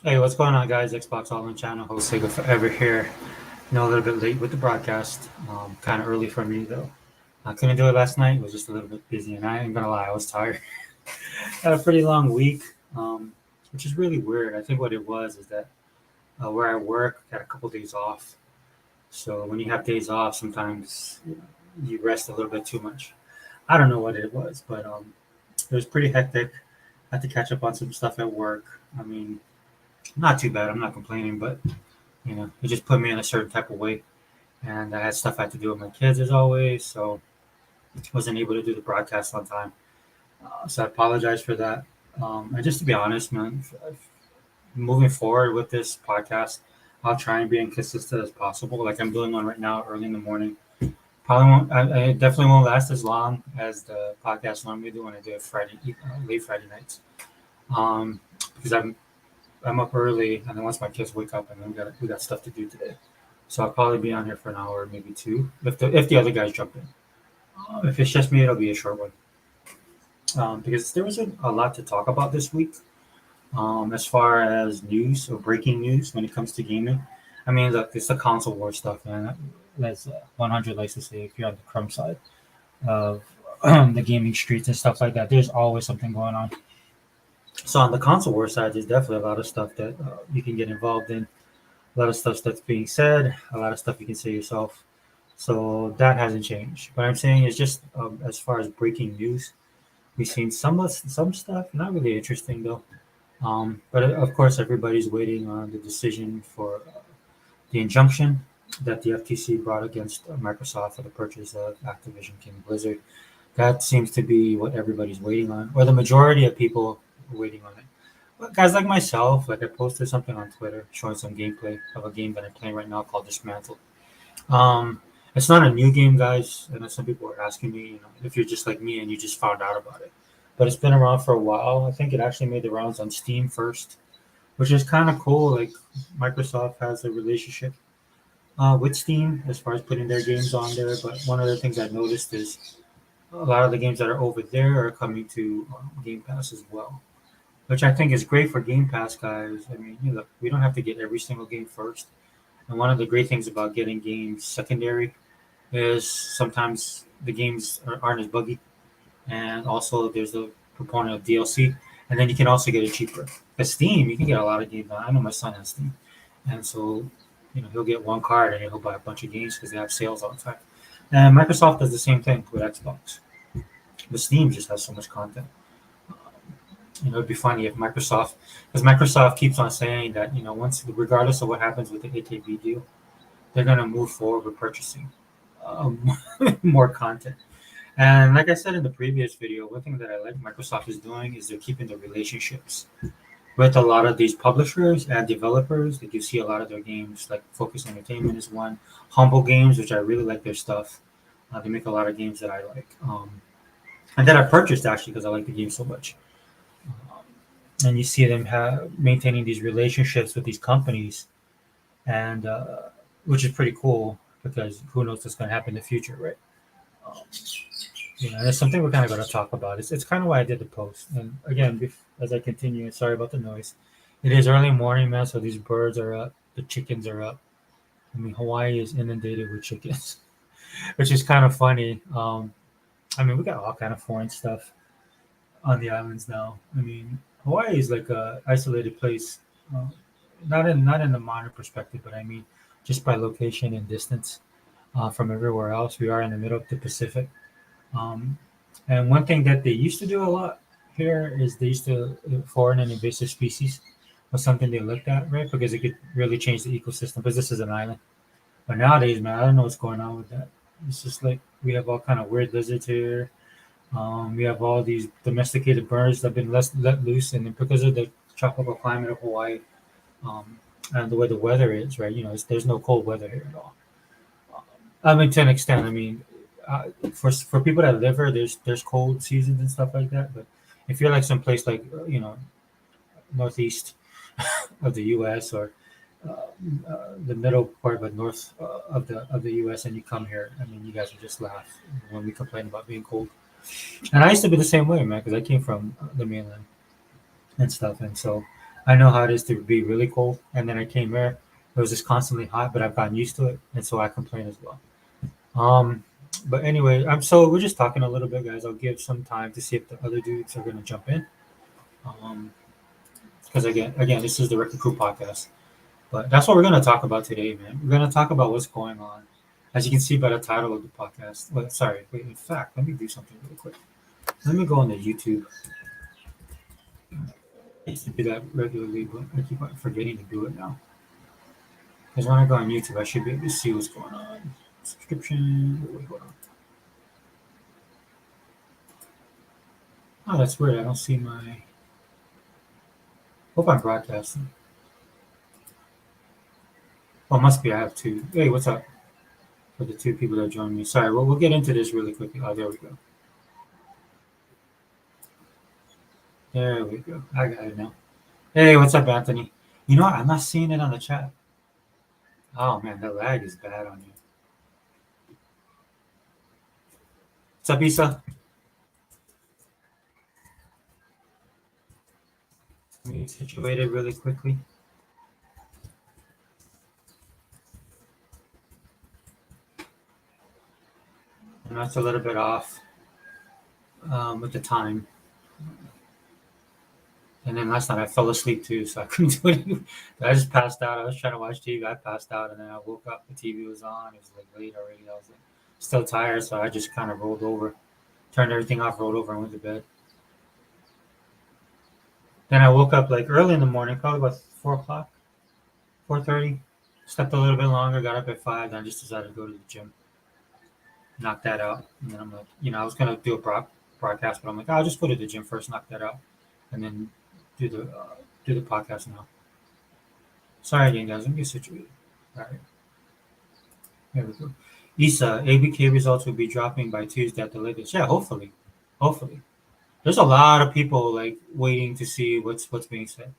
Hey, what's going on, guys? Xbox All In channel host Sega Forever here. A little bit late with the broadcast. Kind of early for me though. I couldn't do it last night. It was just a little bit busy, and I ain't gonna lie, I was tired. Had a pretty long week, which is really weird. I think what it was is that where I work, I got a couple days off. So when you have days off, sometimes you rest a little bit too much. I don't know what it was, but it was pretty hectic. Had to catch up on some stuff at work. I mean, not too bad. I'm not complaining, but it just put me in a certain type of way. And I had stuff I had to do with my kids as always, so wasn't able to do the broadcast on time. So I apologize for that. And just to be honest, man, moving forward with this podcast, I'll try and be as consistent as possible. Like I'm doing one right now, early in the morning. Probably won't. I definitely won't last as long as the podcast normally do when I do it late Friday nights. Because I'm up early, and then once my kids wake up, and then we got stuff to do today. So I'll probably be on here for an hour, maybe two, if the other guys jump in. If it's just me, it'll be a short one. Because there was a lot to talk about this week. As far as news or breaking news when it comes to gaming, I mean, look, it's the console war stuff, man. That's 100 likes to say if you're on the crumb side of the gaming streets and stuff like that. There's always something going on. So on the console war side, there's definitely a lot of stuff that you can get involved in. A lot of stuff that's being said, a lot of stuff you can say yourself. So that hasn't changed. What I'm saying is just as far as breaking news, we've seen some stuff, not really interesting though. But of course, everybody's waiting on the decision for the injunction that the FTC brought against Microsoft for the purchase of Activision King Blizzard. That seems to be what everybody's waiting on, or the majority of people are waiting on it. But guys like myself, like I posted something on Twitter showing some gameplay of a game that I'm playing right now called Dismantle. It's not a new game, guys. I know some people are asking me, if you're just like me and you just found out about it. But it's been around for a while. I think it actually made the rounds on Steam first, which is kind of cool. Like Microsoft has a relationship with Steam as far as putting their games on there. But one of the things I noticed is a lot of the games that are over there are coming to Game Pass as well, which I think is great for Game Pass guys. I mean, look, we don't have to get every single game first. And one of the great things about getting games secondary is sometimes the games aren't as buggy, and also there's the proponent of DLC, and then you can also get it cheaper. At Steam, you can get a lot of games. I know my son has Steam, and so he'll get one card and he'll buy a bunch of games because they have sales all the time. And Microsoft does the same thing with Xbox. But Steam just has so much content. It'd be funny if Microsoft, because Microsoft keeps on saying that once, regardless of what happens with the AKB deal, they're going to move forward with purchasing um, more content. And like I said in the previous video, one thing that I like Microsoft is doing is they're keeping the relationships with a lot of these publishers and developers. Like you see a lot of their games, like Focus Entertainment is one, Humble Games, which I really like their stuff. They make a lot of games that I like, and that I purchased actually because I like the game so much. And you see them maintaining these relationships with these companies, and which is pretty cool because who knows what's going to happen in the future, right? Um, it's something we're kind of going to talk about. It's kind of why I did the post. And again, as I continue, sorry about the noise. It is early morning, man. So these birds are up, the chickens are up. I mean, Hawaii is inundated with chickens, which is kind of funny. I mean, we got all kind of foreign stuff on the islands now. I mean, Hawaii is like a isolated place, uh, not in the modern perspective, but I mean just by location and distance from everywhere else. We are in the middle of the Pacific, um, and one thing that they used to do a lot here is they used to foreign and invasive species was something they looked at, right? Because it could really change the ecosystem. Because this is an island, but nowadays, man, I don't know what's going on with that. It's just like we have all kind of weird lizards here. We have all these domesticated birds that have been let loose, and then because of the tropical climate of Hawaii and the way the weather is, right? There's no cold weather here at all. Um, I mean, to an extent. I mean, for people that live here, there's cold seasons and stuff like that. But if you're like someplace like northeast of the U.S. or uh, the middle part, but north of the U.S. and you come here, I mean, you guys would just laugh when we complain about being cold. And I used to be the same way, man, because I came from the mainland and stuff. And so I know how it is to be really cold, and then I came here. It was just constantly hot, but I've gotten used to it, and so I complain as well. Um, but anyway, I'm so we're just talking a little bit, guys. I'll give some time to see if the other dudes are gonna jump in. Um, because again, this is the Wrecking Crew podcast. But that's what we're gonna talk about today, man. We're gonna talk about what's going on, as you can see by the title of the podcast. Well, sorry, wait. In fact, let me do something really quick. Let me go on the YouTube. I used to do that regularly, but I keep on forgetting to do it now. Because when I go on YouTube, I should be able to see what's going on. Subscription. Wait, hold on. Oh, that's weird. I don't see my. Hope I'm broadcasting. Oh, must be. I have two. Hey, what's up? For the two people that joined me. Sorry, we'll get into this really quickly. Oh, there we go. There we go. I got it now. Hey, what's up, Anthony? You know what? I'm not seeing it on the chat. Oh man, the lag is bad on you. What's up, Isa? Let me get situated really quickly. And that's a little bit off with the time. And then last night I fell asleep too, so I couldn't do it. I just passed out. I was trying to watch TV. I passed out, and then I woke up. The TV was on. It was like late already. I was like still tired, so I just kind of rolled over, turned everything off, rolled over, and went to bed. Then I woke up like early in the morning, probably about 4 o'clock, 4:30. Slept a little bit longer. Got up at 5. Then I just decided to go to the gym, knock that out. And then I'm like, I was gonna do a broadcast, but I'm like, I'll just go to the gym first, knock that out, and then do the uh, do the podcast now. Sorry again, guys. Let me get situated. All right, here we go. Isa, ABK results will be dropping by Tuesday at the latest. Yeah, hopefully, hopefully. There's a lot of people like waiting to see what's being said,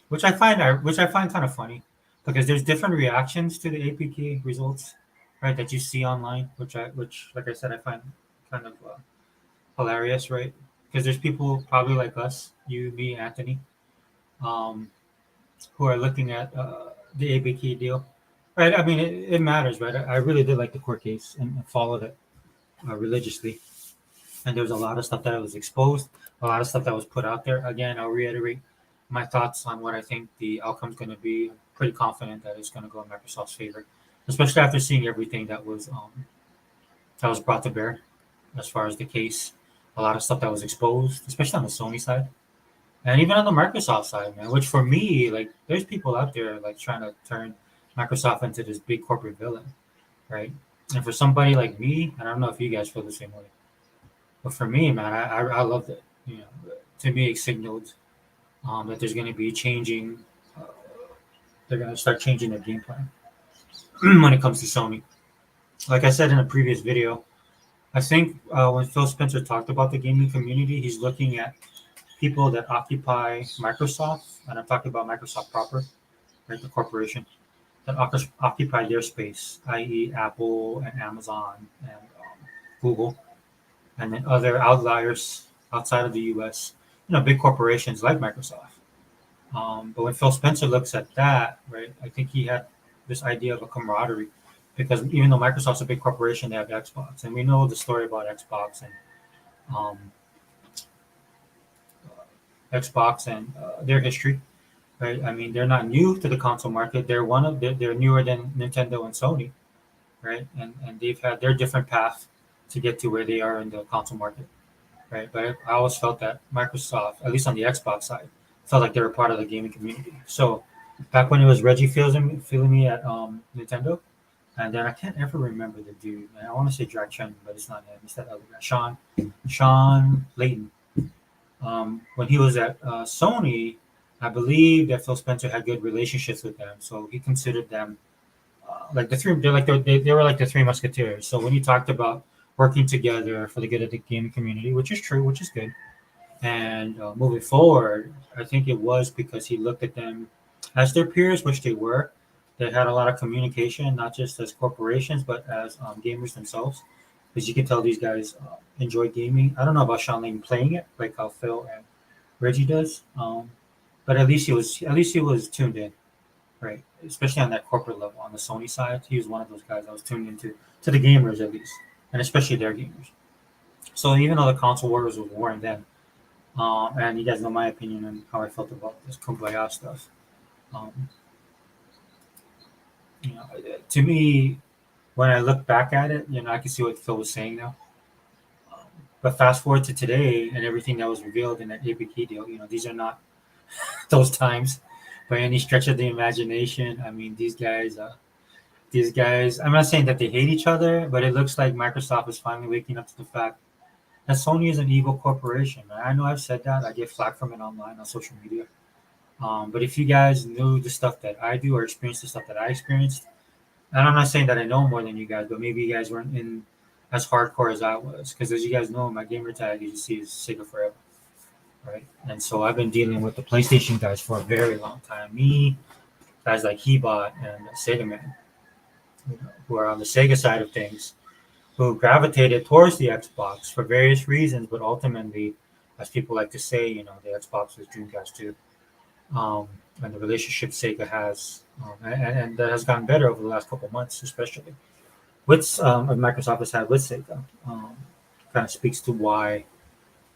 which I find kind of funny because there's different reactions to the APK results, right? That you see online, which like I said, I find kind of hilarious, right? Because there's people probably like us, you, me, Anthony, um, who are looking at the ABK deal, right? I mean, it matters, right? I really did like the court case and followed it religiously, and there was a lot of stuff that was exposed, a lot of stuff that was put out there. Again, I'll reiterate my thoughts on what I think the outcome's going to be. I'm pretty confident that it's going to go in Microsoft's favor, especially after seeing everything that was brought to bear as far as the case. A lot of stuff that was exposed, especially on the Sony side, and even on the Microsoft side, man. Which for me, like, there's people out there like trying to turn Microsoft into this big corporate villain, right? And for somebody like me, and I don't know if you guys feel the same way, but for me, man, I loved it. To me, it signaled that there's going to be changing. Uh, they're going to start changing their game plan when it comes to Sony. Like I said in a previous video, I think when Phil Spencer talked about the gaming community, he's looking at people that occupy Microsoft, and I'm talking about Microsoft proper, right, the corporation that occupy their space, i.e., Apple and Amazon and Google, and then other outliers outside of the U.S. Big corporations like Microsoft. But when Phil Spencer looks at that, right, I think he had this idea of a camaraderie because even though Microsoft's a big corporation, they have Xbox, and we know the story about um, their history, right? I mean, they're not new to the console market. They're newer than Nintendo and Sony, right? And they've had their different path to get to where they are in the console market, right? But I always felt that Microsoft, at least on the Xbox side, felt like they were part of the gaming community. So back when it was Reggie feeling me at Nintendo, and then I can't ever remember the dude. Man. I want to say Drag Chen, but it's not him. It's that other guy, Sean Layton. When he was at Sony, I believe that Phil Spencer had good relationships with them, so he considered them like the three. They were like the three musketeers. So when he talked about working together for the good of the gaming community, which is true, which is good, and moving forward, I think it was because he looked at them as their peers, which they were. They had a lot of communication, not just as corporations, but as gamers themselves. Because you can tell these guys enjoy gaming. I don't know about Sean Lane playing it, like how Phil and Reggie does. but at least he was tuned in, right? Especially on that corporate level, on the Sony side, he was one of those guys that was tuned into to the gamers at least, and especially their gamers. So even though the console wars was warring then, and you guys know my opinion on how I felt about this Kumbaya stuff. Um, to me, when I look back at it, I can see what Phil was saying now. Um, but fast forward to today and everything that was revealed in that APK deal, these are not those times by any stretch of the imagination. I mean, these guys. I'm not saying that they hate each other, but it looks like Microsoft is finally waking up to the fact that Sony is an evil corporation. I know I've said that. I get flack from it online on social media. But if you guys knew the stuff that I do or experienced the stuff that I experienced, and I'm not saying that I know more than you guys, but maybe you guys weren't in as hardcore as I was. Because as you guys know, my gamer tag, as you see, is Sega Forever, right? And so I've been dealing with the PlayStation guys for a very long time. Me, guys like Hebot and Sega Man, who are on the Sega side of things, who gravitated towards the Xbox for various reasons, but ultimately, as people like to say, the Xbox is Dreamcast too. And the relationship Sega has, and that has gotten better over the last couple of months, especially with Microsoft has had with Sega, kind of speaks to why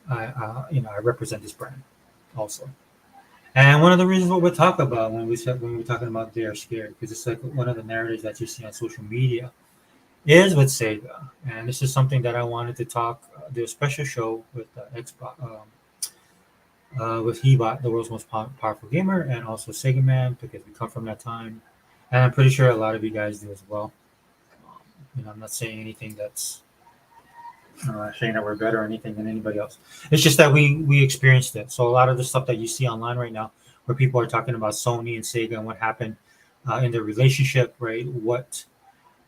I represent this brand also. And one of the reasons what we talk about when we're talking about they are scared, because it's like one of the narratives that you see on social media is with Sega, and this is something that I wanted to do a special show with Xbox. With Hebot, the world's most powerful gamer, and also Sega Man, because we come from that time, and I'm pretty sure a lot of you guys do as well. Um, I'm not saying anything that's saying that we're better or anything than anybody else. It's just that we experienced it. So a lot of the stuff that you see online right now, where people are talking about Sony and Sega and what happened in their relationship, right? What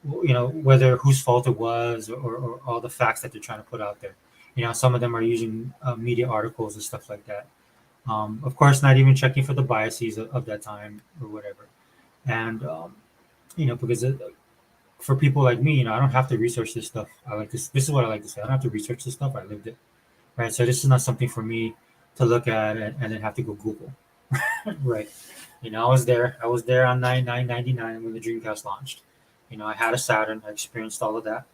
whether whose fault it was or all the facts that they're trying to put out there. Some of them are using media articles and stuff like that. Of course, not even checking for the biases of that time or whatever. And because for people like me, I don't have to research this stuff. I like this. This is what I like to say. I don't have to research this stuff. I lived it, right? So this is not something for me to look at and then have to go Google, right? I was there. I was there on 9/9/99 when the Dreamcast launched. I had a Saturn. I experienced all of that.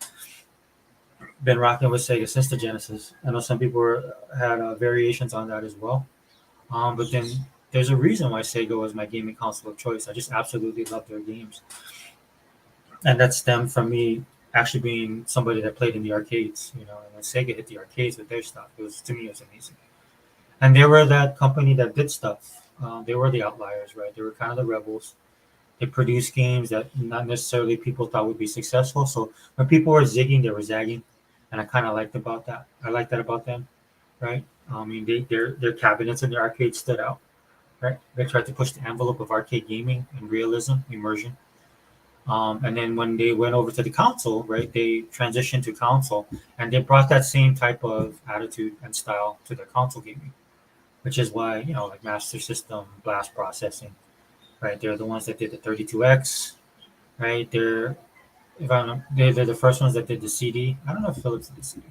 Been rocking with Sega since the Genesis. I know some people had variations on that as well. But then there's a reason why Sega was my gaming console of choice. I just absolutely love their games, and that stemmed from me actually being somebody that played in the arcades. And when Sega hit the arcades with their stuff, it was amazing. And they were that company that did stuff. They were the outliers, right? They were kind of the rebels. They produced games that not necessarily people thought would be successful. So when people were zigging, they were zagging, and I kind of liked about that. I like that about them, right? I mean, their cabinets in the arcade stood out, right? They tried to push the envelope of arcade gaming and realism, immersion. And then when they went over to the console, right, they transitioned to console, and they brought that same type of attitude and style to their console gaming, which is why like Master System, Blast Processing, right? They're the ones that did the 32X, right? If I don't, they're the first ones that did the CD. I don't know if Philips did the CD,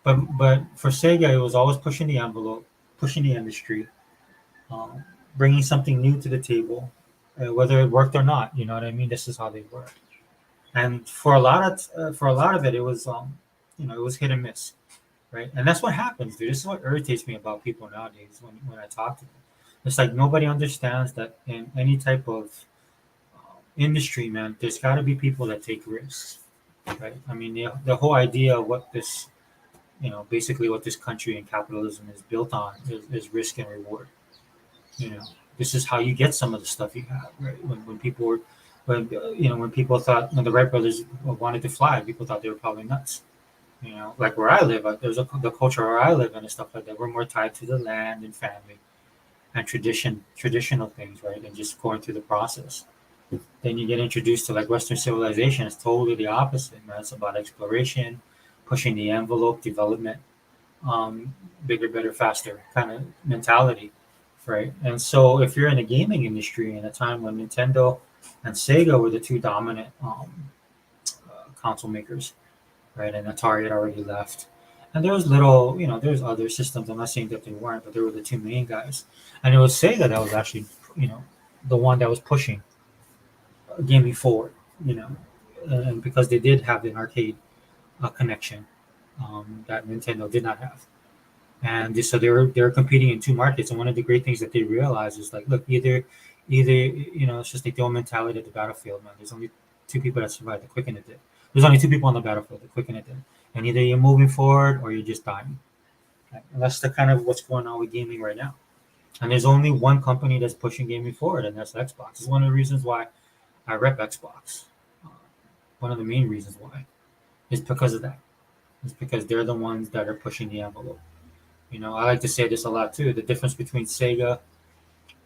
but for Sega, it was always pushing the envelope, pushing the industry, um, bringing something new to the table, whether it worked or not. You know what I mean? This is how they work. And for a lot of it, it was it was hit and miss, right? And that's what happens, dude. This is what irritates me about people nowadays when I talk to them. It's like nobody understands that in any type of industry, man, there's got to be people that take risks, right? I mean, the whole idea of what this, basically what this country and capitalism is built on is risk and reward. You know, this is how you get some of the stuff you have, right? When people were, when people thought when the Wright brothers wanted to fly, people thought they were probably nuts. Like where I live, there's the culture where I live in and stuff like that. We're more tied to the land and family and traditional things, right? And just going through the process. Then you get introduced to like Western civilization. It's totally the opposite, man. It's about exploration, pushing the envelope, development, um, bigger, better, faster kind of mentality, right? And so if you're in the gaming industry in a time when Nintendo and Sega were the two dominant console makers, right? And Atari had already left. And there was little, there's other systems. I'm not saying that they weren't, but there were the two main guys. And it was Sega that was actually, the one that was pushing gaming forward, you know, and because they did have an arcade connection that Nintendo did not have. And so they were competing in two markets. And one of the great things that they realized is like, look, either it's just like the old mentality of the battlefield, man. There's only two people that survived. The quick and the dead. There's only two people on the battlefield, the quick and the dead. And either you're moving forward or you're just dying. And that's the kind of what's going on with gaming right now. And there's only one company that's pushing gaming forward, and that's Xbox. It's one of the reasons why I rep Xbox. Uh, One of the main reasons why is because of that. It's because they're the ones that are pushing the envelope. I like to say this a lot too. The difference between Sega,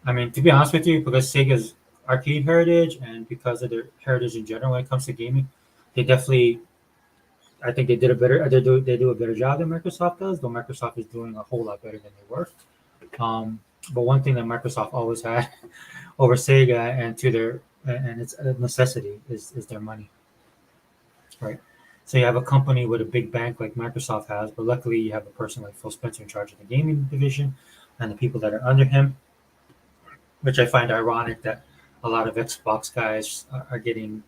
I mean, to be honest with you, because Sega's arcade heritage and because of their heritage in general when it comes to gaming, they definitely, I think they do a better job than Microsoft does. Though Microsoft is doing a whole lot better than they were. But one thing that Microsoft always had over Sega and its a necessity is their money, right? So you have a company with a big bank like Microsoft has, but luckily you have a person like Phil Spencer in charge of the gaming division and the people that are under him, which I find ironic that a lot of Xbox guys are getting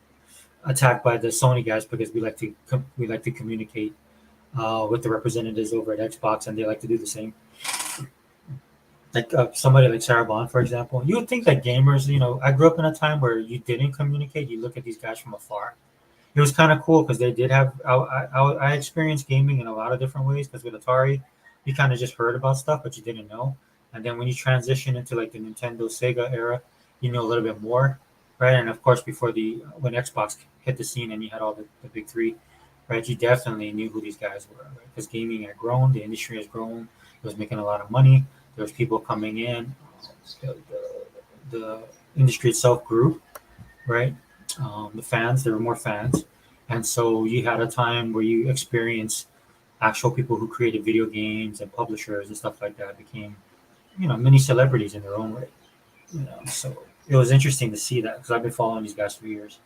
attacked by the Sony guys because we like to communicate with the representatives over at Xbox, and they like to do the same. Like somebody like Sarah Bond, for example, you would think that gamers, I grew up in a time where you didn't communicate. You look at these guys from afar. It was kind of cool because they did have. I experienced gaming in a lot of different ways because with Atari, you kind of just heard about stuff, but you didn't know. And then when you transition into like the Nintendo Sega era, you know a little bit more, right? And of course, before the when Xbox hit the scene and you had all the big three, right? You definitely knew who these guys were, right? Because gaming had grown, the industry has grown, it was making a lot of money. There was people coming in, the, the industry itself grew, right? The fans, there were more fans, and so you had a time where you experienced actual people who created video games and publishers and stuff like that became, mini celebrities in their own way. So it was interesting to see that because I've been following these guys for years,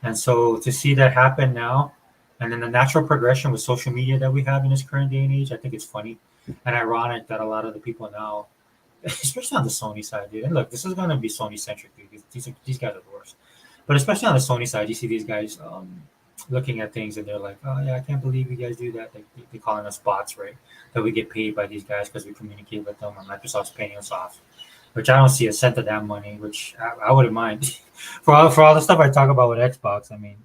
and so to see that happen now, and then the natural progression with social media that we have in this current day and age, I think it's funny and ironic that a lot of the people now, especially on the Sony side, dude. And look, this is going to be Sony centric, dude. These guys are the worst. But especially on the Sony side, you see these guys looking at things and they're like, "Oh yeah, I can't believe you guys do that." They're calling us bots, right? That we get paid by these guys because we communicate with them, or Microsoft's paying us off. Which I don't see a cent of that money. Which I wouldn't mind for all the stuff I talk about with Xbox. I mean,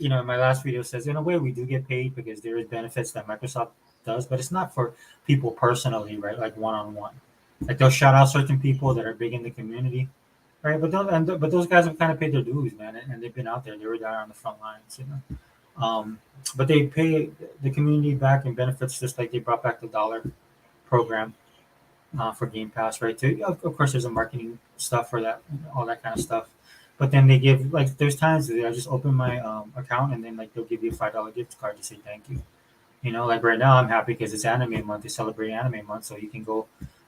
my last video says in a way we do get paid because there is benefits that Microsoft does, but it's not for people personally, right? Like one on one. Like they'll shout out certain people that are big in the community, right? But those guys have kind of paid their dues, man, and they've been out there. They were there on the front lines. But they pay the community back in benefits, just like they brought back the dollar program for Game Pass, right? Of course, there's a marketing stuff for that, all that kind of stuff. But then they give like there's times that I just open my account and then like they'll give you a $5 gift card to say thank you. Like right now I'm happy because it's anime month. They celebrate anime month, so you can go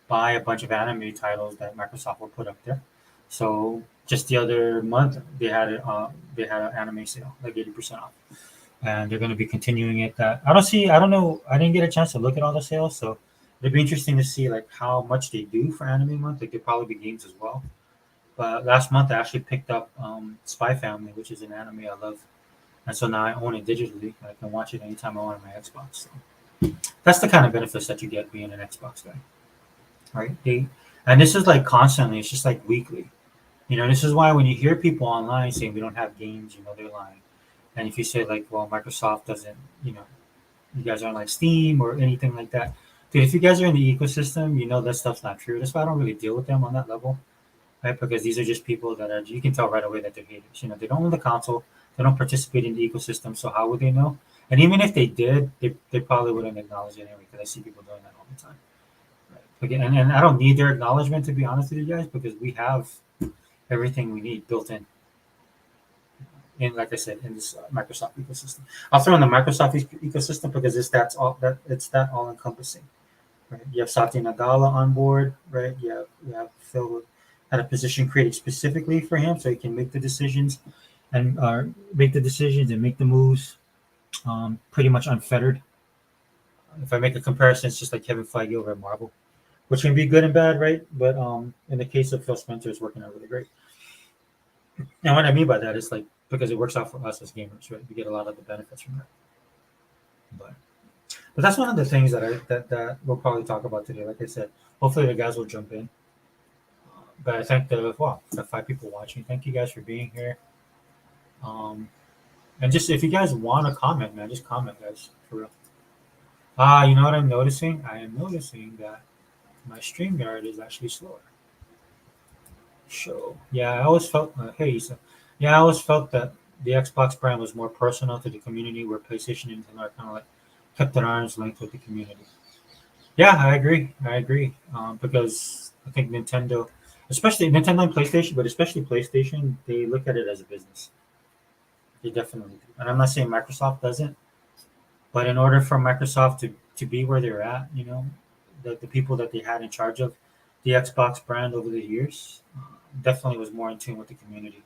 buy a bunch of anime titles that Microsoft will put up there. So just the other month they had an anime sale, like 80% off, and they're going to be continuing it. That I don't know. I didn't get a chance to look at all the sales, so it'd be interesting to see like how much they do for anime month. Like there probably be games as well. But last month I actually picked up Spy Family, which is an anime I love, and so now I own it digitally. I can watch it anytime I want on my Xbox. So that's the kind of benefits that you get being an Xbox guy, right? And this is like constantly. It's just like weekly. This is why when you hear people online saying we don't have games, they're lying. And if you say like, well, Microsoft doesn't, you guys aren't like Steam or anything like that. Dude, if you guys are in the ecosystem, that stuff's not true. That's why I don't really deal with them on that level, right? Because these are just people that are, you can tell right away that they're haters. They don't own the console, they don't participate in the ecosystem, so how would they know? And even if they did, they probably wouldn't acknowledge it anyway, because I see people doing that all the time. Right? Again, and I don't need their acknowledgement, to be honest with you guys, because we have everything we need built in, like I said, in this Microsoft ecosystem. I'll throw in the Microsoft ecosystem because it's that all encompassing. Right? You have Satya Nadella on board, right? You have Phil had a position created specifically for him, so he can make the decisions and make the moves, pretty much unfettered. If I make a comparison, it's just like Kevin Feige over at Marvel, which can be good and bad, right? But in the case of Phil Spencer, it's working out really great. And what I mean by that is like because it works out for us as gamers, right? We get a lot of the benefits from that. But but that's one of the things that we'll probably talk about today. Like I said, hopefully the guys will jump in. But I thank the 5 people watching. Thank you guys for being here. Um, and just if you guys want to comment, man, just comment, guys, for real. You know what I'm noticing? I am noticing that my StreamYard is actually slower. So yeah, I always felt hey, so, yeah, I always felt that the Xbox brand was more personal to the community, where PlayStation and Nintendo are kind of like kept at arm's length with the community. Yeah, I agree. I agree. Because I think Nintendo, especially Nintendo and PlayStation, but especially PlayStation, they look at it as a business. They definitely do. And I'm not saying Microsoft doesn't, but in order for Microsoft to be where they're at, the people that they had in charge of the Xbox brand over the years definitely was more in tune with the community,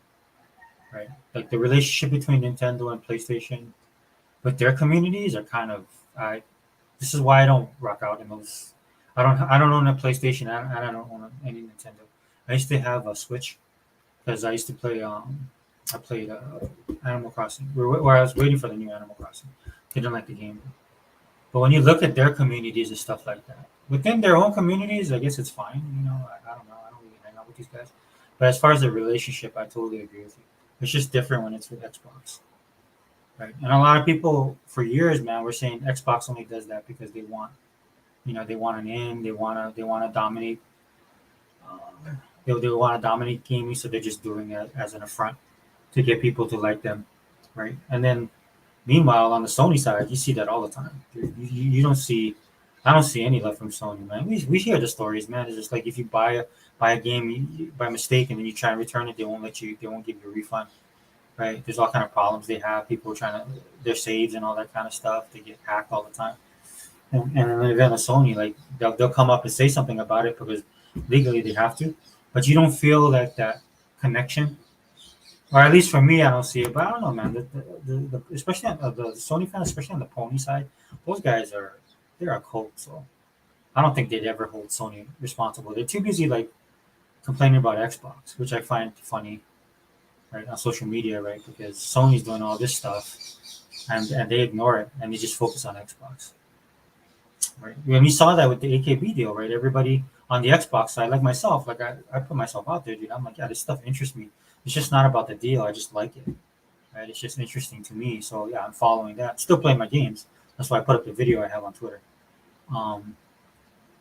right? Like the relationship between Nintendo and PlayStation with their communities are kind of. This is why I don't rock out in those. I don't own a PlayStation and I don't own any Nintendo. I used to have a Switch because I used to play. I played Animal Crossing, where I was waiting for the new Animal Crossing. Didn't like the game, but when you look at their communities and stuff like that, within their own communities, I guess it's fine. I don't know. I don't really hang out with these guys, but as far as the relationship, I totally agree with you. It's just different when it's with Xbox, right? And a lot of people for years, man, were saying Xbox only does that because they want an in, they want to dominate, they want to dominate gaming, so they're just doing it as an affront to get people to like them, right? And then meanwhile, on the Sony side, you see that all the time. You don't see, I don't see any love from Sony, man. We hear the stories, man. It's just like if you buy a game by mistake and then you try and return it, they won't give you a refund, right? There's all kind of problems they have. People trying to their saves and all that kind of stuff. They get hacked all the time. And then again, Sony, like they'll come up and say something about it because legally they have to, but you don't feel like that connection, or at least for me, I don't see it. But I don't know, man. Especially on the Sony fans, especially on the pony side, those guys they're a cult. So I don't think they'd ever hold Sony responsible. They're too busy like complaining about Xbox, which I find funny, right, on social media, right? Because Sony's doing all this stuff, and they ignore it and they just focus on Xbox. Right. When we saw that with the AKB deal, right? Everybody on the Xbox side, like myself, like I put myself out there, dude. I'm like, yeah, this stuff interests me. It's just not about the deal. I just like it. Right. It's just interesting to me. So yeah, I'm following that. Still playing my games. That's why I put up the video I have on Twitter. Um,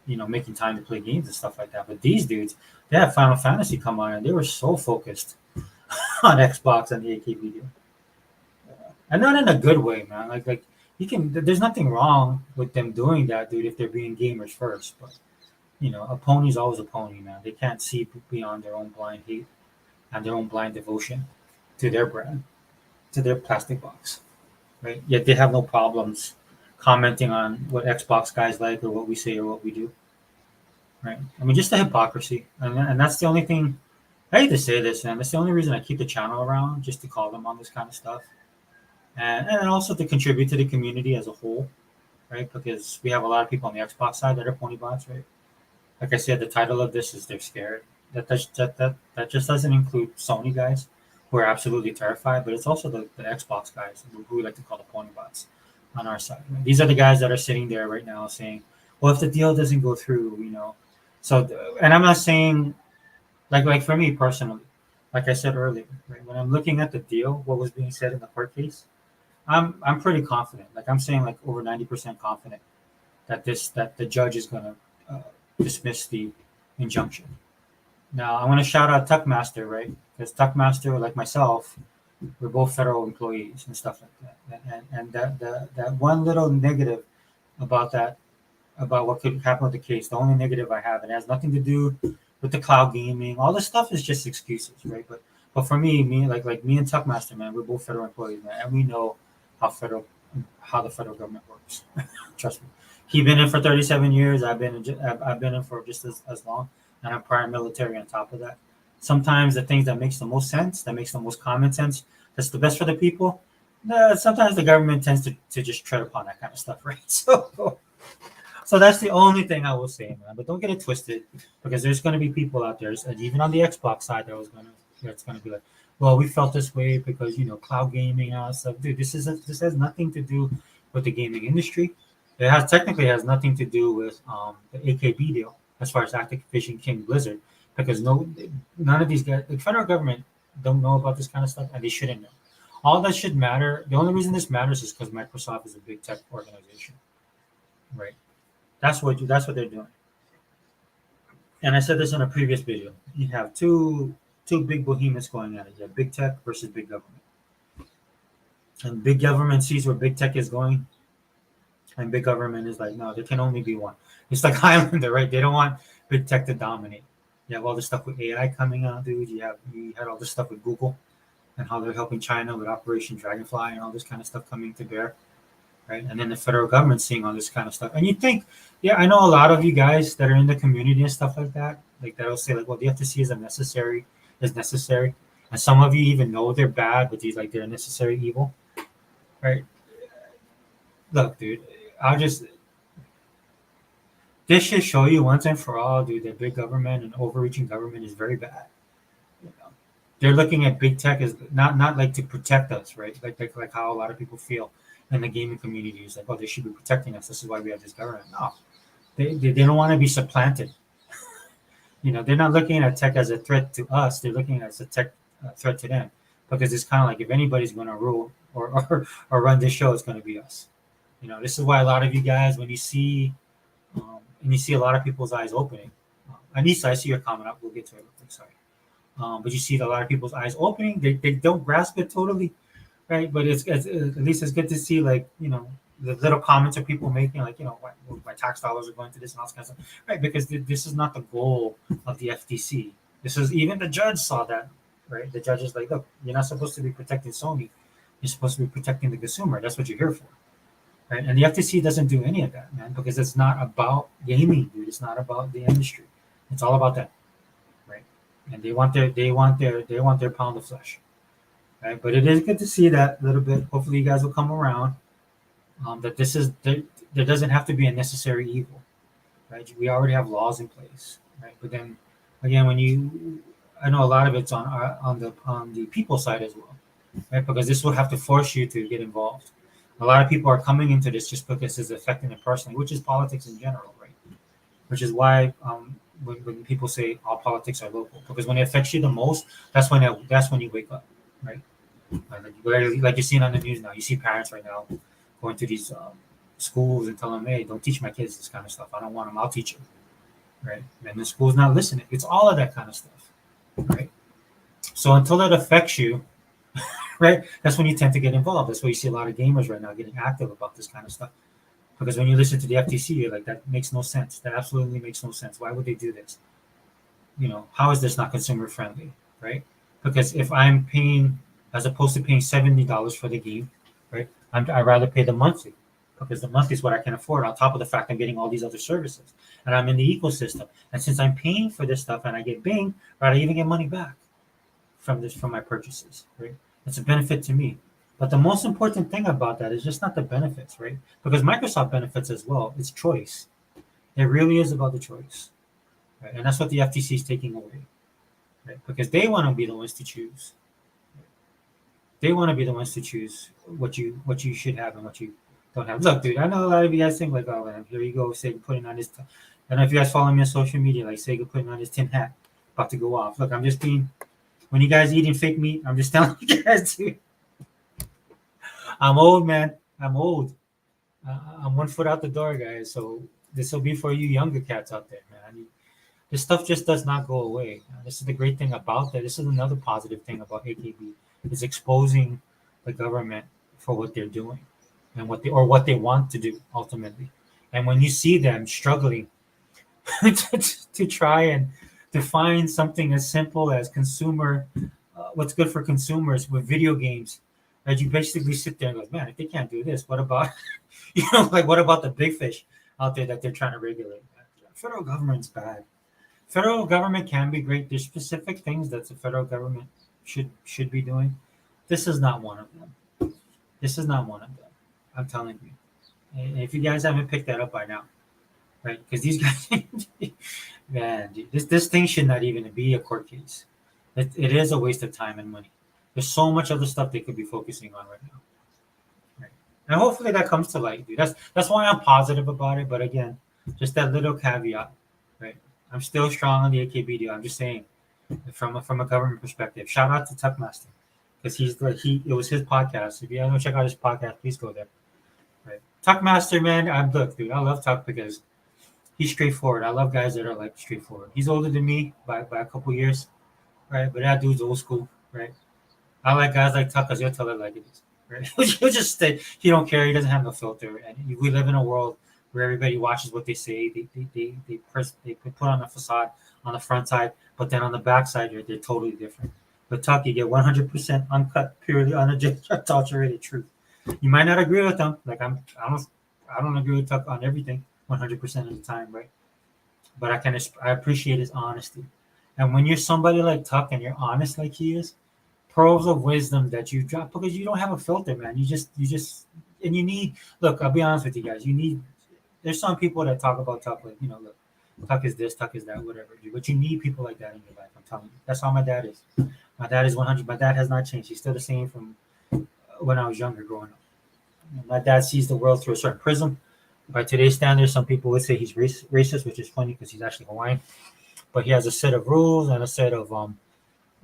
making time to play games and stuff like that. But these dudes, they had Final Fantasy come on and they were so focused on Xbox and the AKB deal. And not in a good way, man. Like you can. There's nothing wrong with them doing that, dude. If they're being gamers first, but a pony's always a pony, man. They can't see beyond their own blind hate and their own blind devotion to their brand, to their plastic box, right? Yet they have no problems commenting on what Xbox guys like or what we say or what we do, right? I mean, just the hypocrisy, and that's the only thing. I hate to say this, man. That's the only reason I keep the channel around, just to call them on this kind of stuff. And also to contribute to the community as a whole, right? Because we have a lot of people on the Xbox side that are pony bots, right? Like I said, the title of this is "They're Scared." That just doesn't include Sony guys who are absolutely terrified, but it's also the Xbox guys who we like to call the pony bots on our side. Right? These are the guys that are sitting there right now saying, "Well, if the deal doesn't go through, So, and I'm not saying like for me personally, like I said earlier, right? When I'm looking at the deal, what was being said in the court case. I'm pretty confident. Like I'm saying, like over 90% confident that the judge is going to dismiss the injunction. Now I want to shout out Tuckmaster, right? Because Tuckmaster, like myself, we're both federal employees and stuff like that. And that one little negative about that, about what could happen with the case, the only negative I have, it has nothing to do with the cloud gaming. All this stuff is just excuses, right? But for me like me and Tuckmaster, man, we're both federal employees, man, and we know how the federal government works. Trust me. He's been in for 37 years. I've been in for just as long, and I'm prior military on top of that. Sometimes the things that makes the most sense, that makes the most common sense, that's the best for the people. Sometimes the government tends to just tread upon that kind of stuff, right? So So that's the only thing I will say, man. But don't get it twisted, because there's going to be people out there, and even on the Xbox side, that's going to be like, well, we felt this way because cloud gaming and all that stuff. Dude, this has nothing to do with the gaming industry. It has technically has nothing to do with the AKB deal as far as Activision King Blizzard, because none of these guys, the federal government, don't know about this kind of stuff, and they shouldn't know. All that should matter. The only reason this matters is because Microsoft is a big tech organization, right? That's what they're doing. And I said this in a previous video. You have two big behemoths going at it. You have big tech versus big government. And big government sees where big tech is going, and big government is like, no, there can only be one. It's like Highlander, right? They don't want big tech to dominate. You have all this stuff with AI coming out, dude. You had all this stuff with Google and how they're helping China with Operation Dragonfly and all this kind of stuff coming to bear, right? And then the federal government seeing all this kind of stuff. And you think, yeah, I know a lot of you guys that are in the community and stuff like that'll say like, well, the FTC is necessary, and some of you even know they're bad, but they're a necessary evil, right? Look, dude, I'll just this should show you once and for all, dude, that big government and overreaching government is very bad. You know, they're looking at big tech as not like to protect us, right? Like how a lot of people feel in the gaming community is like, oh, they should be protecting us. This is why we have this government. No, they don't want to be supplanted. They're not looking at tech as a threat to us. They're looking at it as a tech threat to them, because it's kind of like if anybody's going to rule or run this show, it's going to be us. This is why a lot of you guys, when you see and you see a lot of people's eyes opening. Anissa, I see your comment up. We'll get to it real quick. Sorry. But you see a lot of people's eyes opening. They don't grasp it totally, right? But it's at least it's good to see, like, the little comments of people making, like, my tax dollars are going to this and all this kind of stuff, right? Because this is not the goal of the FTC. This is, even the judge saw that, right? The judge is like, look, you're not supposed to be protecting Sony. You're supposed to be protecting the consumer. That's what you're here for. Right? And the FTC doesn't do any of that, man, because it's not about gaming, dude. It's not about the industry. It's all about them, right? And they want their pound of flesh, right? But it is good to see that little bit. Hopefully, you guys will come around. That there doesn't have to be a necessary evil, right? We already have laws in place, right? But then again, I know a lot of it's on the people side as well, right? Because this will have to force you to get involved. A lot of people are coming into this just because it's affecting them personally, which is politics in general, right? Which is why when people say all politics are local, because when it affects you the most, that's when you wake up, right? Like you're seeing on the news now. You see parents right now going to these schools and telling them, hey, don't teach my kids this kind of stuff. I don't want them. I'll teach them, right? And the school's not listening. It's all of that kind of stuff, right? So until it affects you, right, that's when you tend to get involved. That's why you see a lot of gamers right now getting active about this kind of stuff. Because when you listen to the FTC, you're like, that makes no sense. That absolutely makes no sense. Why would they do this? How is this not consumer friendly, right? Because if I'm paying, as opposed to paying $70 for the game, right, I'd rather pay the monthly, because the monthly is what I can afford, on top of the fact I'm getting all these other services. And I'm in the ecosystem. And since I'm paying for this stuff and I get Bing, right, I even get money back from my purchases, right? It's a benefit to me. But the most important thing about that is just not the benefits, right? Because Microsoft benefits as well. It's choice. It really is about the choice, right? And that's what the FTC is taking away, right? Because they want to be the ones to choose. They want to be the ones to choose what you should have and what you don't have. Look, dude, I know a lot of you guys think like, oh man, here you go, Sega putting on his. I don't know if you guys follow me on social media, like Sega putting on his tin hat, about to go off. Look, I'm just being. When you guys eating fake meat, I'm just telling you guys, dude. I'm old, man. I'm old. I'm 1 foot out the door, guys. So this will be for you younger cats out there, man. This stuff just does not go away. This is the great thing about that. This is another positive thing about AKB. Is exposing the government for what they're doing and what they want to do ultimately. And when you see them struggling to try and define something as simple as what's good for consumers with video games, that you basically sit there and go, man, if they can't do this, what about what about the big fish out there that they're trying to regulate? Federal government's bad. Federal government can be great. There's specific things that the federal government should be doing. This is not one of them. This is not one of them. I'm telling you. And if you guys haven't picked that up by now, right? Because these guys, man, dude, this thing should not even be a court case. It is a waste of time and money. There's so much other stuff they could be focusing on right now, right? And hopefully that comes to light, dude. That's why I'm positive about it. But again, just that little caveat, right? I'm still strong on the AKB deal. I'm just saying, from a government perspective. Shout out to Tuckmaster because it was his podcast. If you haven't check out his podcast, please go there. Right, Tuckmaster, man. Look, dude. I love Tuck because he's straightforward. I love guys that are like straightforward. He's older than me by a couple years, right? But that dude's old school, right? I like guys like Tuck because he'll tell it like it is, right? He'll just stay. He don't care. He doesn't have no filter. And we live in a world where everybody watches what they say. They put on a facade on the front side, but then on the back side, they're totally different. But Tuck, you get 100% uncut, purely unadulterated truth. You might not agree with them. Like I don't agree with Tuck on everything 100% of the time, right? But I appreciate his honesty. And when you're somebody like Tuck and you're honest like he is, pearls of wisdom that you drop because you don't have a filter, man. And you need. Look, I'll be honest with you guys. You need. There's some people that talk about Tuck like look, Tuck is this, Tuck is that, whatever. But you need people like that in your life. I'm telling you. That's how my dad is. My dad is 100. My dad has not changed. He's still the same from when I was younger, growing up. My dad sees the world through a certain prism. By today's standards, some people would say he's racist, which is funny because he's actually Hawaiian. But he has a set of rules and a set of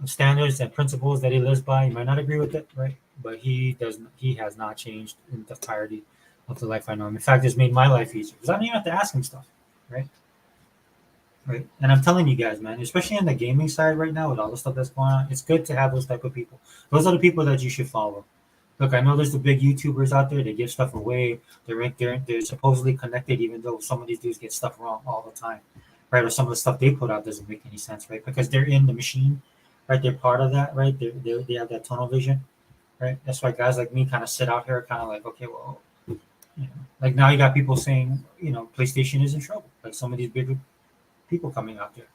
standards and principles that he lives by. You might not agree with it, right? But he doesn't. He has not changed in the entirety of the life I know him. In fact, it's made my life easier because I don't even have to ask him stuff, right? Right. And I'm telling you guys, man, especially on the gaming side right now with all the stuff that's going on, it's good to have those type of people. Those are the people that you should follow. Look, I know there's the big YouTubers out there. They give stuff away. They're supposedly connected, even though some of these dudes get stuff wrong all the time, right? Or some of the stuff they put out doesn't make any sense, right? Because they're in the machine, right? They're part of that, right? They have that tunnel vision, right? That's why guys like me kind of sit out here, kind of like, okay, well, like now you got people saying, PlayStation is in trouble. Like some of these big people coming out there.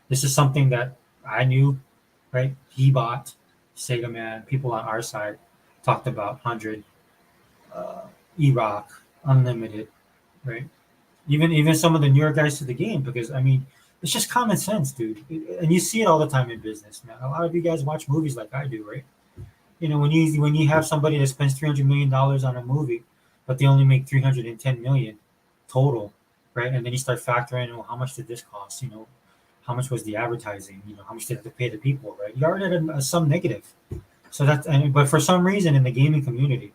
This is something that I knew, right? He bought Sega Man. People on our side talked about 100, E-Rock, Unlimited, right? Even some of the newer guys to the game, because I mean, it's just common sense, dude. And you see it all the time in business, man. A lot of you guys watch movies like I do, right? When you have somebody that spends $300 million on a movie, but they only make 310 million total, right? And then you start factoring, how much did this cost? How much was the advertising? How much did you have to pay the people, right? You're already at some negative. So but for some reason in the gaming community,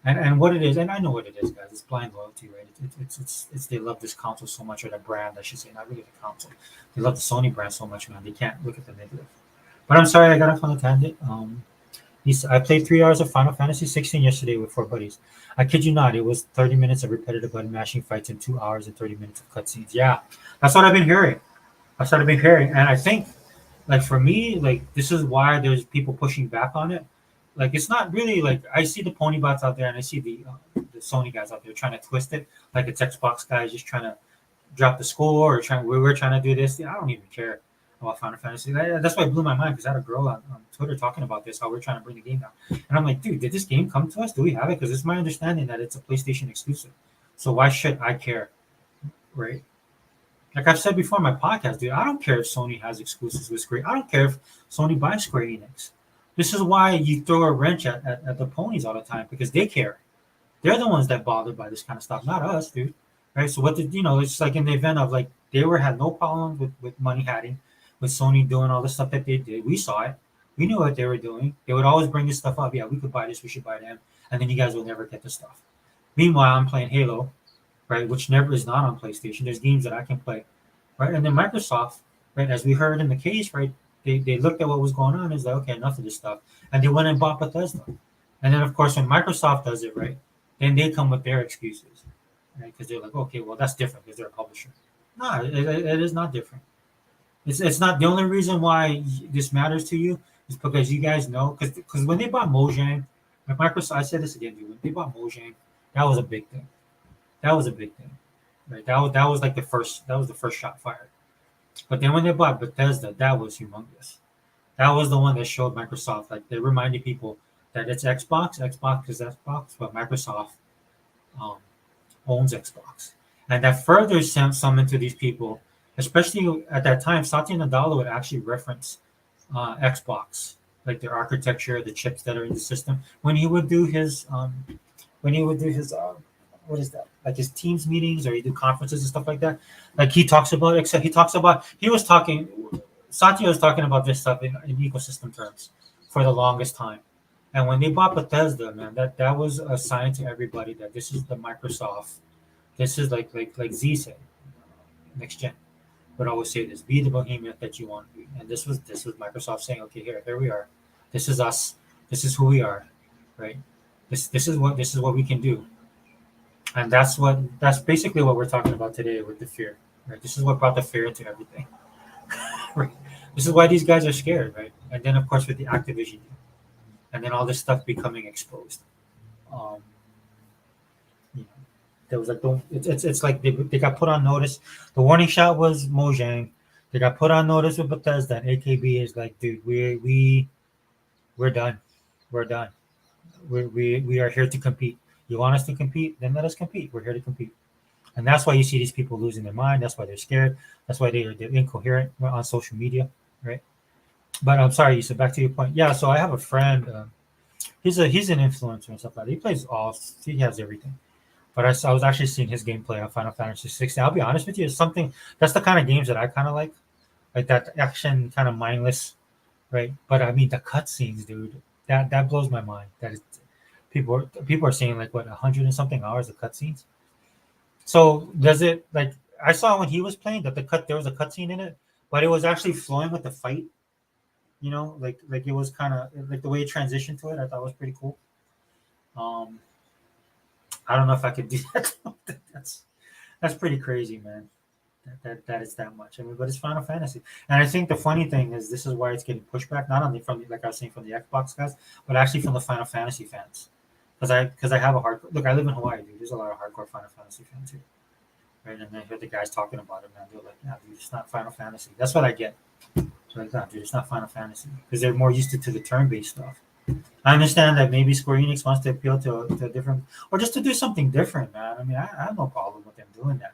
and what it is, and I know what it is, guys. It's blind loyalty, right? It's they love this console so much, or the brand, I should say, not really the console. They love the Sony brand so much, man. They can't look at the negative. But I'm sorry, I got off on a tangent. I played 3 hours of Final Fantasy 16 yesterday with four buddies. I kid you not, it was 30 minutes of repetitive button mashing fights and 2 hours and 30 minutes of cutscenes. Yeah, that's what I've been hearing. That's what I've been hearing, and I think, like for me, like this is why there's people pushing back on it. Like it's not really like I see the pony bots out there, and I see the Sony guys out there trying to twist it, like it's Xbox guys just trying to drop the score or we're trying to do this. I don't even care about Final Fantasy. That's why it blew my mind because I had a girl on Twitter talking about this, how we're trying to bring the game down. And I'm like, dude, did this game come to us? Do we have it? Because it's my understanding that it's a PlayStation exclusive. So why should I care? Right? Like I've said before in my podcast, dude, I don't care if Sony has exclusives with Square. I don't care if Sony buys Square Enix. This is why you throw a wrench at the ponies all the time because they care. They're the ones that bothered by this kind of stuff, not us, dude. Right? So it's like in the event of like had no problem with money hiding, with Sony doing all the stuff that they did. We saw it. We knew what they were doing. They would always bring this stuff up. Yeah, we could buy this. We should buy them. And then you guys will never get the stuff. Meanwhile, I'm playing Halo, right, which never is not on PlayStation. There's games that I can play, right? And then Microsoft, right, as we heard in the case, right, they looked at what was going on. It's like, okay, enough of this stuff. And they went and bought Bethesda. And then, of course, when Microsoft does it, right, then they come with their excuses, right? Because they're like, okay, well, that's different because they're a publisher. No, it is not different. It's not the only reason why this matters to you is because you guys know because when they bought Mojang, like Microsoft, I said this again, dude. When they bought Mojang, that was a big thing. That was a big thing, right? That was like the first shot fired. But then when they bought Bethesda, that was humongous. That was the one that showed Microsoft, like they reminded people that it's Xbox is Xbox, but Microsoft um, owns Xbox, and that further sent some into these people, especially at that time. Satya Nadella would actually reference Xbox, like their architecture, the chips that are in the system, when he would do his what is that? Like his teams meetings or he do conferences and stuff like that. Like he talks about, except he was talking, Satya was talking about this stuff in ecosystem terms for the longest time. And when they bought Bethesda, man, that was a sign to everybody that this is the Microsoft. This is like Z said, next gen would always say this: be the behemoth that you want to be. And this was Microsoft saying, okay, here we are. This is us. This is who we are, right? This is what we can do. And that's basically what we're talking about today with the fear. Right? This is what brought the fear into everything. Right? This is why these guys are scared, right? And then of course with the Activision, and then all this stuff becoming exposed. Um, you know, there was like it's like they got put on notice. The warning shot was Mojang. They got put on notice with Bethesda, and AKB is like, dude, we're done. We're done. We are here to compete. You want us to compete? Then let us compete. We're here to compete. And that's why you see these people losing their mind. That's why they're scared. That's why they're incoherent on social media, right? But I'm sorry, you said back to your point. Yeah, so I have a friend. He's an influencer and stuff like that. He plays all. He has everything. But I was actually seeing his gameplay on Final Fantasy 16. I'll be honest with you, it's something that's the kind of games that I kind of like that action kind of mindless, right? But I mean the cutscenes, dude, that blows my mind. That is, people are saying like what 100 and something hours of cutscenes. So does it like I saw when he was playing that there was a cutscene in it, but it was actually flowing with the fight. Like it was kind of like the way it transitioned to it. I thought was pretty cool. Um, I don't know if I could do that. That's pretty crazy, man. That is that much. I mean, but it's Final Fantasy, and I think the funny thing is this is why it's getting pushback not only from like I was saying from the Xbox guys, but actually from the Final Fantasy fans. Because I have a hardcore look. I live in Hawaii, dude. There's a lot of hardcore Final Fantasy fans here, right? And I hear the guys talking about it, man. They're like, "Yeah, dude, it's not Final Fantasy." That's what I get. So like, "No, dude, it's not Final Fantasy," because they're more used to the turn-based stuff. I understand that maybe Square Enix wants to appeal to a different, or just to do something different, man. I mean, I have no problem with them doing that.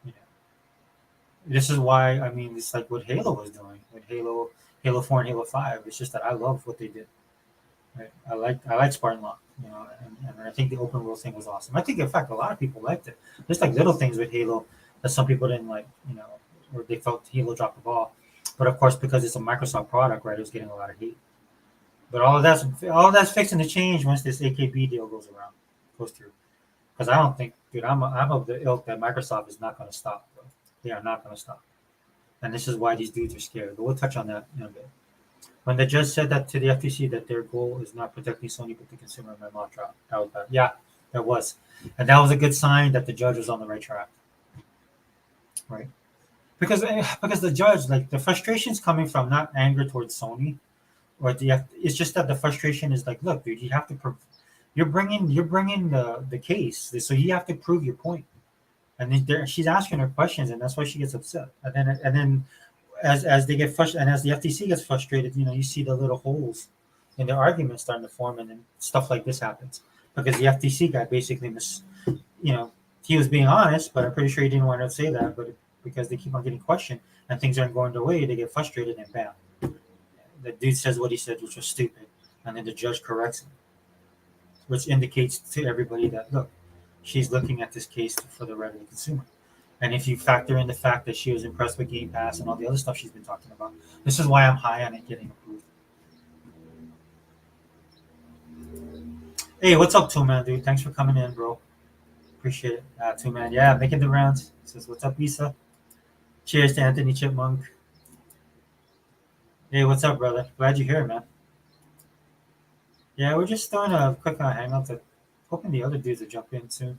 You know, this is why I mean, it's like what Halo was doing with Halo 4 and Halo 5. It's just that I love what they did. Right? I like Spartan Lock, and I think the open world thing was awesome. I think in fact a lot of people liked it. There's like little things with Halo that some people didn't like, or they felt Halo dropped the ball. But of course, because it's a Microsoft product, right, it was getting a lot of hate. But all that's fixing to change once this AKB deal goes through. Because I don't think, dude, I'm of the ilk that Microsoft is not going to stop, bro. They are not going to stop, and this is why these dudes are scared. But we'll touch on that in a bit. When the judge said that to the FTC that their goal is not protecting Sony but the consumer, my mouth dropped. That was bad. Yeah, that was, and that was a good sign that the judge was on the right track, right? Because the judge, like the frustration's coming from not anger towards Sony or it's just that the frustration is like, look, dude, you have to you're bringing the case, so you have to prove your point. And then she's asking her questions, and that's why she gets upset. And then as they get frustrated, and as the FTC gets frustrated, you see the little holes in their argument starting to form, and then stuff like this happens because the FTC guy basically he was being honest, but I'm pretty sure he didn't want to say that, but because they keep on getting questioned and things aren't going their way, they get frustrated and bam, the dude says what he said, which was stupid, and then the judge corrects him, which indicates to everybody that look, she's looking at this case for the right of the consumer. And if you factor in the fact that she was impressed with Game Pass and all the other stuff she's been talking about, this is why I'm high on it getting approved. Hey, what's up, Two Man, dude? Thanks for coming in, bro. Appreciate it. Two Man, yeah, making the rounds. Says, what's up, Isa? Cheers to Anthony Chipmunk. Hey, what's up, brother? Glad you're here, man. Yeah, we're just doing a quick hangout. Hoping the other dudes will jump in soon.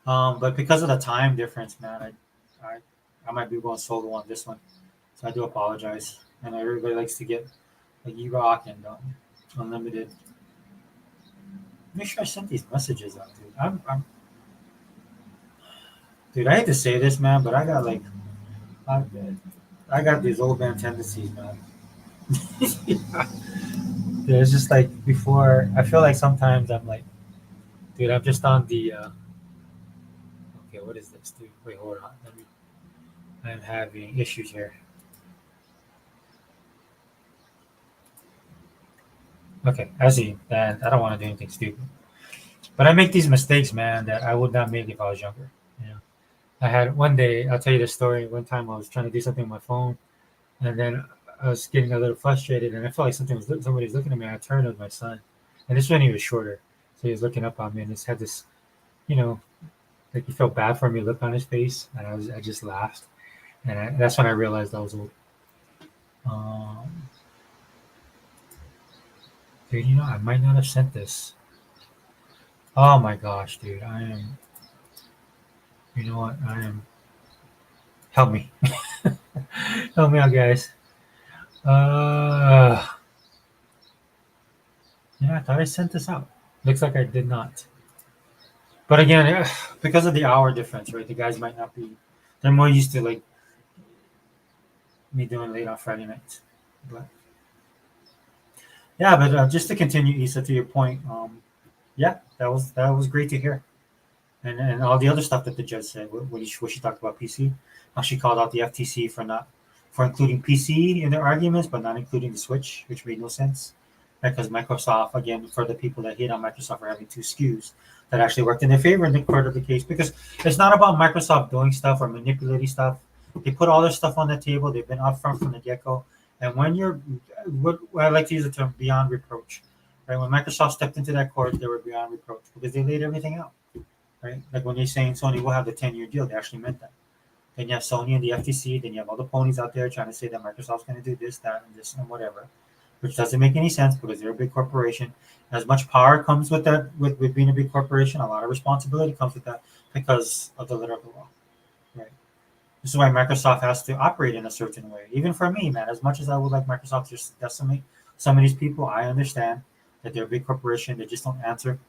But because of the time difference, man, I might be going solo on this one, so I do apologize. I know everybody likes to get like E-Rock and Unlimited. Make sure I sent these messages out, dude. Dude, I hate to say this, man, but I, I got these old man tendencies, man. Dude, it's just like before. I feel like sometimes I'm like, dude, I'm just on the Okay, what is this, dude? Wait, hold on. I'm having issues here. Okay, I see. And I don't want to do anything stupid. But I make these mistakes, man, that I would not make if I was younger. You know, I had one day. I'll tell you this story. One time I was trying to do something on my phone, and then I was getting a little frustrated, and I felt like somebody was looking at me. I turned with my son, and this when he was shorter, so he was looking up on me, and just had this, you know, like he felt bad for me look on his face, and I just laughed, and that's when I realized I was old. Um, dude, I might not have sent this. Oh my gosh, dude, I am. You know what? I am. Help me, help me out, guys. Uh, yeah, I thought I sent this out. Looks like I did not. But again, because of the hour difference, right? The guys might not be. They're more used to like me doing late on Friday nights. But yeah, but just to continue, Issa, to your point, yeah, that was great to hear, and all the other stuff that the judge said. What she talked about PC, how she called out the FTC for including PC in their arguments, but not including the Switch, which made no sense. Because Microsoft, again, for the people that hate on Microsoft for having two SKUs, that actually worked in their favor in the court of the case. Because it's not about Microsoft doing stuff or manipulating stuff. They put all their stuff on the table. They've been upfront from the get go. And when you're, what I like to use the term beyond reproach, right? When Microsoft stepped into that court, they were beyond reproach because they laid everything out, right? Like when they're saying Sony will have the 10-year deal, they actually meant that. Then you have Sony and the FTC. Then you have all the ponies out there trying to say that Microsoft's going to do this, that, and this, and whatever, which doesn't make any sense because they're a big corporation. As much power comes with that, with being a big corporation, a lot of responsibility comes with that because of the letter of the law, right? This is why Microsoft has to operate in a certain way. Even for me, man, as much as I would like Microsoft to just decimate some of these people, I understand that they're a big corporation. They just don't answer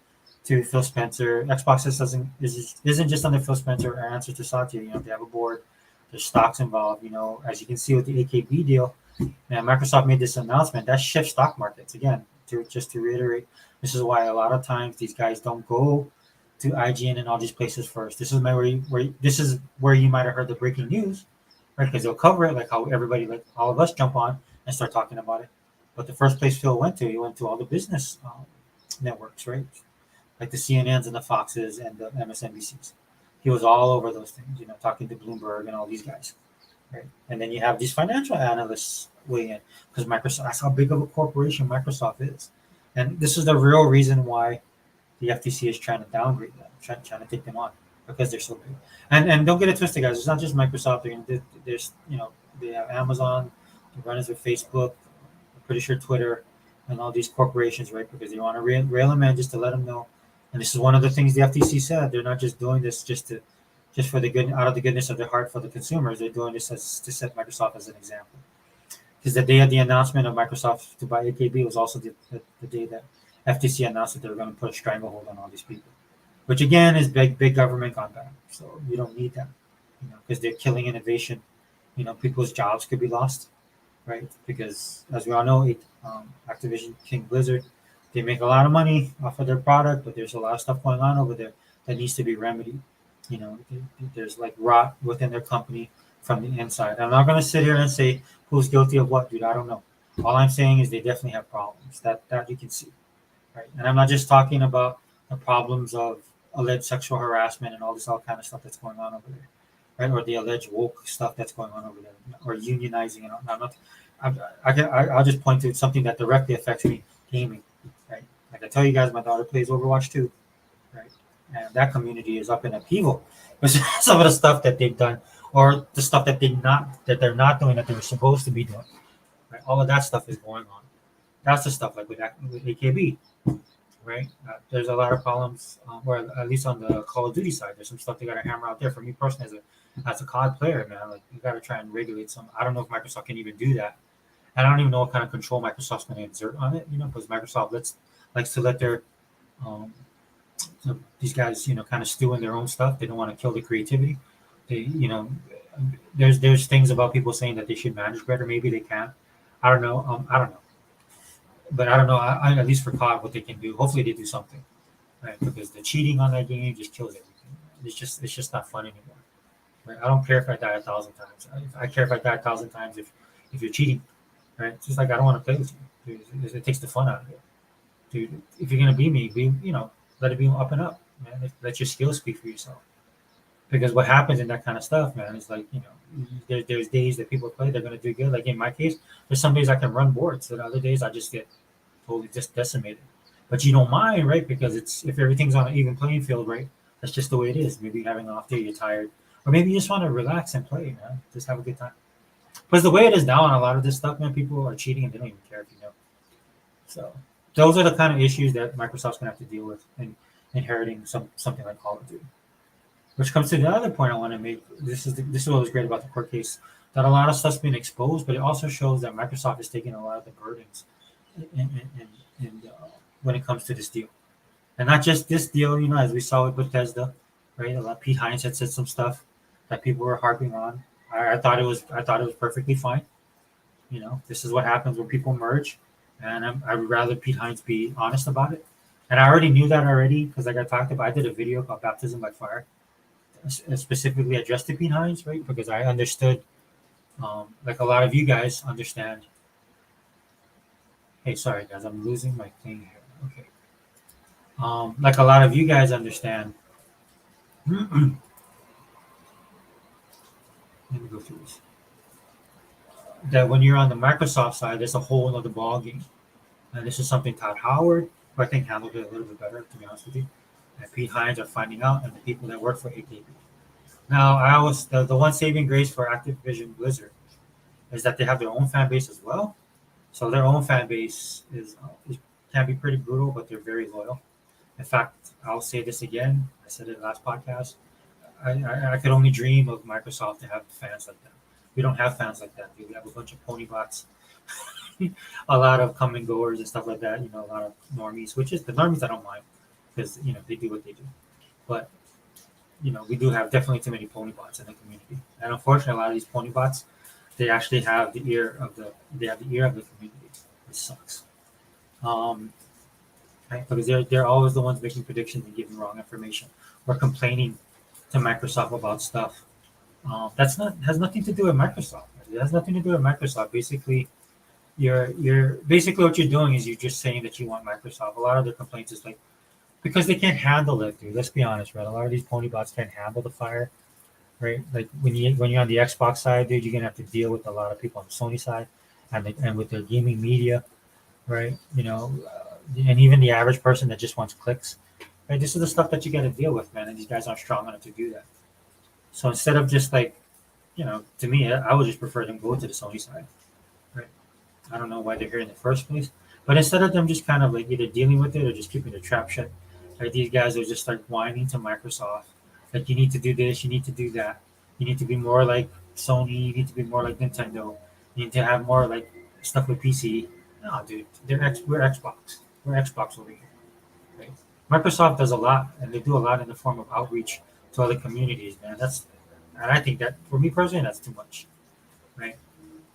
to Phil Spencer. Xbox isn't just under Phil Spencer or answer to Satya. They have a board. There's stocks involved. As you can see with the AKB deal, and Microsoft made this announcement that shifts stock markets again. To reiterate, this is why a lot of times these guys don't go to IGN and all these places first. This is where you might have heard the breaking news, right? Because they'll cover it like how everybody, like all of us, jump on and start talking about it. But the first place Phil went to, he went to all the business networks, right? Like the CNNs and the Foxes and the MSNBCs. He was all over those things, talking to Bloomberg and all these guys, right? And then you have these financial analysts weighing in because Microsoft, that's how big of a corporation Microsoft is. And this is the real reason why the FTC is trying to downgrade them, trying to take them on because they're so big. And don't get it twisted, guys. It's not just Microsoft. There's they have Amazon, the runners with Facebook, I'm pretty sure Twitter, and all these corporations, right? Because they want to rail them in just to let them know. And this is one of the things the FTC said. They're not just doing this just for the good out of the goodness of their heart for the consumers. They're doing this to set Microsoft as an example. Because the day of the announcement of Microsoft to buy AKB was also the day that FTC announced that they were going to put a stranglehold on all these people, which again is big government gone bad. So you don't need that, because they're killing innovation. People's jobs could be lost, right? Because as we all know, Activision King Blizzard, they make a lot of money off of their product, but there's a lot of stuff going on over there that needs to be remedied. There's like rot within their company from the inside. I'm not going to sit here and say who's guilty of what, dude. I don't know. All I'm saying is they definitely have problems that you can see, right? And I'm not just talking about the problems of alleged sexual harassment and all kind of stuff that's going on over there, right? Or the alleged woke stuff that's going on over there, or unionizing. And I'm not. I'll just point to something that directly affects me: gaming, right? Like I tell you guys, my daughter plays Overwatch too, right? And that community is up in upheaval with some of the stuff that they've done, or the stuff that they're not doing that they were supposed to be doing. Right? All of that stuff is going on. That's the stuff like with AKB, right? There's a lot of problems, or at least on the Call of Duty side, there's some stuff they got to hammer out there. For me personally, as a COD player, man, like you got to try and regulate some. I don't know if Microsoft can even do that. And I don't even know what kind of control Microsoft's going to exert on it. Because Microsoft likes to let their these guys, kind of stew in their own stuff. They don't want to kill the creativity. There's things about people saying that they should manage better. Maybe they can. I don't know. I don't know. But I don't know. I at least for COD, what they can do. Hopefully, they do something, right? Because the cheating on that game just kills everything. it's just not fun anymore. Right? I don't care if I die 1,000 times. I care if I die 1,000 times if you're cheating. Right? It's just like I don't want to play with you. Dude, it takes the fun out of it. Dude, if you're gonna be me, let it be up and up, man. Let your skills speak for yourself. Because what happens in that kind of stuff, man, is like there's days that people play, they're gonna do good. Like in my case, there's some days I can run boards, and other days I just get totally just decimated. But you don't mind, right? Because it's if everything's on an even playing field, right? That's just the way it is. Maybe you're having an off day, you're tired, or maybe you just want to relax and play, man. Just have a good time. Because the way it is now on a lot of this stuff, man, people are cheating and they don't even care if you know. So those are the kind of issues that Microsoft's gonna have to deal with in inheriting something like Call of Duty. Which comes to the other point I want to make. This is what was great about the court case, that a lot of stuff's been exposed, but it also shows that Microsoft is taking a lot of the burdens when it comes to this deal, and not just this deal. As we saw with Bethesda, right? A lot Pete Hines had said some stuff that people were harping on. I thought it was perfectly fine. This is what happens when people merge, and I would rather Pete Hines be honest about it. And I already knew that already because, like I talked about, I did a video called "Baptism by Fire," specifically addressed to Pete Hines, right? Because I understood, like a lot of you guys understand. Hey, sorry guys, I'm losing my thing here. Okay. Like a lot of you guys understand. Let me go through this. That when you're on the Microsoft side, there's a whole other ball game, and this is something Todd Howard, who I think handled it a little bit better, to be honest with you. And Pete Hines are finding out, and the people that work for AKB. Now, the one saving grace for Activision Blizzard is that they have their own fan base as well. So their own fan base can be pretty brutal, but they're very loyal. In fact, I'll say this again. I said it last podcast. I could only dream of Microsoft to have fans like that. We don't have fans like that. We have a bunch of pony bots, a lot of come and goers and stuff like that. A lot of normies, which is the normies I don't mind because they do what they do. But we do have definitely too many pony bots in the community, and unfortunately, a lot of these pony bots, they actually have the ear of the community. It sucks, right? Because they're always the ones making predictions and giving wrong information or complaining to Microsoft about stuff. That's not has nothing to do with Microsoft. It has nothing to do with Microsoft. Basically, you're basically what you're doing is you're just saying that you want Microsoft. A lot of their complaints is like because they can't handle it, dude. Let's be honest, right? A lot of these pony bots can't handle the fire, right? Like when you're on the Xbox side, dude, you're gonna have to deal with a lot of people on the Sony side, and with their gaming media, right? And even the average person that just wants clicks, right? This is the stuff that you got to deal with, man. And these guys aren't strong enough to do that. So instead of just like, to me, I would just prefer them go to the Sony side, right? I don't know why they're here in the first place, but instead of them just kind of like either dealing with it or just keeping their trap shut. Like these guys are just like whining to Microsoft, like you need to do this, you need to do that, you need to be more like Sony, you need to be more like Nintendo, you need to have more like stuff with PC. No, dude, we're Xbox, we're Xbox over here, right? Microsoft does a lot, and they do a lot in the form of outreach to other communities, man. And I think that for me personally, that's too much, right?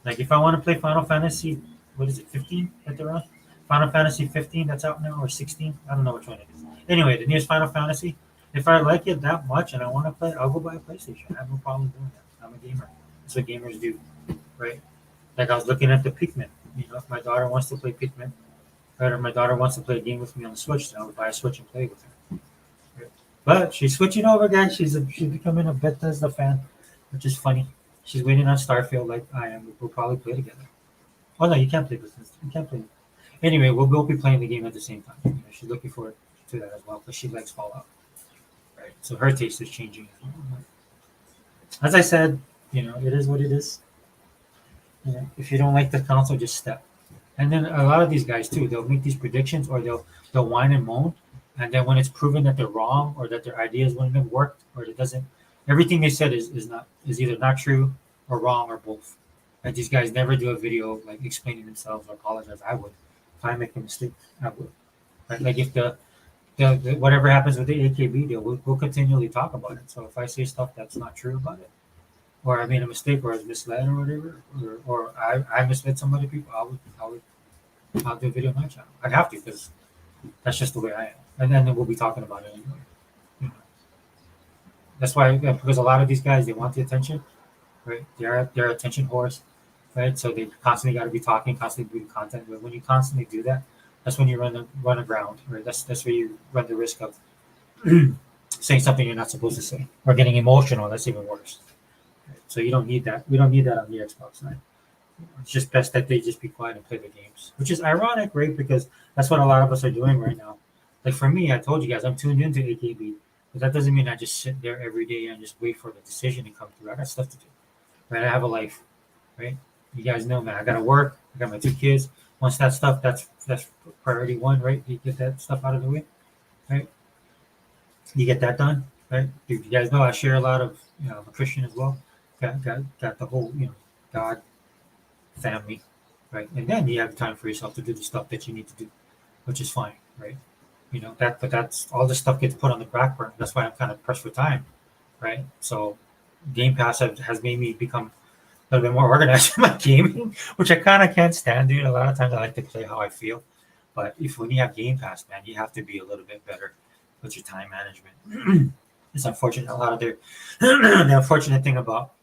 Like if I want to play Final Fantasy, what is it, 15 that they're on? Final Fantasy 15 that's out now, or 16? I don't know which one it is. Anyway, the newest Final Fantasy. If I like it that much and I want to play, I'll go buy a PlayStation. I have no problem doing that. I'm a gamer. That's what gamers do, right? Like I was looking at the Pikmin. If my daughter wants to play Pikmin, right, or my daughter wants to play a game with me on the Switch, then I would buy a Switch and play with her. Right? But she's switching over, guys. She's becoming a Bethesda fan, which is funny. She's waiting on Starfield like I am. We'll probably play together. Oh no, you can't play Bethesda. You can't play. Anyway, we'll both be playing the game at the same time. She's looking forward to that as well because she likes Fallout. Right. So her taste is changing. As I said, it is what it is. If you don't like the console, just step. And then a lot of these guys too, they'll make these predictions or they'll whine and moan, and then when it's proven that they're wrong or that their ideas wouldn't have worked or it doesn't, everything they said is either not true or wrong or both. And these guys never do a video like explaining themselves or apologize. I would, if I make a mistake, I would. Right? Like if the whatever happens with the AKB deal, we'll continually talk about it. So if I say stuff that's not true about it, or I made a mistake, or I was misled, or whatever, or I misled some other people, I'll do a video on my channel. I'd have to because that's just the way I am. And then we'll be talking about it anyway. That's why, because a lot of these guys, they want the attention, right? They're attention whores, right? So they constantly got to be talking, constantly doing content. But when you constantly do that, that's when you run aground, right? That's where you run the risk of saying something you're not supposed to say, or getting emotional. That's even worse. Right? So you don't need that. We don't need that on the Xbox Line. It's just best that they just be quiet and play the games, which is ironic, right? Because that's what a lot of us are doing right now. Like for me, I told you guys I'm tuned into AKB, but that doesn't mean I just sit there every day and just wait for the decision to come through. I got stuff to do, right? I have a life, right? You guys know, man. I gotta work. I got my two kids. Once that stuff, that's priority one, right? You get that stuff out of the way, right? You get that done, right? You guys know I share a lot of, I'm a Christian as well. Got the whole, God family, right? And then you have time for yourself to do the stuff that you need to do, which is fine, right? But that's all this stuff gets put on the back burner. That's why I'm kind of pressed for time, right? So Game Pass has made me become a little bit more organized in my gaming, which I kind of can't stand, dude. A lot of times I like to play how I feel, but if when you have Game Pass, man, you have to be a little bit better with your time management. It's unfortunate a lot of their the unfortunate thing about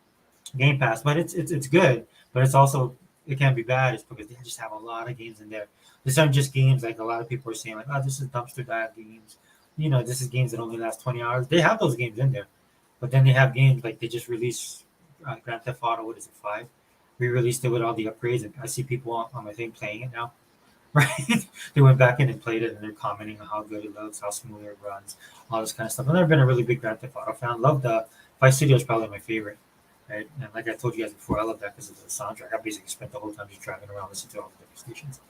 Game Pass, but it's good, but it's also it can be bad. Is because they just have a lot of games in there. These aren't just games like a lot of people are saying like, oh, this is dumpster dive games. This is games that only last 20 hours. They have those games in there, but then they have games like they just released Grand Theft Auto. What is it, 5? Re-released it with all the upgrades, and I see people on my thing playing it now. Right? They went back in and played it, and they're commenting on how good it looks, how smooth it runs, all this kind of stuff. I've never been a really big Grand Theft Auto fan. Love the Vice City was probably my favorite. Right? And like I told you guys before, I love that because of the soundtrack. I basically spent the whole time just driving around listening to all the different stations.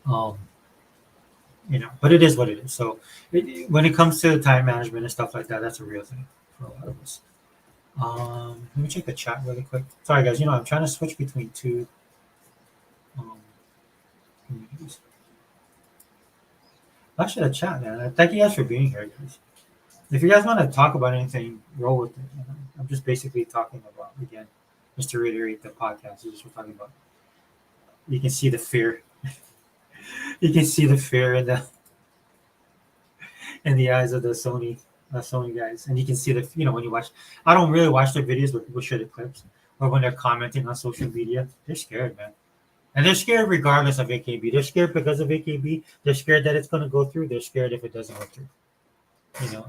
Um, but it is what it is. So when it comes to time management and stuff like that, that's a real thing for a lot of us. Let me check the chat really quick. Sorry, guys. I'm trying to switch between two um, communities. Actually, the chat, man. Thank you guys for being here, guys. If you guys want to talk about anything, roll with it. I'm just basically talking about, again, just to reiterate the podcast. Is just we're talking about. You can see the fear. You can see the fear in the eyes of the Sony guys, and you can see the when you watch. I don't really watch their videos, but people share the clips, or when they're commenting on social media, they're scared, man. And they're scared regardless of AKB. They're scared because of AKB. They're scared that it's going to go through. They're scared if it doesn't go through.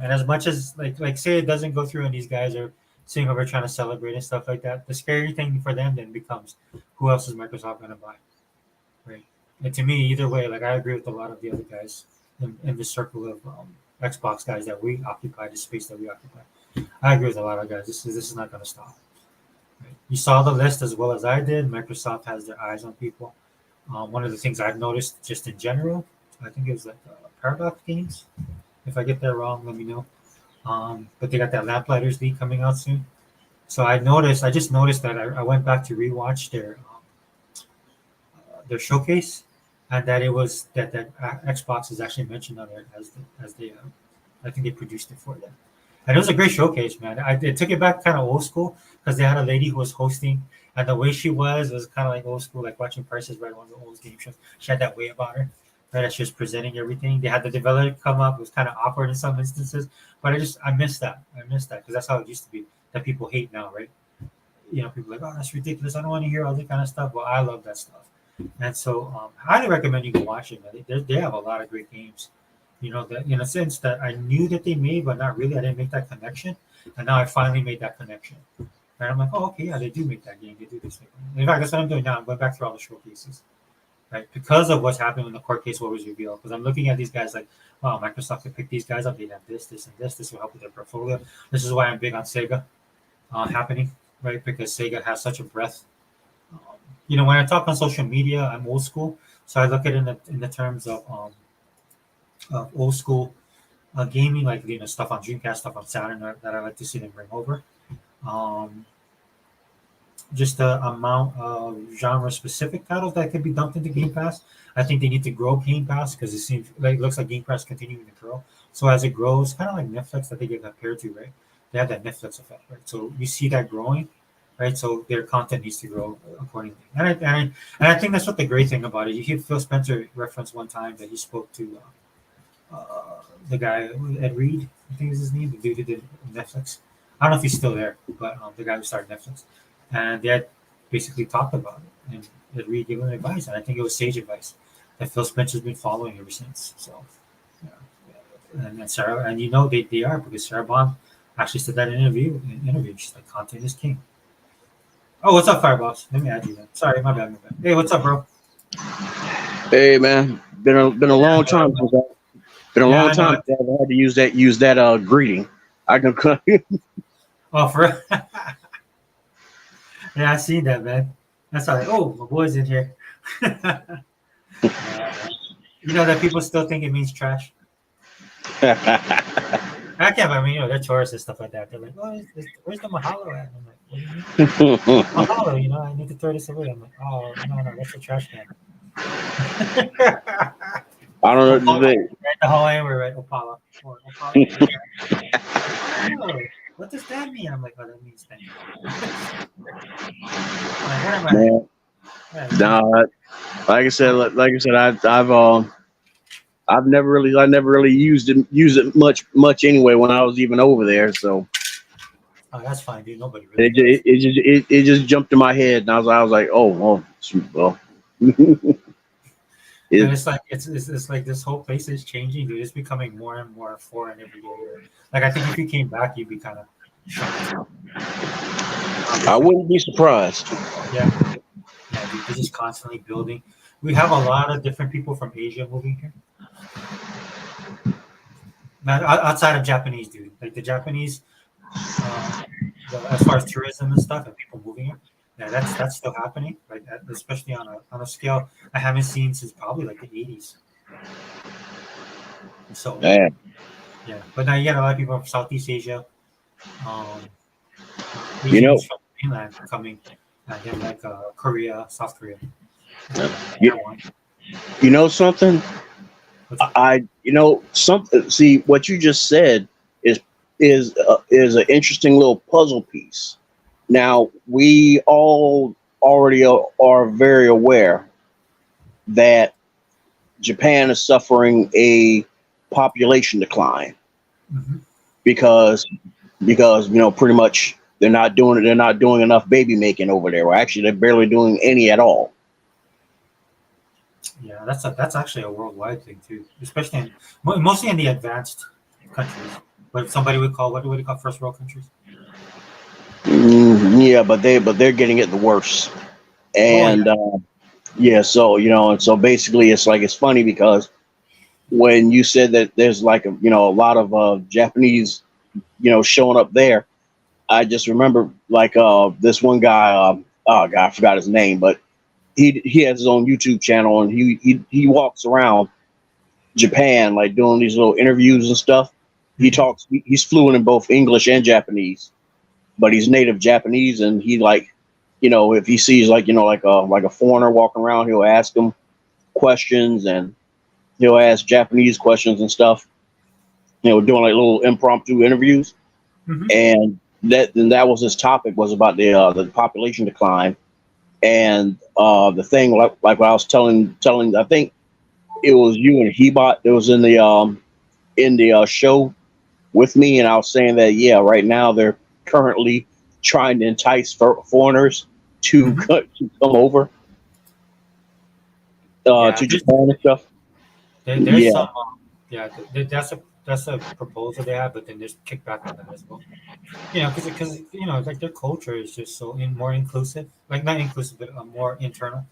And as much as like say it doesn't go through and these guys are sitting over trying to celebrate and stuff like that, the scary thing for them then becomes who else is Microsoft going to buy, right? And to me, either way, like I agree with a lot of the other guys in the circle of Xbox guys that we occupy, the space that we occupy. I agree with a lot of guys. This is not going to stop. Right? You saw the list as well as I did. Microsoft has their eyes on people. One of the things I've noticed just in general, I think it was like Paradox Games. If I get that wrong, let me know. But they got that Lamplighters League coming out soon. So I just noticed that I went back to rewatch their showcase, and that it was that Xbox is actually mentioned on there as they I think they produced it for them. And it was a great showcase, man. It took it back kind of old school because they had a lady who was hosting, and the way she was kind of like old school, like watching Prices Right, one of the old game shows. She had that way about her, right? As she was presenting everything. They had the developer come up. It was kind of awkward in some instances, but I missed that. I missed that because that's how it used to be. That people hate now, right? People are like, oh, that's ridiculous. I don't want to hear all that kind of stuff. Well, I love that stuff. And so, highly recommend you go watch it. Man. They have a lot of great games. That in a sense that I knew that they made, but not really. I didn't make that connection, and now I finally made that connection. And I'm like, oh, okay, yeah, they do make that game. They do this thing. In fact, that's what I'm doing now. I'm going back through all the showcases, right? Because of what's happening when the court case what was revealed. Because I'm looking at these guys like, wow, Microsoft could pick these guys up. They have this, this, and this. This will help with their portfolio. This is why I'm big on Sega happening, right? Because Sega has such a breadth. When I talk on social media, I'm old school, so I look at it in the terms of old school gaming, like stuff on Dreamcast, stuff on Saturn that I like to see them bring over. Um, just the amount of genre-specific titles that could be dumped into Game Pass. I think they need to grow Game Pass because it looks like Game Pass continuing to grow. So as it grows, kind of like Netflix that they get compared to, right? They have that Netflix effect, right? So you see that growing, right? So their content needs to grow accordingly. And I think that's what the great thing about it. You hear Phil Spencer reference one time that he spoke to the guy Ed Reed, I think is his name, the dude who did Netflix. I don't know if he's still there, but the guy who started Netflix, and they had basically talked about it and had really given advice, and I think it was sage advice that Phil Spencer's been following ever since. So, and Sarah, and they are because Sarah Bond actually said that in an interview. She's like, content is king. Oh, what's up, Firebox? Let me add you then. Sorry, my bad, my bad. Hey, what's up, bro? Hey man, been a long time since been a Yeah, long I know. time since I had to use that greeting. I can cut. Oh, for real? Yeah, I seen that, man. That's all right. Oh, my boy's in here. Yeah, man. You know that people still think it means trash. I can't. I mean, they're tourists and stuff like that. They're like, "Oh, where's the mahalo at?" I'm like, "What do you mean mahalo? I need to throw this away." I'm like, "Oh, no, that's a trash can." I don't know. Opala, right? The Hawaiian word, right? Opala or Opala. Like, oh, what does that mean? I'm like, "Oh, that means thank you." I'm like, what am I? Man, Yeah, it means nah, like I said, I've never really used it much anyway when I was even over there. So oh, that's fine, dude. Nobody really it does. it just jumped in my head, and I was like, oh, shoot, well, And it, it's like it's like this whole place is changing, dude. It's becoming more and more foreign every day. Like I think if you came back, you'd be kind of shocked. I wouldn't be surprised. Yeah, yeah, dude. They're just constantly building. We have a lot of different people from Asia moving here. Man, outside of Japanese, dude. Like the Japanese, uh, as far as tourism and stuff, and people moving here. Yeah, that's still happening, right? Especially on a scale I haven't seen since probably like the 80s. So Man, yeah, but now you get a lot of people from Southeast Asia, um, you know, Asians from the mainland coming, again like Korea, South Korea, you, Taiwan. you know something. What's up? Something. See, what you just said is is an interesting little puzzle piece. Now we all already are very aware that Japan is suffering a population decline Hmm. because pretty much they're not doing enough baby making over there. Well, actually, they're barely doing any at all. Yeah, that's actually a worldwide thing too, especially mostly in the advanced countries. What somebody would call what do we call first world countries? Yeah, but they're getting it the worst. Oh yeah. And yeah, so and so basically, it's funny because when you said that there's like a lot of Japanese showing up there, I just remember like this one guy, oh god, I forgot his name, but he has his own YouTube channel and he walks around Japan like doing these little interviews and stuff. Hmm. He's fluent in both English and Japanese, but he's native Japanese, and he like if he sees like like a foreigner walking around, he'll ask him questions, and he'll ask Japanese questions and stuff. Doing like little impromptu interviews, Hmm. and that was his topic, was about the population decline. And the thing, like what I was telling, I think it was you and Hebot that was in the show with me, and I was saying that yeah, right now they're currently trying to entice foreigners to Hmm. to come over Yeah, to Japan and stuff. there's Yeah, some yeah that's a proposal they have, but then there's kickback on that as well. Because like their culture is just so more inclusive, like not inclusive, but more internal.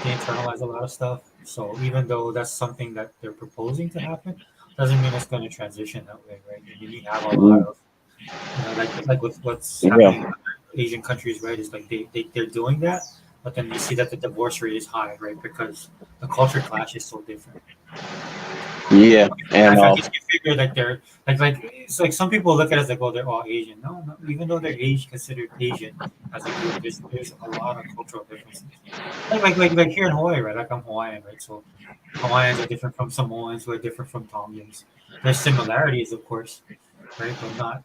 They internalize a lot of stuff. So even though that's something that they're proposing to happen, doesn't mean it's going to transition that way, right? I mean, you have a lot mm, of, like with what's happening in yeah, other Asian countries, right? Is like they're doing that, but then you see that the divorce rate is high, right? Because the culture clash is so different. yeah, and I guess you figure that they're it's like some people look at it as like, oh, they're all Asian. No, no, even though they're considered Asian as a group, there's a lot of cultural differences. Like here in Hawaii, right? Like I'm Hawaiian, right? So Hawaiians are different from Samoans, who are different from Tongans. There's similarities, of course, right? But not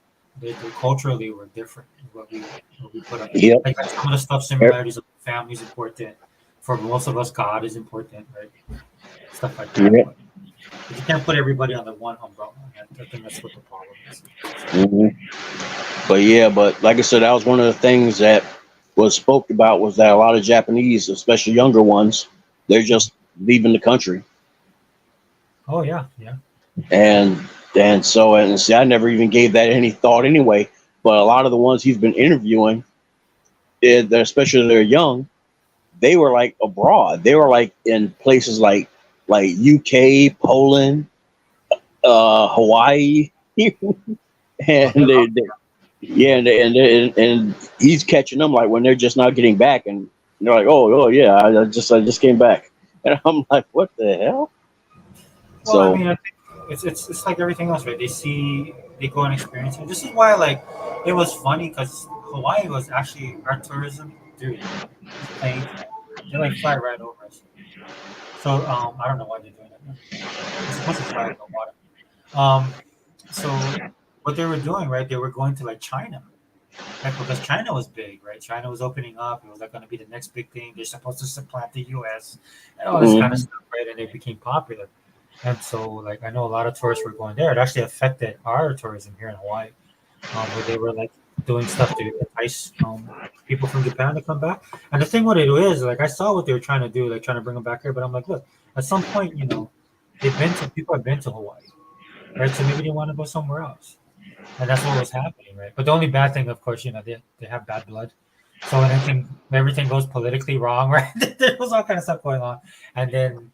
culturally we're different. What we put up, yep, like some of the stuff similarities of family is important. For most of us, God is important, right? Stuff like that. yep. But you can't put everybody under one umbrella. I think that's what the problem is. Hmm. But yeah, but like I said, that was one of the things that was spoke about was that a lot of Japanese, especially younger ones, they're just leaving the country. Oh yeah, yeah. and and see, I never even gave that any thought anyway. But a lot of the ones he's been interviewing, especially they're young, they were like abroad. They were like in places like UK, Poland, Hawaii, Oh, they're and up. yeah, and he's catching them like when they're just now getting back, and they're like, oh yeah, I just came back, and I'm like, what the hell? Well, I So mean, I think it's like everything else, right? They go and experience it. This is why, like, it was funny because Hawaii was actually our tourism, dude. These planes, man, they like fly right over us. So I don't know why they're doing that. They're supposed to fly in the water. Um, so what they were doing, right? They were going to like China, right? Because China was big, right? China was opening up. It was like going to be the next big thing. They're supposed to supplant the U.S. and all this kind of mhm. stuff, right? And they became popular. And so, like, I know a lot of tourists were going there. It actually affected our tourism here in Hawaii, where they were like doing stuff to entice people from Japan to come back. And the thing what it is, like, I saw what they were trying to do, like trying to bring them back here. But I'm like, look, at some point, people have been to Hawaii, right? So maybe they want to go somewhere else, and that's what was happening, right? But the only bad thing, of course, they have bad blood. So anything, everything goes politically wrong, right? There was all kind of stuff going on, and then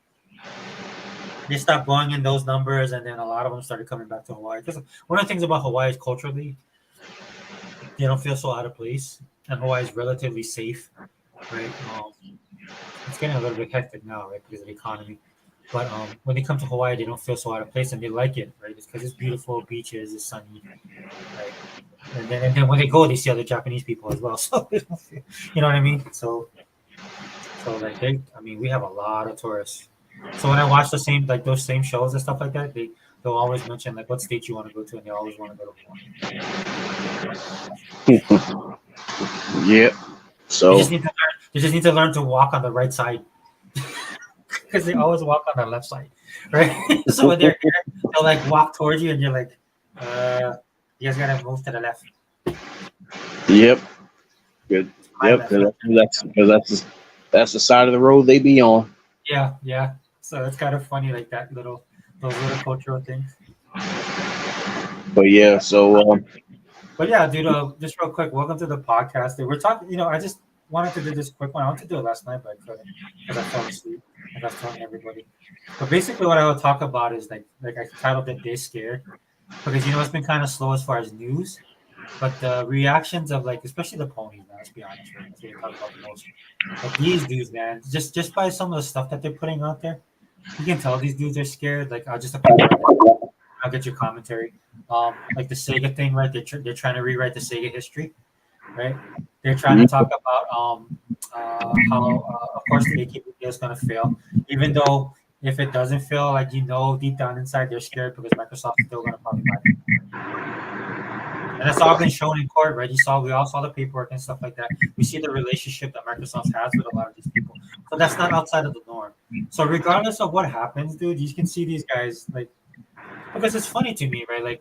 they stopped going in those numbers, and then a lot of them started coming back to Hawaii. Because one of the things about Hawaii is culturally, they don't feel so out of place, and Hawaii is relatively safe, right? It's getting a little bit hectic now, right, because of the economy. But when they come to Hawaii, they don't feel so out of place, and they like it, right? It's because it's beautiful, beaches, it's sunny, right? And then when they go, they see other Japanese people as well, so they don't feel, you know what I mean? So like I mean, we have a lot of tourists. So when I watch the same like those same shows and stuff like that, they'll always mention like what state you want to go to, and they always want to go to Hawaii. Yeah. They So just need to learn. They just need to learn to walk on the right side because they always walk on the left side, right? So when they're here, they'll like walk towards you, and you're like, you guys gotta move to the left. yep. Good. It's my Yep. left, not Because your left. that's the side of the road they be on. Yeah, yeah. So it's kind of funny, like that little those little cultural things. But yeah. So But yeah, dude, just real quick, welcome to the podcast. Dude. We're talking, I just wanted to do this quick one. I wanted to do it last night, but I couldn't because I fell asleep, like I was telling everybody. But basically, what I will talk about is like I titled it "Day Scared" because it's been kind of slow as far as news, but the reactions of like especially the ponies, man. Let's be honest, right? That's what we talk about the most. But these dudes, man, just by some of the stuff that they're putting out there, you can tell these dudes are scared. Like, just a quick rundown. I'll get your commentary. Like the Sega thing, right? They're trying to rewrite the Sega history, right? They're trying to mhm. talk about how, of course, the AKB is going to fail, even though if it doesn't fail, like deep down inside, they're scared because Microsoft's still going to probably buy them, and that's all been shown in court, right? We all saw the paperwork and stuff like that. We see the relationship that Microsoft has with a lot of these people, so that's not outside of the norm. So regardless of what happens, dude, you can see these guys like because it's funny to me, right? Like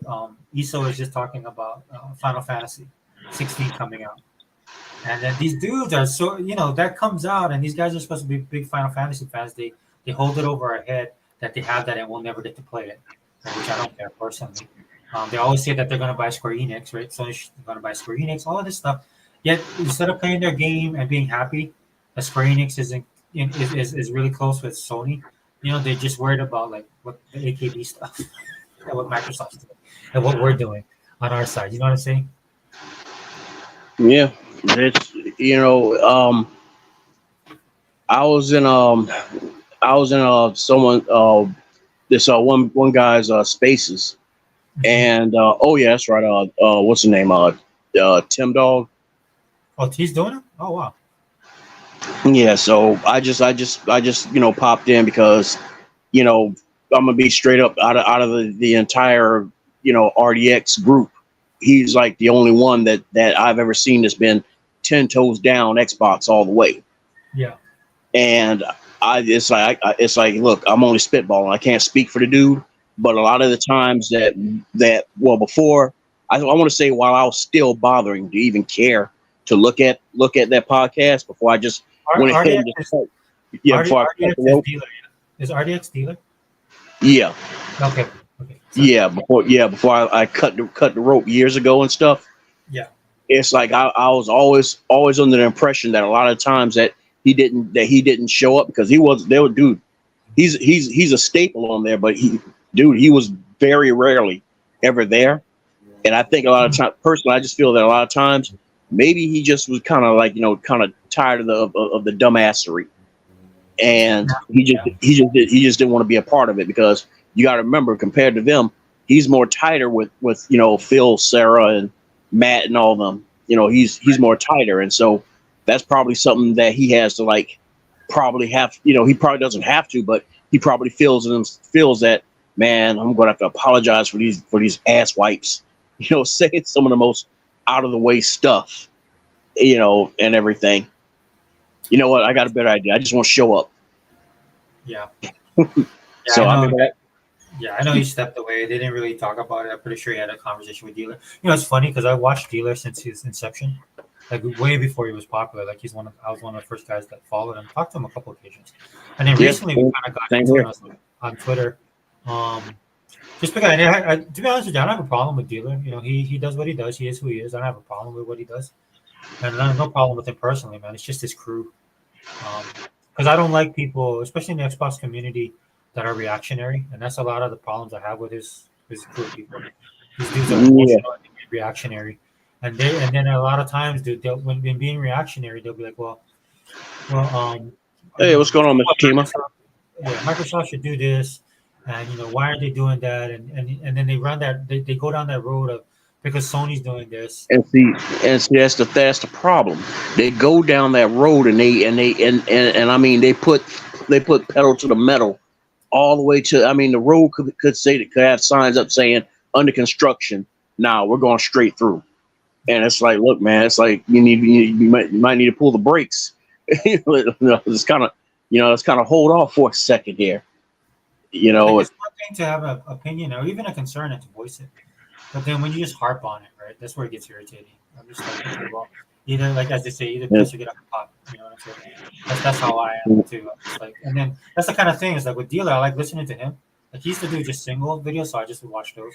Iso is just talking about Final Fantasy 16 coming out, and then these dudes are so that comes out, and these guys are supposed to be big Final Fantasy fans. They hold it over our head that they have that and we'll never get to play it, right? Which I don't care personally. They always say that they're going to buy Square Enix, right? Sony's going to buy Square Enix, all of this stuff. Yet instead of playing their game and being happy that Square Enix is really close with Sony, they're just worried about like what the AKB stuff and what Microsoft's doing and what we're doing on our side. You know what I'm saying? Yeah. It's I was in someone this one guy's spaces, Mhm. and oh yeah, that's right. What's the name? Tim Dog. Oh, he's doing it. Oh wow. Yeah. So I just popped in because you know I'm gonna be straight up out of the entire RDX group. He's like the only one that I've ever seen that's been 10 toes down Xbox all the way. Yeah. And it's like, look, I'm only spitballing. I can't speak for the dude, but a lot of the times well, before I want to say while I was still bothering to even care to look at that podcast before I just went ahead RDX and is just yeah before I cut RDX the is rope. dealer. Is RDX dealer? Yeah, Okay. Okay. Sorry. before I cut the rope years ago and stuff. Yeah. It's like I was always under the impression that a lot of times that he didn't show up because he was there. Dude, he's a staple on there, but he was very rarely ever there. And I think a lot of times, personally, I just feel that a lot of times maybe he just was kind of like, kind of tired of the dumbassery, and Yeah. he just didn't want to be a part of it because you got to remember, compared to them, he's more tighter with Phil, Sarah, and Matt and all of them. He's more tighter, and so that's probably something that he has to like probably have. He probably doesn't have to, but he probably feels that, man, I'm going to have to apologize for these ass wipes. Saying some of the most out of the way stuff, and everything. You know what? I got a better idea. I just want to show up. Yeah. Yeah. So I I know. mean, Yeah, I know he stepped away. They didn't really talk about it. I'm pretty sure he had a conversation with Dealer. It's funny because I watched Dealer since his inception, like way before he was popular. Like I was one of the first guys that followed him, talked to him a couple occasions, and then yeah, recently we kind of got same into here. it on Twitter. Um, just because to be honest with you, I don't have a problem with Dealer. He does what he does. He is who he is. I don't have a problem with what he does, and no problem with him personally, man. It's just his crew. Because I don't like people, especially in the Xbox community, that are reactionary, and that's a lot of the problems I have with his crew of people. These dudes are Yeah. emotional and reactionary, and then a lot of times, dude, when being reactionary, they'll be like, well, Hey, what's going on, Mr. Kima? Microsoft should do this, and why aren't they doing that? And then they go down that road of because Sony's doing this. And see, that's the problem. They go down that road and I mean they put pedal to the metal all the way to. I mean, the road could have signs up saying under construction. Now we're going straight through, and it's like, look, man, it's like you might need to pull the brakes. It's kind of it's kind of hold off for a second here. Like it's one thing to have an opinion or even a concern and to voice it, but then when you just harp on it, right? That's where it gets irritating. I'm just like, okay, well, either like as they say, either piss or get off the pot. You know what I'm saying? That's how I am too. It's like, and then that's the kind of thing. Is like with Dealer, I like listening to him. Like he used to do just single videos, so I just would watch those.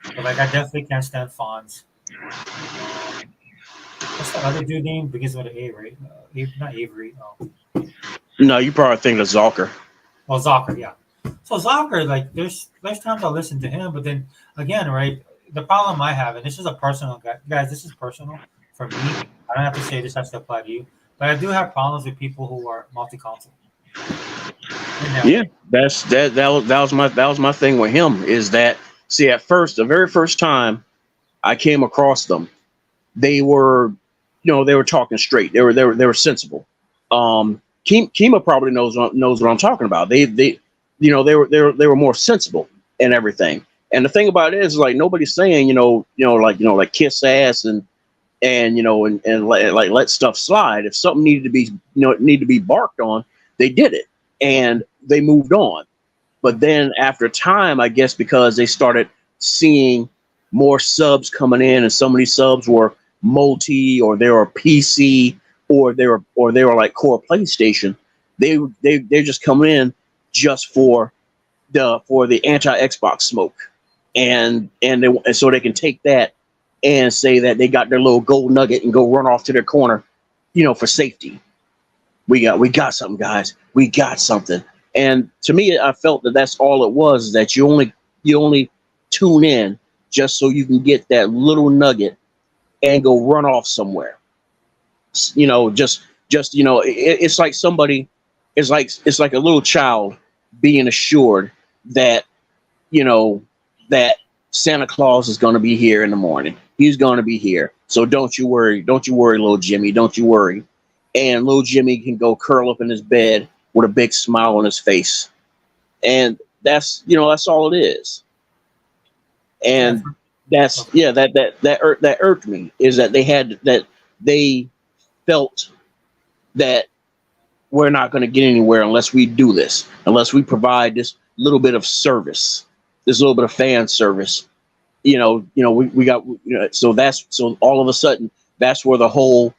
But like, I definitely can't stand Fonz. What's the other dude name? Begins with an A, right? Not Avery. No, you probably think of Zalker. Oh, Zocker, yeah. So Zocker, like, there's times I'll listen to him, but then again, right? The problem I have, and this is a personal guys, this is personal for me. I don't have to say this has to apply to you, but I do have problems with people who are multi-console. Yeah, that was my thing with him is that, see, at first, the very first time I came across them, they were they were talking straight. They were sensible. Kima probably knows what I'm talking about. They were more sensible and everything. And the thing about it is, like, nobody's saying like kiss ass and like let stuff slide. If something needed to be barked on, they did it and they moved on. But then after time, I guess because they started seeing more subs coming in, and some of these subs were multi, or they were PC, or they were like core PlayStation. They're just coming in just for the anti Xbox smoke, and so they can take that and say that they got their little gold nugget and go run off to their corner, for safety. We got something, guys. We got something. And to me, I felt that that's all it was. That you only tune in just so you can get that little nugget and go run off somewhere. It's like somebody, it's like a little child being assured that that Santa Claus is going to be here in the morning. He's going to be here. So don't you worry. Don't you worry, little Jimmy. Don't you worry. And little Jimmy can go curl up in his bed with a big smile on his face. And that's all it is. And that irked me, is that they felt that we're not going to get anywhere unless we do this, unless we provide this little bit of service, this little bit of fan service. We got, so all of a sudden that's where the whole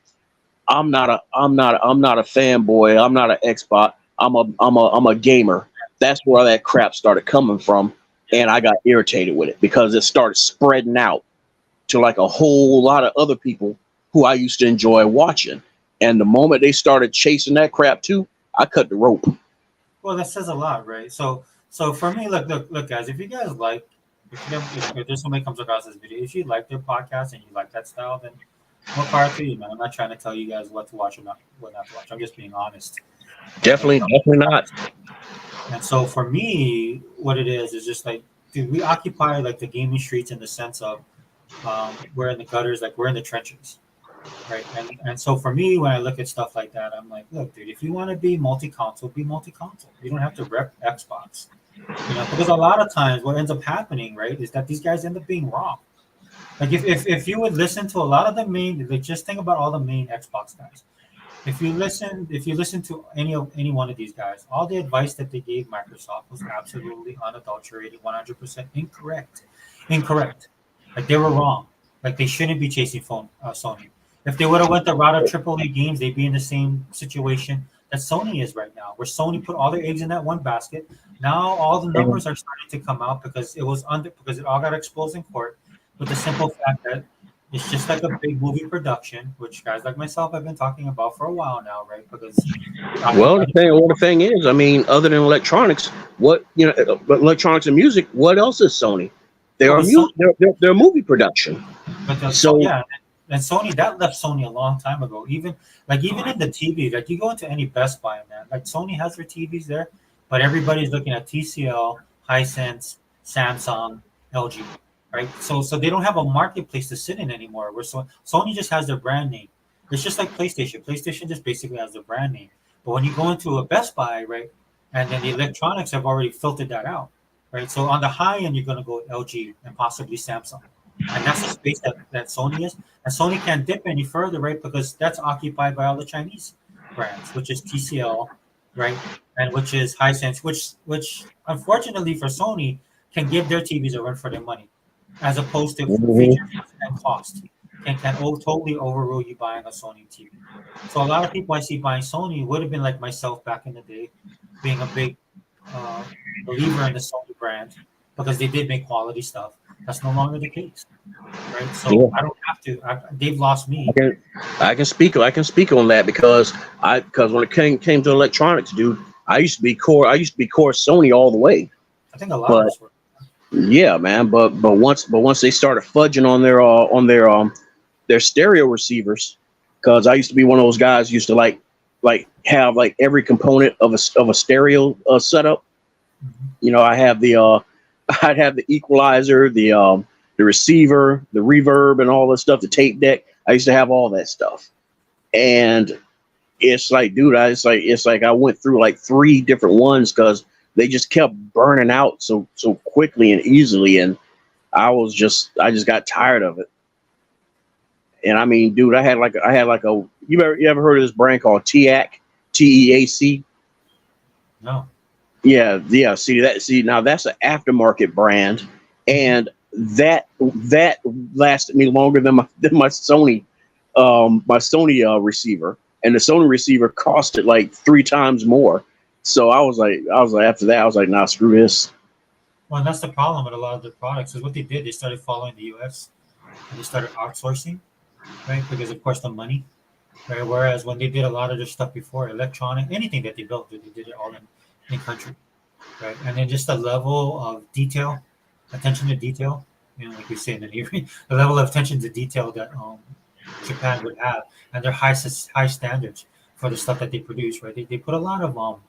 I'm not a fanboy, I'm not an Xbox, I'm a gamer. That's where that crap started coming from, and I got irritated with it because it started spreading out to like a whole lot of other people who I used to enjoy watching. And the moment they started chasing that crap too, I cut the rope. Well, that says a lot, right? So for me, look, guys. If you guys like, if there's somebody comes across this video, if you like their podcast and you like that style, then more power to you, man. I'm not trying to tell you guys what to watch or not, what not to watch. I'm just being honest. Definitely not. And so for me, what it is just like, dude, we occupy like the gaming streets in the sense of we're in the gutters, like we're in the trenches, right? And so for me, when I look at stuff like that, I'm like, look, dude, if you want to be multi-console, be multi-console. You don't have to rep Xbox, because a lot of times what ends up happening, right, is that these guys end up being wrong. Like if you would listen to a lot of the main, like just think about all the main Xbox guys. If you listen to any one of these guys, all the advice that they gave Microsoft was absolutely unadulterated, 100% incorrect. Incorrect. Like they were wrong. Like they shouldn't be chasing Sony. If they would have went the route of AAA games, they'd be in the same situation that Sony is right now, where Sony put all their eggs in that one basket. Now all the numbers are starting to come out because it all got exposed in court with the simple fact that it's just like a big movie production, which guys like myself have been talking about for a while now, right? Because Well, the thing is, I mean, other than electronics, but electronics and music, what else is Sony? They are music. They're movie production. So yeah, and Sony that left Sony a long time ago. Even in the TV, like you go into any Best Buy, man, like Sony has their TVs there, but everybody's looking at TCL, Hisense, Samsung, LG, right? So they don't have a marketplace to sit in anymore. Where Sony just has their brand name. It's just like PlayStation. PlayStation just basically has their brand name. But when you go into a Best Buy, right, and then the electronics have already filtered that out, right? So on the high end, you're going to go LG and possibly Samsung. And that's the space that Sony is. And Sony can't dip any further, right? Because that's occupied by all the Chinese brands, which is TCL, right? And which is Hisense, which unfortunately for Sony can give their TVs a run for their money, as opposed to features and cost. Can totally overrule you buying a Sony TV. So a lot of people I see buying Sony would have been like myself back in the day, being a big believer in the Sony brand because they did make quality stuff. That's no longer the case, right? So I don't have to. They've lost me. I can speak on that because when it came to electronics, dude, I used to be core Sony all the way. I think a lot of us were. Yeah, man. But once they started fudging on their stereo receivers, because I used to be one of those guys who used to like have like every component of a stereo setup. Mm-hmm. I have I'd have the equalizer, the receiver, the reverb, and all that stuff, the tape deck. I used to have all that stuff, and it's like, dude, it's like I went through like 3 different ones because they just kept burning out so quickly and easily, and I just got tired of it. And I mean, dude, I had like a you ever heard of this brand called TEAC, TEAC? No. Yeah. See, now that's an aftermarket brand, and that lasted me longer than my Sony receiver, and the Sony receiver costed like 3 times more. So I was like, after that, I was like, nah, screw this. Well, that's the problem with a lot of the products. Is what they did. They started following the US, and they started outsourcing, right? Because of course the money, right? Whereas when they did a lot of their stuff before, electronic, anything that they built, they did it all in country, right? And then just the level of detail, attention to detail, like we say in the Navy, the level of attention to detail that Japan would have, and their high standards for the stuff that they produce, right? They put a lot of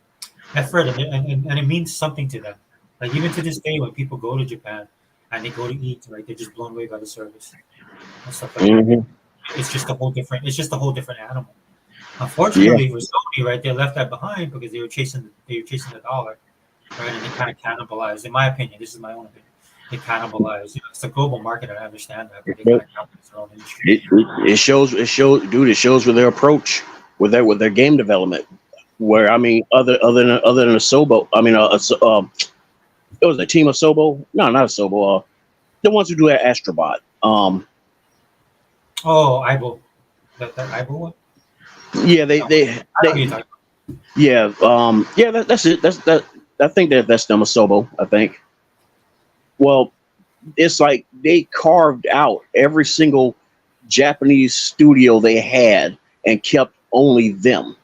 effort, and it means something to them. Like even to this day, when people go to Japan and they go to eat, right, they're just blown away by the service and stuff like that. It's just a whole different animal. Unfortunately for Sony, right, they left that behind because they were chasing the dollar, right, and they kind of cannibalized. In my opinion, this is my own opinion. They cannibalized. It's a global market. I understand that, but they kind of cannibalized their own industry. It shows, dude. It shows with their approach, with their game development. Where I mean, other than a Sobo, I mean, it was a team of Sobo. No, not a Sobo. The ones who do that Astrobot. Oh, Ibo. That Ibo one? Yeah, No, I know who you're talking yeah, yeah. That's it. That. I think that's them a Sobo. I think. Well, it's like they carved out every single Japanese studio they had and kept only them.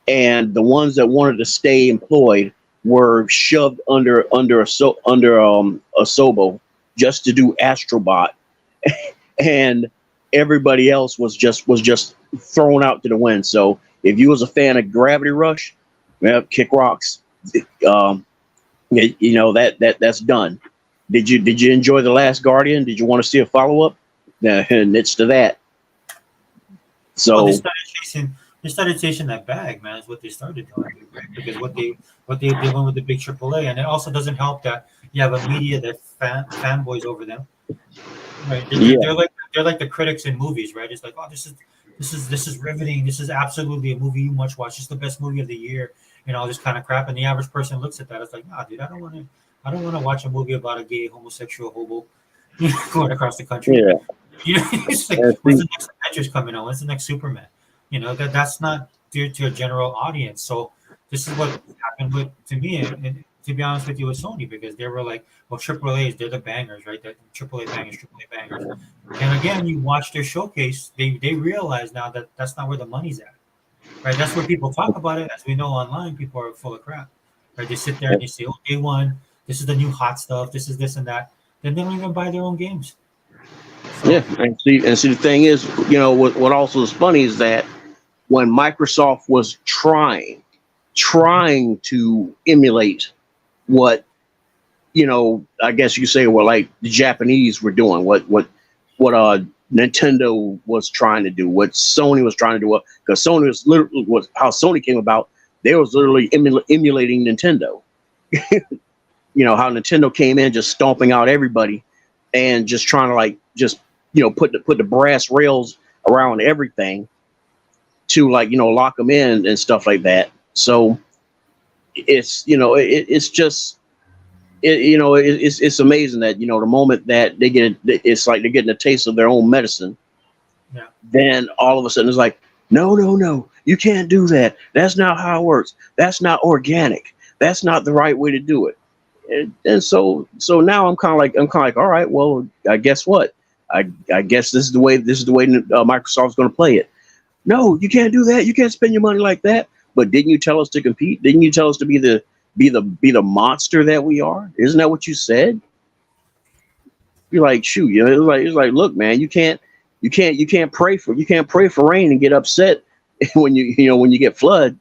And the ones that wanted to stay employed were shoved under a Sobo just to do Astrobot, and everybody else was just thrown out to the wind. So if you was a fan of Gravity Rush, well, kick rocks. Um, that's done. Did you enjoy The Last Guardian? Did you want to see a follow up? And it's to that. about. So They started chasing that bag, man. Is what they started doing, right? Because they went with the big AAA, and it also doesn't help that you have a media that fanboys over them. Right. yeah, They're like the critics in movies, right? It's like, oh, this is riveting. This is absolutely a movie you must watch. It's the best movie of the year, and all this kind of crap. And the average person looks at that. It's like, nah, dude, I don't want to watch a movie about a gay homosexual hobo going across the country. yeah. It's like, And when's see, the next Avengers coming out? When's the next Superman? That's not due to a general audience. So this is what happened with to me, and to be honest with you, with Sony, because they were like, well, Triple A's, they're the bangers, right? That Triple A bangers. And again, you watch their showcase, they realize now that that's not where the money's at, right? That's where people talk about it. As we know online, people are full of crap, right? They sit there and they say, oh, day one, this is the new hot stuff, this is this and that. Then they don't even buy their own games. yeah, So and see, the thing is, what also is funny is that when Microsoft was trying to emulate what I guess you say, well, like the Japanese were doing, what Nintendo was trying to do, what Sony was trying to do, because Sony was literally was how Sony came about. They was literally emulating Nintendo. How Nintendo came in just stomping out everybody and just trying to like just put the brass rails around everything to like lock them in and stuff like that. So it's just it's amazing that the moment that they get it's like they're getting a taste of their own medicine, yeah. then all of a sudden it's like, no, no, no, you can't do that. That's not how it works. That's not organic. That's not the right way to do it. And so now I'm kind of like, all right, well, I guess what? I guess this is the way Microsoft's going to play it. No, you can't do that. You can't spend your money like that. But didn't you tell us to compete? Didn't you tell us to be the monster that we are? Isn't that what you said? You're like, shoot, it's like, look, man, you can't pray for rain and get upset when you get flooded.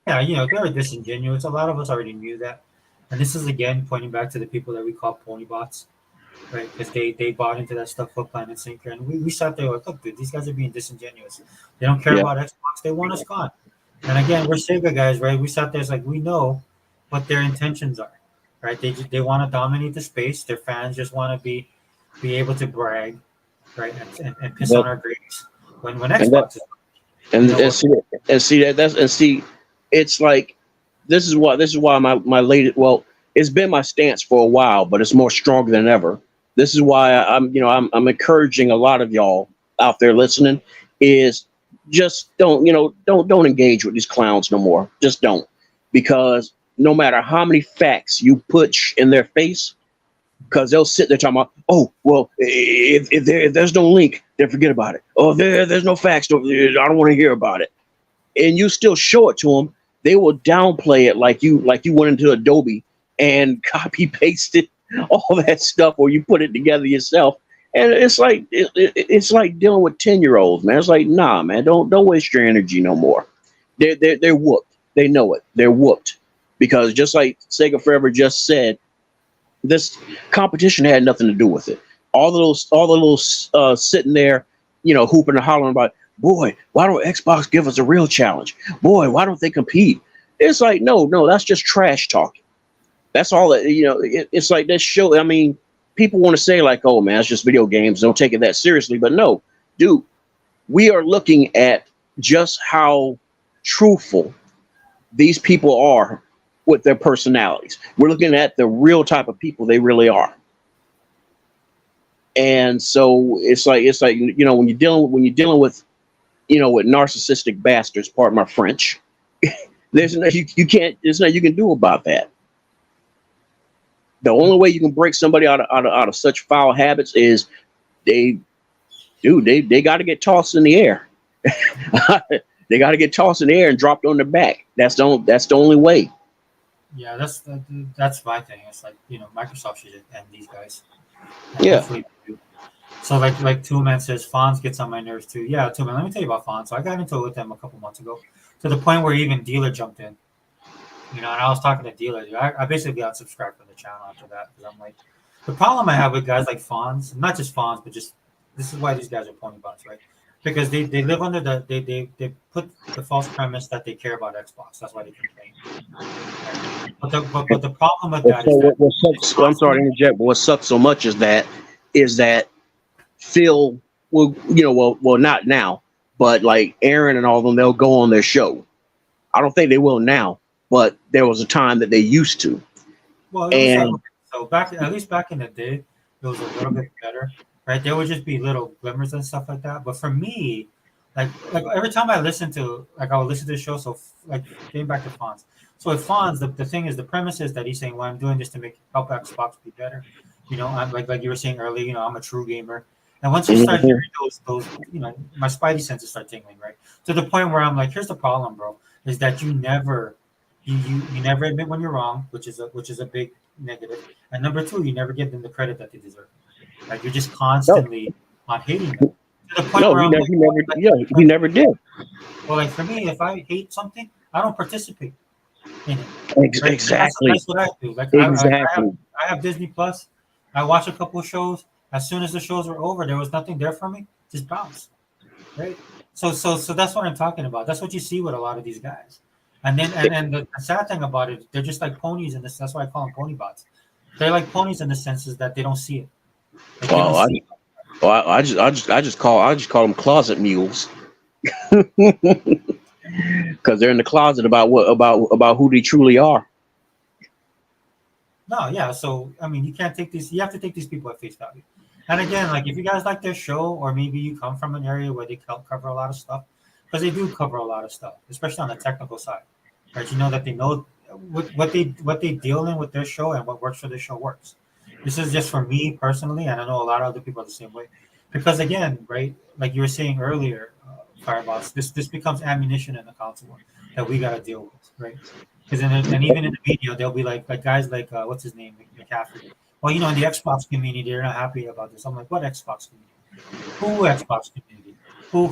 Yeah, they're disingenuous. A lot of us already knew that. And this is again pointing back to the people that we call pony bots, right? Because they bought into that stuff hook, line, and sinker. And we sat there like, look, dude, these guys are being disingenuous. They don't care Yeah, about Xbox. They want us gone. And again, we're Sega guys, right? We sat there, it's like, we know what their intentions are, right? They want to dominate the space. Their fans just want to be able to brag, right? And piss that on our graves when and that Xbox is, and, and what? see and see it's like this is why my latest, well, it's been my stance for a while, but it's more stronger than ever. This is why I'm encouraging a lot of y'all out there listening is just don't engage with these clowns no more. Just don't, because no matter how many facts you push in their face, because they'll sit there talking about, oh, well, if there's no link, then forget about it. Oh, there's no facts, I don't want to hear about it. And you still show it to them, they will downplay it like you went into Adobe and copy pasted all that stuff, or you put it together yourself. And it's like it's like dealing with 10-year-olds, man. It's like, nah, man, don't waste your energy no more. They're whooped. They know it. They're whooped, because just like Sega Forever just said, this competition had nothing to do with it. All of those sitting there, hooping and hollering about, boy, why don't Xbox give us a real challenge? Boy, why don't they compete? It's like, no, that's just trash talking. That's all that, it's like that show. I mean, people want to say like, oh man, it's just video games. Don't take it that seriously. But no, dude, we are looking at just how truthful these people are with their personalities. We're looking at the real type of people they really are. And so it's like when you're dealing with with narcissistic bastards, pardon my French, there's no you can't there's nothing you can do about that. The only way you can break somebody out of such foul habits is they they got to get tossed in the air. They got to get tossed in the air and dropped on their back. That's the only way. Yeah, that's my thing. It's like Microsoft should end these guys, and Yeah. hopefully they do. So like Two Man says, Fonz gets on my nerves too. Yeah, Two Man. Let me tell you about Fonz. So I got into it with them a couple months ago, to the point where even Dealer jumped in. And I was talking to Dealer. I basically got subscribed from the channel after that because I'm like, the problem I have with guys like Fonz, not just Fonz, but just this is why these guys are pony bots, right? Because they live under they put the false premise that they care about Xbox. That's why they complain. Right? But the problem with And that so is that what it's sucks? I'm sorry to constantly. interject, but what sucks so much is that Phil well not now, but like Aaron and all of them, they'll go on their show. I don't think they will now, but there was a time that they used to. Well, it was And so back at least back in the day, it was a little bit better, right? There would just be little glimmers and stuff like that. But for me, like every time I listen to I would listen to the show. So like getting back to Fonz. So with Fonz, the thing is the premise is that he's saying, "Well, I'm doing this to make help Xbox be better." I'm like you were saying earlier. I'm a true gamer. And once you start Mhm. hearing those my spidey senses start tingling, right? To the point where I'm like, here's the problem, bro, is that you never admit when you're wrong, which is a big negative. And number two, you never give them the credit that they deserve. Like you're just no, constantly on hating them to the point no, where he I'm never, like, he well, never, yeah, he never did. like for me, if I hate something, I don't participate in it. Right? Exactly, That's what I do. Like exactly. I have Disney Plus. I watch a couple of shows. As soon as the shows were over, there was nothing there for me. Just bounce. Right? So that's what I'm talking about. That's what you see with a lot of these guys. And then and the sad thing about it, they're just like ponies in this. That's why I call them pony bots. They're like ponies in the senses that they don't see it. Like they don't Well, I, see it. well, I just call them closet mules because they're in the closet about who they truly are. No, yeah. So I mean, you can't take these. You have to take these people at face value. And again, like if you guys like their show, or maybe you come from an area where they cover a lot of stuff, because they do cover a lot of stuff, especially on the technical side, right? You know that they know what they deal in with their show, and what works for their show works. This is just for me personally, and I know a lot of other people are the same way. Because again, right, like you were saying earlier, Firebots, this becomes ammunition in the console war that we got to deal with, right? Because and even in the media, they'll be like guys like what's his name, McCaffrey. Well, in the Xbox community, they're not happy about this. I'm like, what Xbox community? Who Xbox community? Who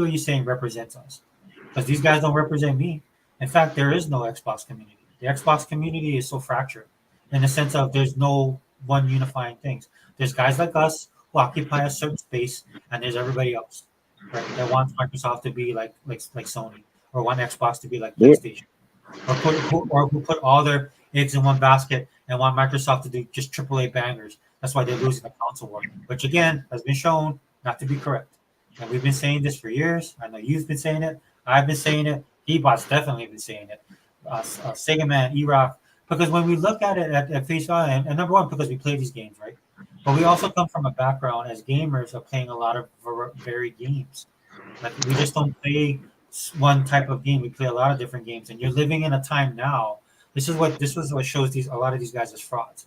are you saying represents us? Because these guys don't represent me. In fact, there is no Xbox community. The Xbox community is so fractured in the sense of there's no one unifying things. There's guys like us who occupy a certain space, and there's everybody else, right? That wants Microsoft to be like Sony, or want Xbox to be like Yeah. PlayStation, or who put all their eggs in one basket and want Microsoft to do just AAA bangers. That's why they're losing the console war, which again has been shown not to be correct. And we've been saying this for years. I know you've been saying it. I've been saying it. Ebot's definitely been saying it. Sega Man, E-Rock. Because when we look at it at face value, and number one, because we play these games, right? But we also come from a background as gamers of playing a lot of varied games. Like we just don't play one type of game. We play a lot of different games, and you're living in a time now. This was what shows these a lot of these guys as frauds,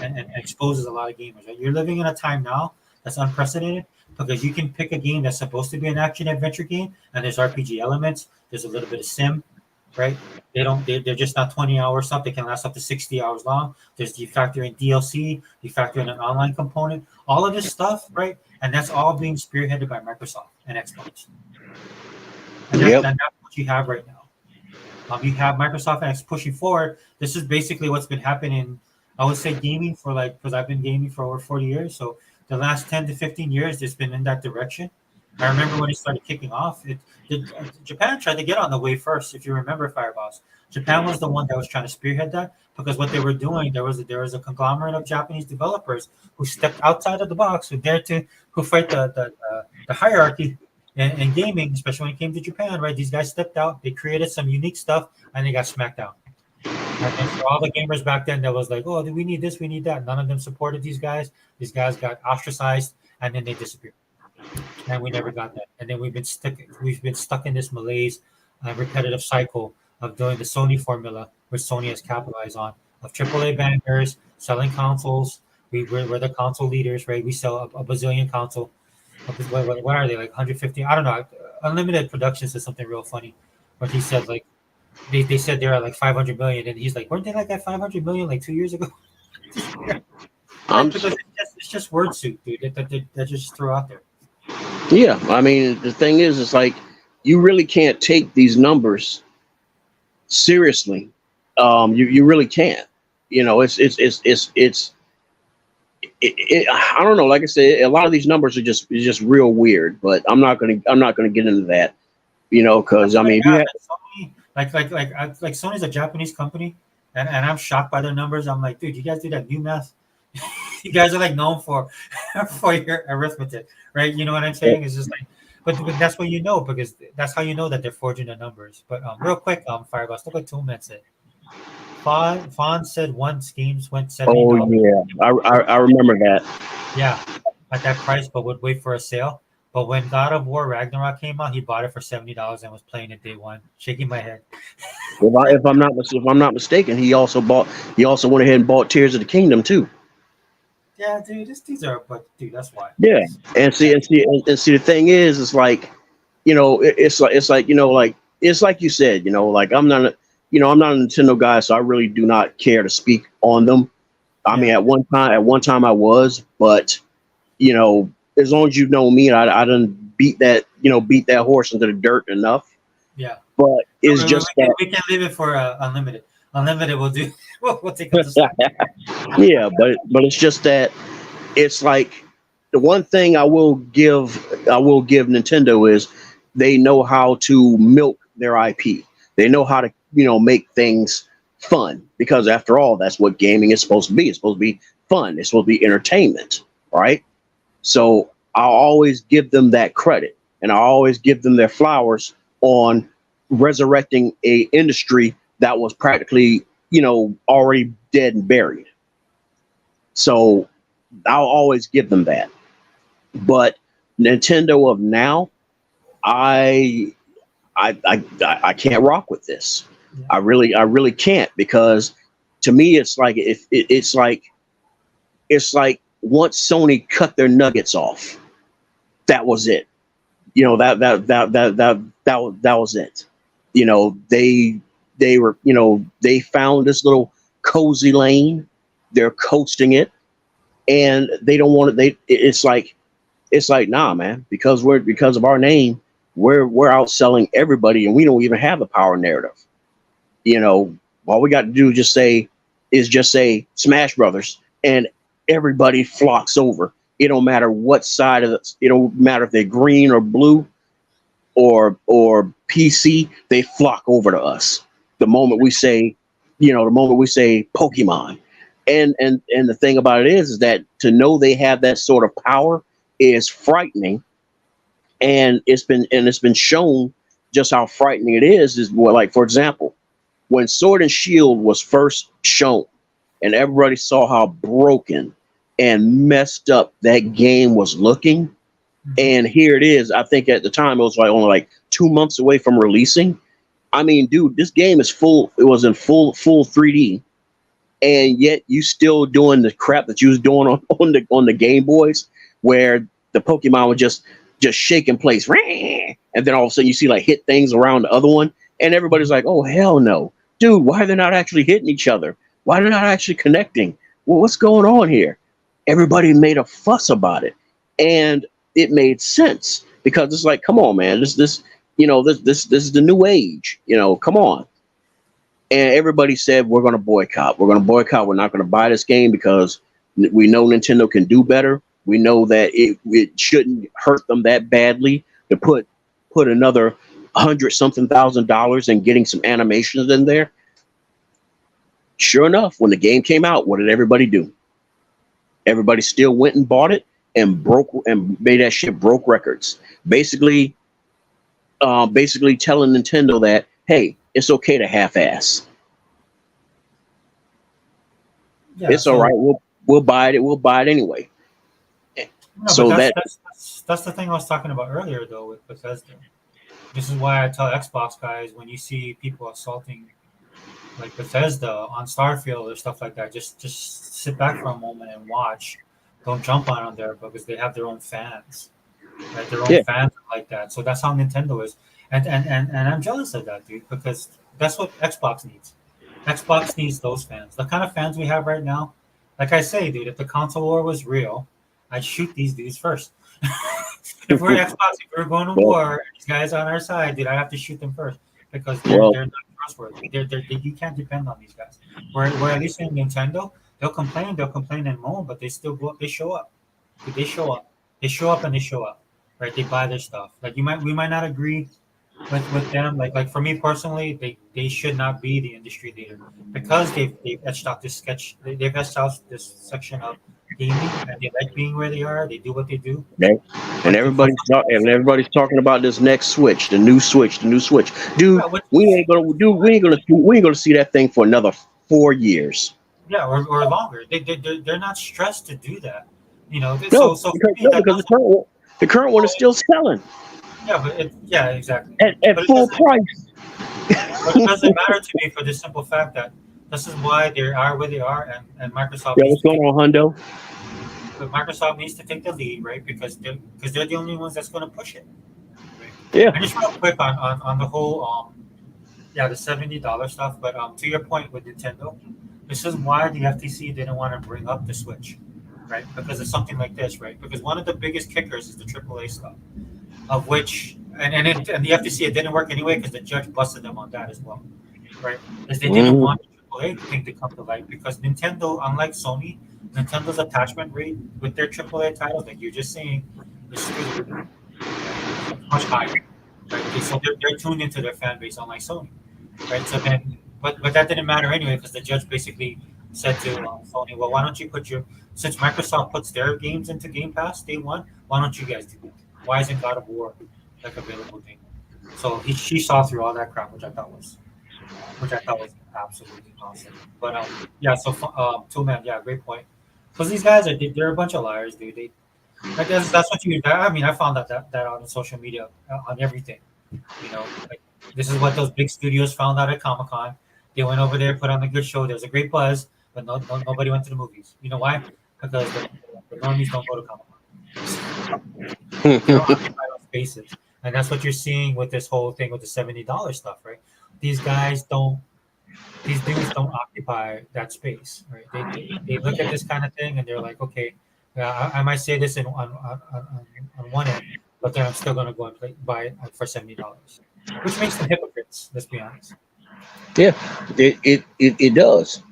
and exposes a lot of gamers. Right? You're living in a time now that's unprecedented because you can pick a game that's supposed to be an action adventure game, and there's RPG elements. There's a little bit of sim, right? They don't. They're just not 20 hours stuff. They can last up to 60 hours long. There's you factor in DLC, you factor in an online component, all of this stuff, right? And that's all being spearheaded by Microsoft and Xbox. Yep. And that's what you have right now. You have Microsoft and X pushing forward. This is basically what's been happening. I would say gaming for because I've been gaming for over 40 years. So the last 10 to 15 years, it's been in that direction. I remember when it started kicking off. Japan tried to get on the wave first. If you remember Fireboss, Japan was the one that was trying to spearhead that because what they were doing, there was a conglomerate of Japanese developers who stepped outside of the box, who dared to who fight the hierarchy, And gaming, especially when it came to Japan, right? These guys stepped out, they created some unique stuff, and they got smacked down. And then for all the gamers back then that was like, oh, we need this, we need that. None of them supported these guys. These guys got ostracized, and then they disappeared, and we never got that. And then we've been stuck in this malaise, repetitive cycle of doing the Sony formula, which Sony has capitalized on, of AAA bangers, selling consoles. We're the console leaders, right? We sell a bazillion console. What are they, like 150? I don't know. Unlimited Productions said something real funny, but he said like they said they're at like 500 million, and he's like, weren't they like at 500 million like 2 years ago? I'm Like because it's just word soup, dude. That just threw out there. Yeah, I mean, the thing is, it's like you really can't take these numbers seriously. You really can't. You know, I don't know. Like I said, a lot of these numbers are just real weird. But I'm not gonna get into that. You know, because I Like, mean, if you have, Sony, like Sony's a Japanese company, and I'm shocked by their numbers. I'm like, dude, you guys do that new math. You guys are like known for for your arithmetic, right? You know what I'm saying? It's just like, but that's what you know because that's how you know that they're forging the numbers. But real quick, Fireboss, look what Toolman said. Fawn said one schemes went oh $70. yeah, I remember that. Yeah, at that price, but would wait for a sale. But when God of War Ragnarok came out, he bought it for $70 and was playing it day one. Shaking my head. If I'm not mistaken, he also went ahead and bought Tears of the Kingdom too. Yeah, dude, these are, but dude, that's why. Yeah, and see, the thing is, it's like, it's like it's like you said, like I'm not a Nintendo guy, so I really do not care to speak on them. I mean, Yeah, at one time I was, but as long as you know me, I done beat that horse into the dirt enough. yeah. But it's We just can that, we can leave it for unlimited. Unlimited, we'll do. We'll take up the slack. yeah, but it's just that it's like the one thing I will give Nintendo is they know how to milk their IP. They know how to make things fun because after all, that's what gaming is supposed to be. It's supposed to be fun. It's supposed to be entertainment, right? So I'll always give them that credit, and I always give them their flowers on resurrecting a industry that was practically already dead and buried. So I'll always give them that. But Nintendo of now, I I can't rock with this. Yeah, I really can't because to me it's like if it's like once Sony cut their nuggets off, that was it. That was it. They found this little cozy lane. They're coasting it, and they don't want it. It's like nah, man. Because of our name, we're outselling everybody, and we don't even have the power narrative. All we got to do is just say Smash Brothers, and everybody flocks over. It don't matter what side of the. It don't matter if they're green or blue or PC. They flock over to us the moment we say, Pokemon. And the thing about it is that to know they have that sort of power is frightening, and it's been shown just how frightening it is what, like, for example, when Sword and Shield was first shown and everybody saw how broken and messed up that game was looking, mhm. and here it is. I think at the time it was like only like 2 months away from releasing. I mean, dude, this game is full. It was in full 3D, and yet you still doing the crap that you was doing on the Game Boys, where the Pokemon would just shake in place, and then all of a sudden you see like hit things around the other one, and everybody's like, "Oh hell no, dude! Why are they not actually hitting each other? Why are they not actually connecting? Well, what's going on here?" Everybody made a fuss about it, and it made sense because it's like, come on, man, this is the new age, come on. And everybody said we're going to boycott. We're going to boycott. We're not going to buy this game because we know Nintendo can do better. We know that it shouldn't hurt them that badly to put another hundred something $1,000s in getting some animations in there. Sure enough, when the game came out, what did everybody do? Everybody still went and bought it and made that shit broke records. Basically, basically telling Nintendo that, hey, it's okay to half-ass. Yeah. It's all right. So We'll buy it. We'll buy it anyway. no, but So that that's the thing I was talking about earlier though with Bethesda. This is why I tell Xbox guys when you see people assaulting like Bethesda on Starfield or stuff like that, just sit back for a moment and watch. Don't jump on them there because they have their own fans, right? Their own yeah, fans are like that. So that's how Nintendo is, and I'm jealous of that, dude, because that's what Xbox needs. Xbox needs those fans. The kind of fans we have right now. Like I say, dude, if the console war was real, I'd shoot these dudes first. If we're Xbox, if we're going to well, war, and these guys on our side, dude, I have to shoot them first because well, they're not trustworthy. You can't depend on these guys. Where at least in Nintendo, they'll complain and moan, but they still go, they show up. They show up. They show up and they show up. Right? They buy their stuff. Like we might not agree with them. Like for me personally, they should not be the industry leader because they've etched out this sketch. They've etched out this section of gaming, and they like being where they are. They do what they do. okay. And But for something everybody's talking about this next Switch, the new Switch. Dude, yeah, which is we ain't gonna see that thing for another 4 years. yeah, or longer. They're not stressed to do that. You know, No, so for because me that doesn't. the current one is still selling Yeah, but yeah, exactly. at But it full doesn't. price. But it doesn't matter to me for the simple fact that this is why they are where they are, and Microsoft Yeah, needs what's to going take. on, Hundo? But Microsoft needs to take the lead, right? Because they're the only ones that's going to push it, right? Yeah, And just real quick on the whole yeah, the $70 stuff. But to your point with Nintendo, this is why the FTC didn't want to bring up the Switch, right? Because of something like this, right? Because one of the biggest kickers is the AAA stuff, of which and the FTC it didn't work anyway because the judge busted them on that as well, right? Because they didn't Mhm. want the AAA thing to come to light because Nintendo, unlike Sony, Nintendo's attachment rate with their AAA titles, like you're just saying, is through the roof, right? It's much higher, right? So they're tuned into their fan base, unlike Sony, right? So then, but that didn't matter anyway because the judge basically said to Sony, well, why don't you put your since Microsoft puts their games into Game Pass day one, why don't you guys do that? Why isn't God of War like available day one? So she saw through all that crap, which I thought was absolutely awesome. But yeah. So Two Man, yeah, great point. Because these guys they're a bunch of liars, dude. They I guess that's what you. I mean, I found that out on social media on everything. You know, like this is what those big studios found out at Comic Con. They went over there, put on a good show. There was a great buzz, but nobody went to the movies. You know why? Because the normies don't go to Comic Con. They don't occupy those spaces, and that's what you're seeing with this whole thing with the $70 stuff, right? These guys don't. These dudes don't occupy that space, right? They look at this kind of thing and they're like, okay, I might say this on one end, but then I'm still going to go and buy it for $70, which makes them hypocrites. Let's be honest. Yeah, it does.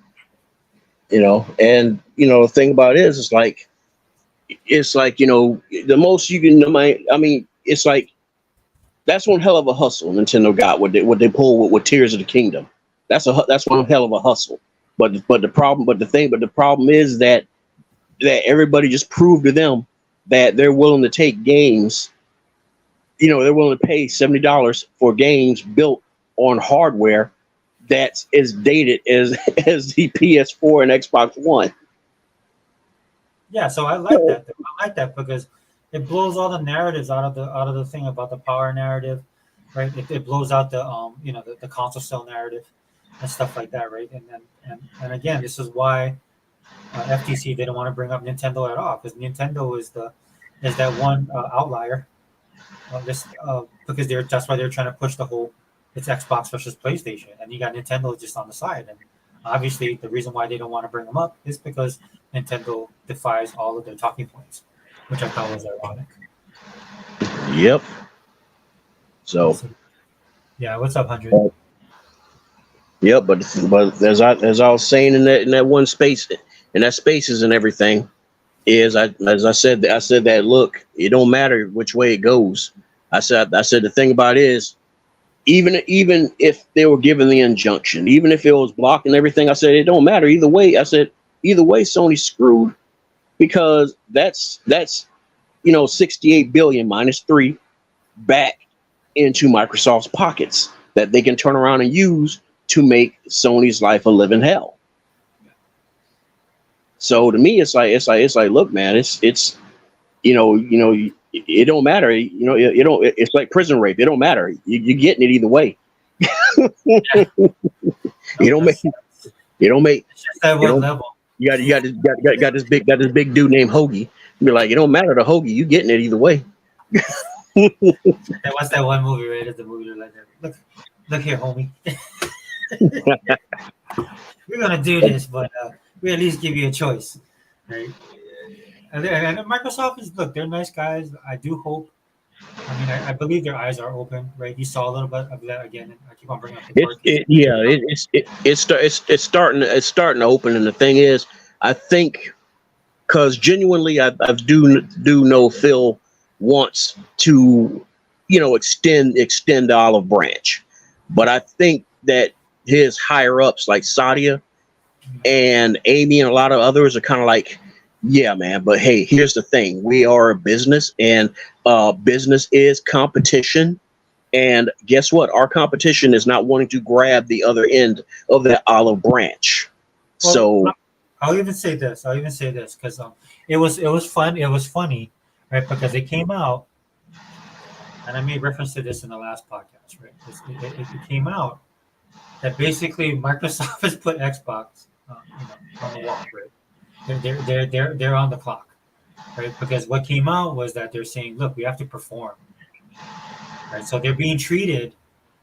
And the thing about it is, it's like the most you can. I mean, it's like that's one hell of a hustle Nintendo got what they pulled with Tears of the Kingdom. That's one hell of a hustle. But the problem is that everybody just proved to them that they're willing to take games. They're willing to pay $70 for games built on hardware that's as dated as as the PS4 and Xbox One. Yeah, so I like that. I like that because it blows all the narratives out of the thing about the power narrative, right? It blows out the the console cell narrative and stuff like that, right? And again, this is why FTC didn't want to bring up Nintendo at all because Nintendo is that one outlier on this because that's why they're trying to push the whole it's Xbox versus PlayStation, and you got Nintendo just on the side, and obviously the reason why they don't want to bring them up is because Nintendo defies all of their talking points, which I thought was ironic. Yep. So, So, yeah, what's up, 100? yep. But as I was saying in that one space, in that spaces and everything, as I said that look, it don't matter which way it goes. I said the thing about it is even if they were given the injunction, even if it was blocking everything, I said it don't matter either way. I said either way, Sony's screwed because that's 68 billion minus 3 back into Microsoft's pockets that they can turn around and use to make Sony's life a living hell. So to me, it's like, look, man, it's it don't matter. It don't. It's like prison rape. It don't matter. You're getting it either way. Yeah. You No, don't make. You don't make. it's just at You what don't. level. You got this big dude named Hoagie. Be like, it don't matter to Hoagie. You getting it either way. That was that one movie, right? It's the movie you're like, look here, homie. We're gonna do this, but we at least give you a choice, right? And Microsoft is look, they're nice guys. I do hope. I mean, I believe their eyes are open, right? You saw a little bit of that again. I keep on bringing up the It's court case. it, yeah. It's starting to open. And the thing is, I think because genuinely, I do know Phil wants to, extend the olive branch, but I think that his higher ups like Sadia and Amy and a lot of others are kind of like, yeah, man. But hey, here's the thing: we are a business, and business is competition. And guess what? Our competition is not wanting to grab the other end of that olive branch. Well, So I'll even say this. I'll even say this because it was fun. It was funny, right? Because it came out, and I made reference to this in the last podcast, right? It came out that basically Microsoft has put Xbox, on the wall, right? They're on the clock, right? Because what came out was that they're saying, look, we have to perform, right? So they're being treated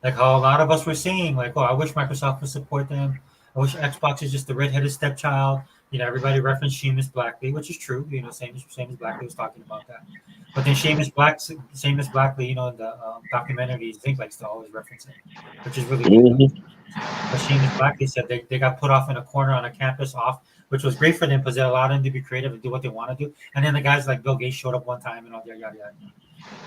like how a lot of us were saying, like, oh, I wish Microsoft would support them. I wish Xbox is just the redheaded stepchild. Everybody referenced Seamus Blackley, which is true. Seamus Blackley was talking about that. But then Seamus Blackley, in the documentary, Think likes to always reference it, which is really good. mhm. But Seamus Blackley said they got put off in a corner on a campus off, which was great for them because it allowed them to be creative and do what they want to do. And then the guys like Bill Gates showed up one time and all yada yada yada.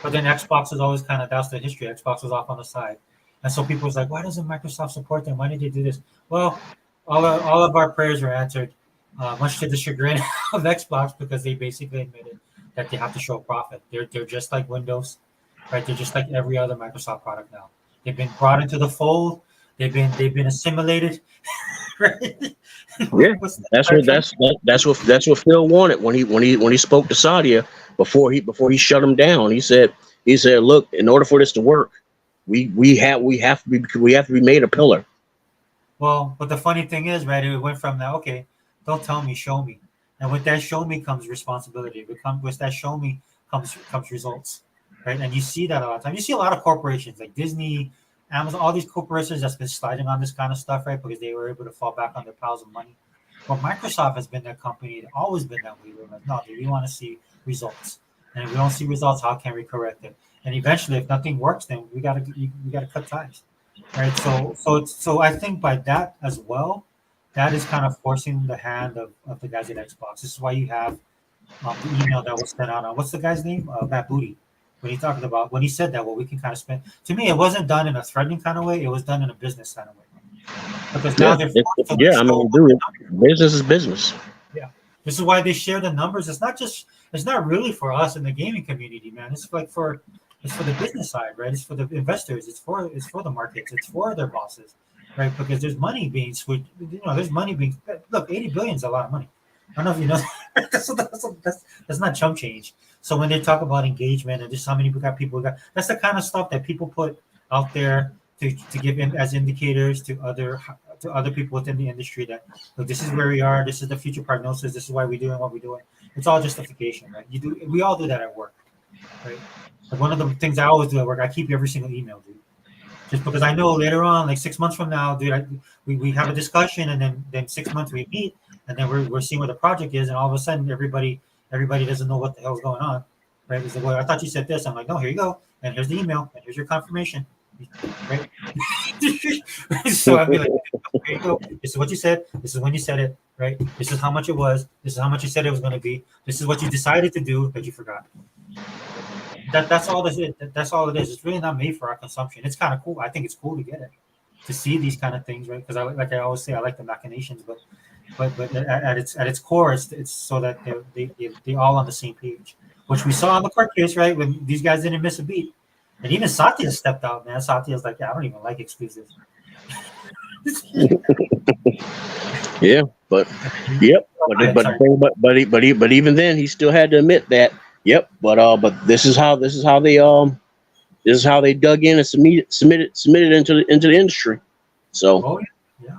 But then Xbox is always that's the history. Xbox was off on the side. And so people was like, why doesn't Microsoft support them? Why did they do this? Well, all of our prayers were answered, much to the chagrin of Xbox because they basically admitted that they have to show a profit. They're just like Windows, right? They're just like every other Microsoft product now. They've been brought into the fold. They've been assimilated, right? Yeah, What's that that's Star what Trek? that's what Phil wanted when he spoke to Sadia before he shut him down. He said, look, in order for this to work, we have to be made a pillar. Well, but the funny thing is, right? It went from that. Okay, don't tell me, show me. And with that, show me comes responsibility. With that, show me comes results, right? And you see that a lot of times. You see a lot of corporations like Disney, Amazon, all these corporations that's been sliding on this kind of stuff, right? Because they were able to fall back on their piles of money. But Microsoft has been that company, always been that way. We're like, no, dude, we want to see results, and if we don't see results, how can we correct it? And eventually, if nothing works, then we gotta cut ties, right? So I think by that as well, that is kind of forcing the hand of the guys at Xbox. This is why you have the email that was sent out on what's the guy's name? Matt Booty. When he said that, well, we can kind of spend. To me, it wasn't done in a threatening kind of way. It was done in a business kind of way because now Yeah, they're forced to yeah. I show mean, what dude, the numbers. business is business. Yeah, this is why they share the numbers. It's not really for us in the gaming community, man. It's for the business side, right? It's for the investors. It's for the markets. It's for their bosses, right? Because there's money being switched. There's money being look. 80 billion is a lot of money. I don't know if you know. That's not chump change. So when they talk about engagement and just how many people got, that's the kind of stuff that people put out there to give in as indicators to other people within the industry that look, this is where we are, this is the future prognosis, this is why we're doing what we're doing. It's all justification, right? We all do that at work, right? Like one of the things I always do at work, I keep every single email, dude. Just because I know later on, like 6 months from now, dude, we have a discussion, and then 6 months we meet, and then we're seeing what the project is, and all of a sudden everybody doesn't know what the hell's going on, right? It's like, well, I thought you said this. I'm like, no, here you go, and here's the email, and here's your confirmation, right? So I'd be like, here you go. This is what you said. This is when you said it, right? This is how much it was. This is how much you said it was going to be. This is what you decided to do, but you forgot. That's all this is. That's all it is. It's really not made for our consumption. It's kind of cool. I think it's cool to get it, to see these kind of things, right? Because like I always say, I like the machinations, but at its core, it's so that they all on the same page, which we saw on the court case, right? When these guys didn't miss a beat, And even Satya stepped out, man. Satya's like, yeah, I don't even like exclusives. Yeah, but yep, Sorry. but even then, he still had to admit that. Yep, but this is how they dug in and submitted into the industry. So Oh yeah,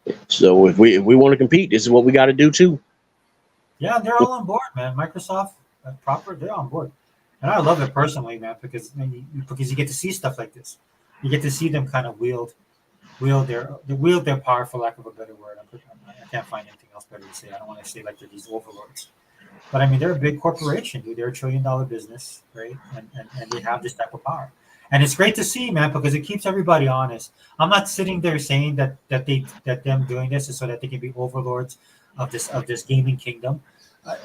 yeah. so if we want to compete, this is what we got to do too. Yeah, they're all on board, man. Microsoft, proper, they're on board, and I love it personally, man, because because you get to see stuff like this. You get to see them kind of wield their power, for lack of a better word. I can't find anything else better to say. I don't want to say like they're these overlords, but I mean they're a big corporation, dude. They're $1 trillion business, right? And they have this type of power, and it's great to see, man, because it keeps everybody honest. I'm not sitting there saying that them doing this is so that they can be overlords of this gaming kingdom.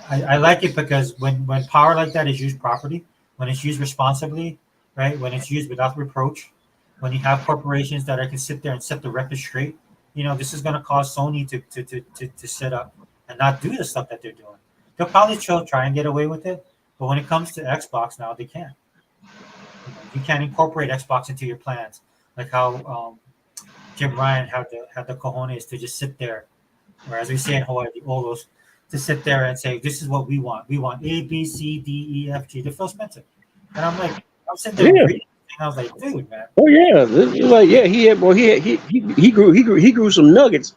I like it because when power like that is used properly, when it's used responsibly, right? When it's used without reproach, when you have corporations that can sit there and set the record straight, this is going to cause Sony to sit up and not do the stuff that they're doing. They'll probably try and get away with it, but when it comes to Xbox now, they can't. You can't incorporate Xbox into your plans, like how Jim Ryan had the cojones to just sit there, or as we say in Hawaii, the Olos, to sit there and say, "This is what we want. We want A, B, C, D, E, F, G." To Phil Spencer, and I'm sitting there Yeah. reading, and I was like, "Dude, man, Oh yeah. Like yeah, he had well he grew some nuggets.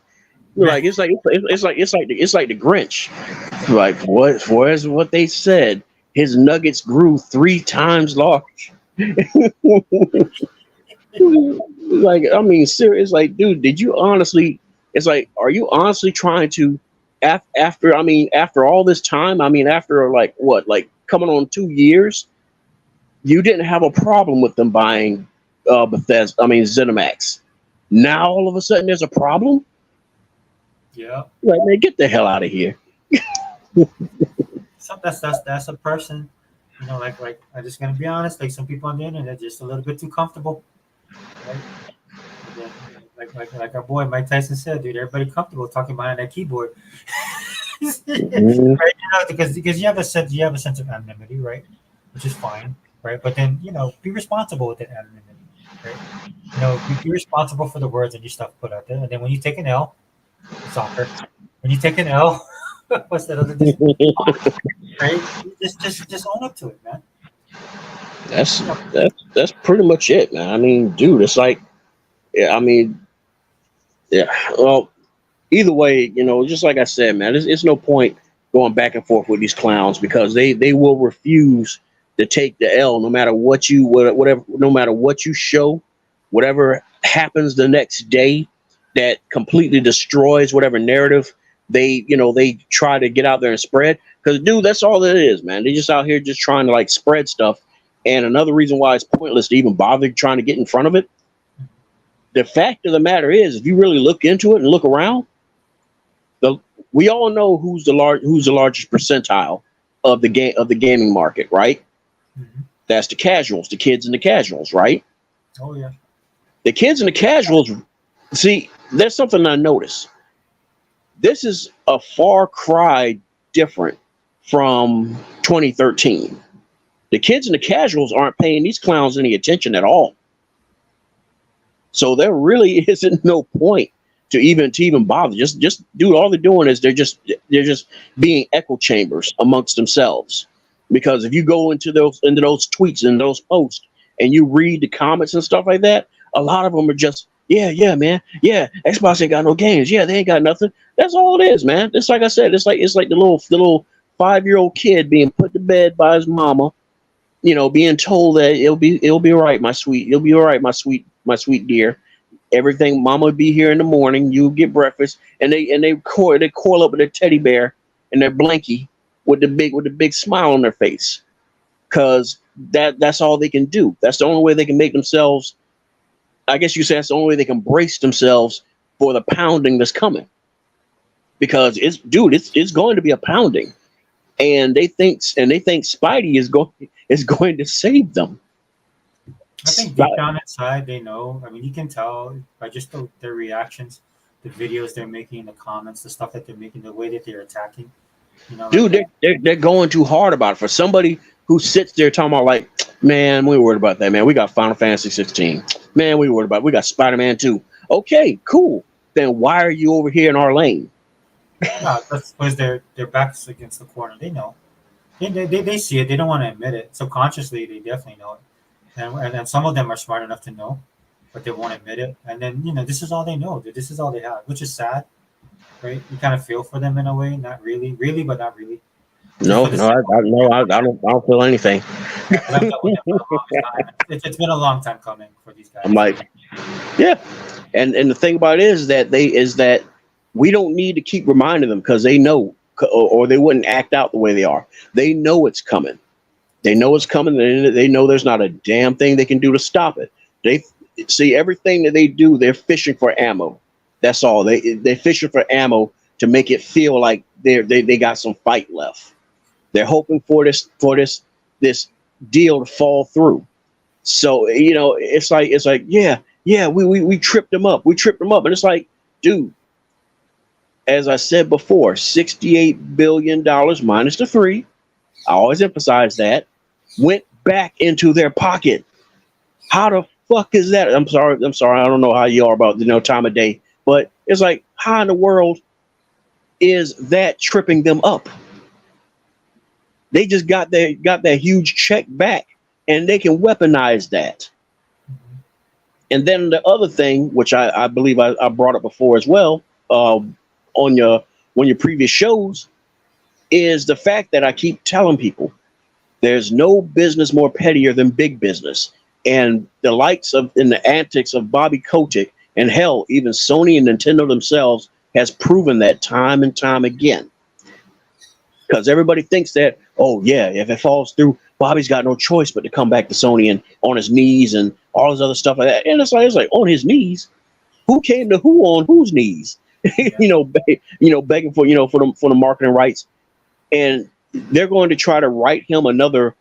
man, Like it's like the Grinch. Like where's what they said? His nuggets grew 3 times large. Like I mean, serious. Like, dude, did you honestly? It's like, are you honestly trying to? After I mean, after all this time, I mean, after like what, like coming on 2 years, you didn't have a problem with them buying Bethesda. I mean, ZeniMax. Now all of a sudden there's a problem. yeah." Like, man, get the hell out of here. So that's a person, like I'm just gonna be honest. Like some people on the internet, just a little bit too comfortable, right? And then, like our boy Mike Tyson said, dude, everybody comfortable talking behind that keyboard, Mhm. right? Because you have a sense of anonymity, right? Which is fine, right? But then be responsible with that anonymity, right? Be responsible for the words and your stuff put out there. And then when you take an L, soccer, when you take an L, what's that other discipline? Right? Just own up to it, man. that's You know, that's pretty much it, man. I mean, dude, it's like, yeah, I mean, yeah. Well, either way, just like I said, man, it's no point going back and forth with these clowns because they will refuse to take the L no matter whatever, no matter what you show, whatever happens the next day that completely destroys whatever narrative they try to get out there and spread. Because dude, that's all it is, man. They just out here just trying to like spread stuff. And another reason why it's pointless to even bother trying to get in front of it. The fact of the matter is, if you really look into it and look around, the we all know who's the largest percentile of the gaming market, right? mhm. That's the casuals, the kids and the casuals, right? Oh yeah. The kids and the casuals. See, there's something I notice. This is a far cry different from 2013. The kids and the casuals aren't paying these clowns any attention at all. So there really isn't no point to even bother. Just do all they're doing is they're just being echo chambers amongst themselves. Because if you go into those tweets and those posts and you read the comments and stuff like that, a lot of them are just yeah man, yeah, Xbox ain't got no games, yeah, they ain't got nothing. That's all it is, man. It's like I said, it's like the little 5-year-old kid being put to bed by his mama, being told that it'll be all right, my sweet, you'll be all right, my sweet dear. Everything, mama would be here in the morning. You get breakfast, and they coil up with their teddy bear and their blankie with the big smile on their face, because that's all they can do. That's the only way they can make themselves. I guess you say that's the only way they can brace themselves for the pounding that's coming. Because it's going to be a pounding, and they think Spidey is going to save them. I think deep down inside they know. I mean, you can tell by just their reactions, the videos they're making, the comments, the stuff that they're making, the way that they're attacking. Dude, they're going too hard about it. For somebody who sits there talking about like, Man, we worried about that, man. We got Final Fantasy 16. Man, we worried about we got Spider-Man 2. Okay, cool. Then why are you over here in our lane? No, that's because their backs against the corner. They know. They see it. They don't want to admit it. Subconsciously, they definitely know it. And some of them are smart enough to know, but they won't admit it. And then this is all they know. This is all they have, which is sad, right? You kind of feel for them in a way, not really, really, but not really, just No, for the no, sake of no, I don't feel anything. yeah, because I've dealt with them for the longest time. It's been a long time coming for these I'm guys. like, yeah. And the thing about it is that we don't need to keep reminding them because they know, or they wouldn't act out the way they are. They know it's coming. They know it's coming. They know there's not a damn thing they can do to stop it. They see everything that they do. They're fishing for ammo. That's all. They're fishing for ammo to make it feel like they got some fight left. They're hoping for this deal to fall through. So it's like yeah we tripped them up. We tripped them up, and it's like, dude, as I said before, $68 billion minus the three. I always emphasize that went back into their pocket. How the fuck is that? I'm sorry. I don't know how you are about time of day, but it's like, how in the world is that tripping them up? They just got that huge check back, and they can weaponize that. Mhm. And then the other thing, which I believe I brought up before as well, on your previous shows, is the fact that I keep telling people there's no business more pettier than big business. And the likes of and the antics of Bobby Kotick, and hell, even Sony and Nintendo themselves has proven that time and time again. Because everybody thinks that, oh yeah, if it falls through, Bobby's got no choice but to come back to Sony and on his knees and all this other stuff like that. And it's like on his knees. Who came to who on whose knees? Yeah. Begging for for the marketing rights, and they're going to try to write him another.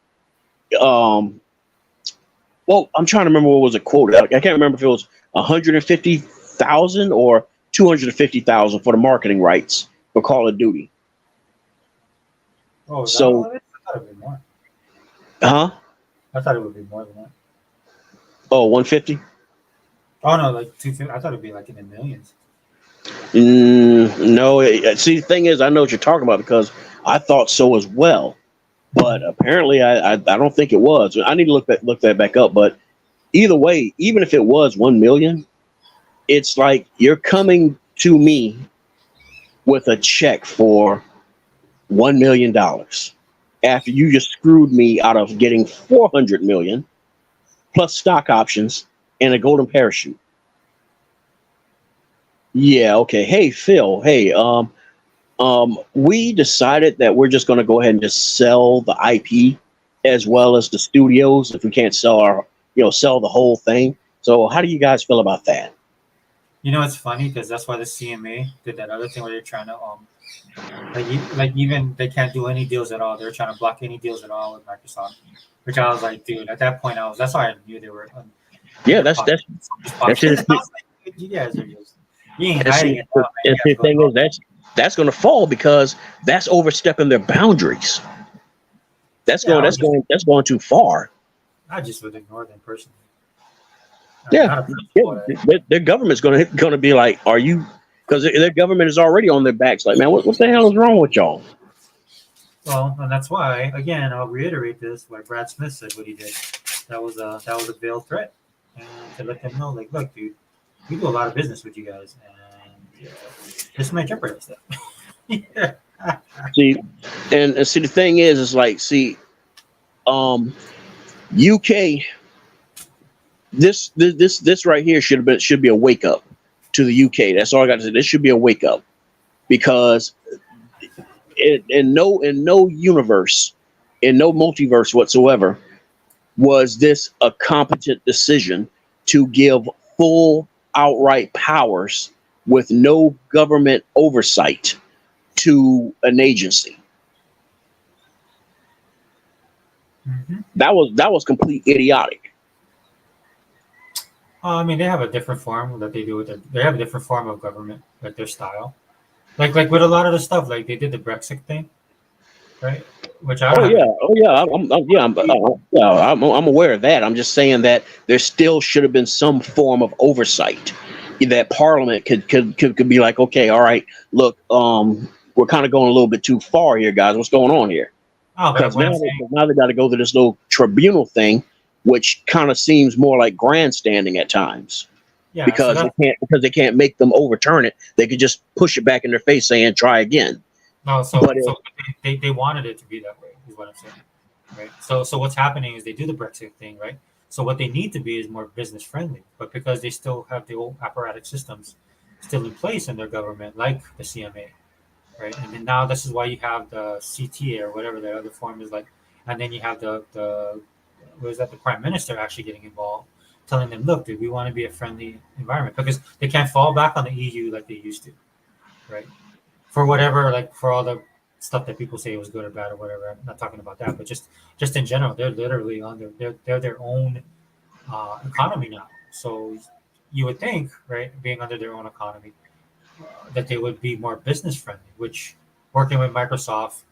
Well, I'm trying to remember what was a quote. I can't remember if it was 150,000 or 250,000 for the marketing rights for Call of Duty. Oh, is that all So, of it? I thought it would be more. huh? I thought it would be more than that. Oh, 150. Oh no, like 250. I thought it'd be like in the millions. No, see, the thing is, I know what you're talking about because I thought so as well. But apparently, I don't think it was. I need to look that back up. But either way, even if it was 1 million, it's like you're coming to me with a check for $1 million after you just screwed me out of getting 400 million plus stock options and a golden parachute. Yeah, okay. Hey, Phil. Hey, we decided that we're just going to go ahead and just sell the IP as well as the studios if we can't sell the whole thing. So, how do you guys feel about that? It's funny because that's why the CMA did that other thing where they're trying to like even they can't do any deals at all. They're trying to block any deals at all with Microsoft. Which I was like, dude, at that point that's why I knew they were in Yeah, their that's pocket. that's Somebody's that's pocket. just I was like, dude, you guys are just you ain't and hiding see, it now, man. and You guys see, are the going thing all is that's going to fall because that's overstepping their boundaries. yeah, That's going too far. I just would ignore them personally. Yeah, Not a yeah. principle. Their government's going to be like, are you? Because their government is already on their backs. Like, man, what the hell is wrong with y'all? Well, and that's why, again, I'll reiterate this: what Brad Smith said, what he did. That was a veiled threat, and to let them know, like, look, dude, we do a lot of business with you guys, and this might jeopardize that. Yeah. See, and see, the thing is like, see, um, UK, this right here should be a wake up to the UK. That's all I got to say. This should be a wake up because in no universe, in no multiverse whatsoever, was this a competent decision to give full outright powers with no government oversight to an agency. Hmm. That was complete idiotic. I mean, they have a different form that they do with it. They have a different form of government, like their style. Like with a lot of the stuff, like they did the Brexit thing, right? which I don't Oh have yeah, any. oh yeah, I'm aware of that. I'm just saying that there still should have been some form of oversight that Parliament could be like, okay, all right, look, we're kind of going a little bit too far here, guys. What's going on here? Oh, but Because what I'm saying, now they got to go to this little tribunal thing, which kind of seems more like grandstanding at times yeah. So that's because they can't make them overturn it. They could just push it back in their face saying try again. no. But So they wanted it to be that way. Is what I'm saying, right? So what's happening is they do the Brexit thing, right? So what they need to be is more business friendly, but because they still have the old apparatic systems still in place in their government, like the CMA, right? And then now this is why you have the CTA or whatever the other form is like, and then you have the what is that, the prime minister actually getting involved, telling them, look, dude, we want to be a friendly environment because they can't fall back on the EU like they used to, right? For whatever, like for all the stuff that people say was good or bad or whatever. I'm not talking about that, but just in general, they're literally on they're their own economy now. So you would think, right, being under their own economy, that they would be more business friendly, which working with Microsoft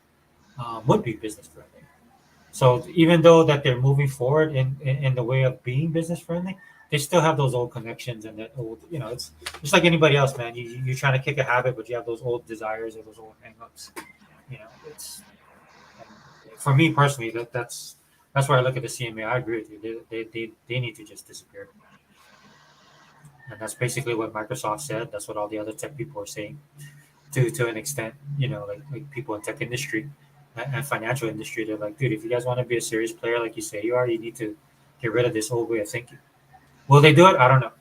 would be business friendly. So even though that they're moving forward in the way of being business friendly, they still have those old connections and that old, it's just like anybody else, man. You're trying to kick a habit, but you have those old desires or those old hangups. It's for me personally that's where I look at the CMA. I agree with you. They need to just disappear, and that's basically what Microsoft said. That's what all the other tech people are saying to an extent. Like people in tech industry and financial industry, they're like, dude, if you guys want to be a serious player like you say you are, you need to get rid of this old way of thinking. Will they do it? I don't know.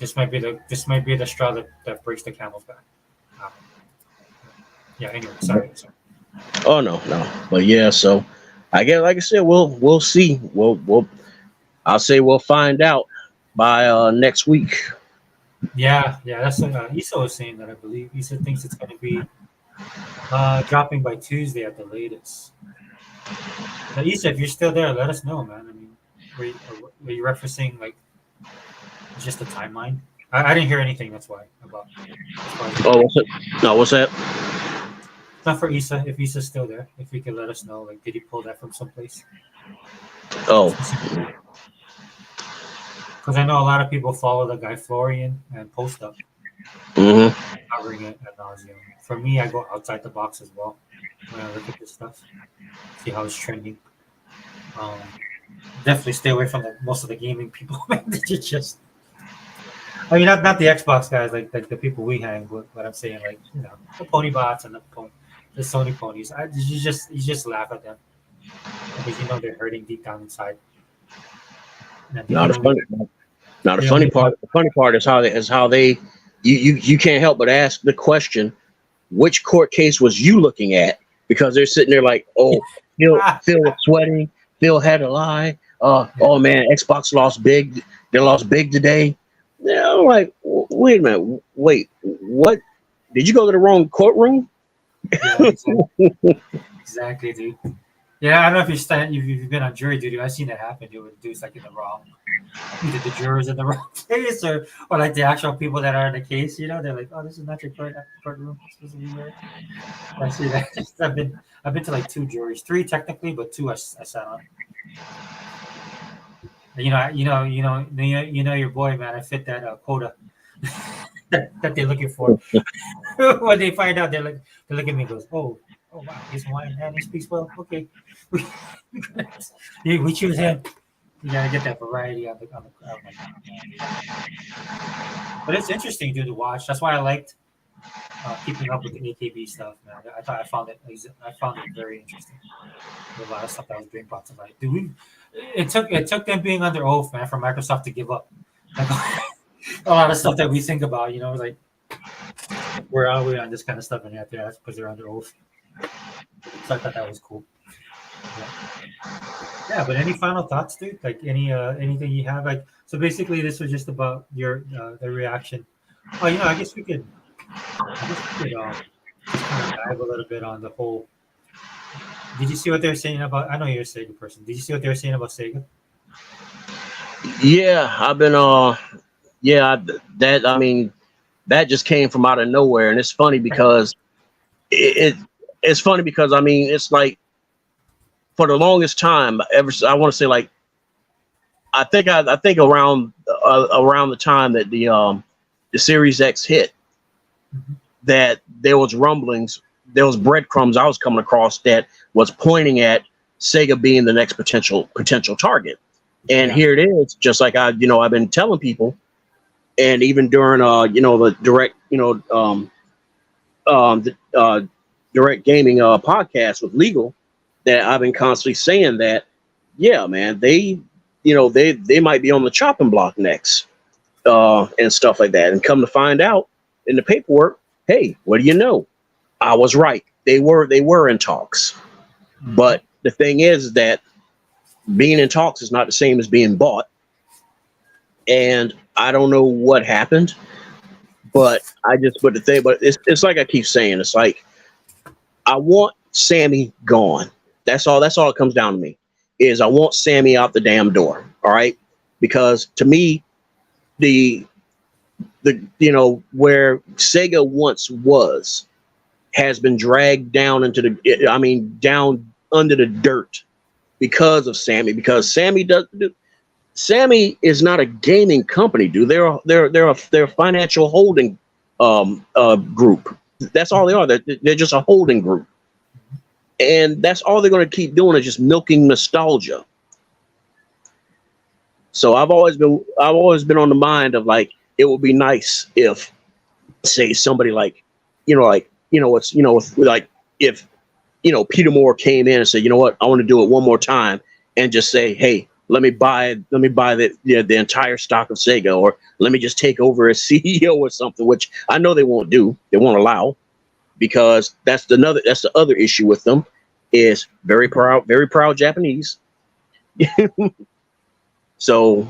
This might be the straw that breaks the camel's back. Um, yeah. Anyway, sorry. oh no, but yeah. So I guess, like I said, we'll see. I'll say we'll find out by next week. Yeah. That's what Issa was saying. That I believe Issa thinks it's going to be dropping by Tuesday at the latest. Now, Issa, if you're still there, let us know, man. I mean, were you referencing like just the timeline? I didn't hear anything. That's why about as far as Oh, what's it? No, what's that? not for Issa. If Issa's still there, if he could let us know, like, did he pull that from someplace Oh, specifically? Because I know a lot of people follow the guy Florian and post up mm-hmm. covering it ad nauseum. For me, I go outside the box as well when I look at this stuff, see how it's trending. Um, Definitely stay away from most of the gaming people. Just, I mean, not the Xbox guys, like the people we hang with, but I'm saying, like, the pony bots and the Sony ponies. You just laugh at them because they're hurting deep down inside. And Now the funny, now they only want. the funny part is how they, you can't help but ask the question, which court case was you looking at? Because they're sitting there like, oh, Phil was sweating. Phil had to lie. Oh man, Xbox lost big. They lost big today. Yeah, I'm like, wait a minute. Wait, what? Did you go to the wrong courtroom? Yeah, exactly, dude. Yeah, I don't know if you've been on jury duty. I've seen that happen. They would do it's like in the wrong, either the jurors in the wrong place or like the actual people that are in the case. They're like, oh, this is not your courtroom. It's supposed to be here. I see that. I've been to like two juries, three technically, but two I sat on. Your boy, man. I fit that quota that they're looking for. When they find out, they look at me and goes, oh wow, he's Hawaiian and he speaks well. Okay, we choose him. You gotta get that variety on the But it's interesting, dude, to watch. That's why I liked keeping up with the AKB stuff, man. I found it very interesting. A lot of stuff that was being brought to light. It took them being under oath, man, for Microsoft to give up. Like, a lot of stuff that we think about, like where are we on this kind of stuff, and that's because they're under oath. So I thought that was cool. Yeah, but any final thoughts, dude? Like anything you have? Like, so basically, this was just about your the reaction. Oh, I guess we could just kind of dive a little bit on the whole. Did you see what they're saying about? I know you're a Sega person. Did you see what they were saying about Sega? Yeah, I've been yeah, that I mean that just came from out of nowhere, and it's funny because it's funny because I mean it's like for the longest time, I want to say like I think around the time that the Series X hit, Mhm. that there was rumblings, there was breadcrumbs I was coming across that was pointing at Sega being the next potential target. And Yeah. here it is, just like I've been telling people, and even during the direct the direct gaming podcast with Legal, that I've been constantly saying that, yeah, man, they might be on the chopping block next, and stuff like that. And come to find out in the paperwork, hey, what do you know? I was right. They were in talks. Mhm. But the thing is that being in talks is not the same as being bought. And I don't know what happened, but it's like I keep saying, it's like I want Sammy gone. That's all it comes down to me. Is I want Sammy out the damn door. All right. Because to me, the where Sega once was has been dragged down down under the dirt because of Sammy. Because Sammy is not a gaming company, dude. They're a financial holding group. That's all they are. They're just a holding group, and that's all they're going to keep doing is just milking nostalgia. So I've always been on the mind of like it would be nice if, say, somebody like, like if Peter Moore came in and said, you know what, I want to do it one more time, and just say, hey, let me buy the entire stock of Sega, or let me just take over as CEO or something, which I know they won't do, they won't allow, because that's the other issue with them, is very proud Japanese. So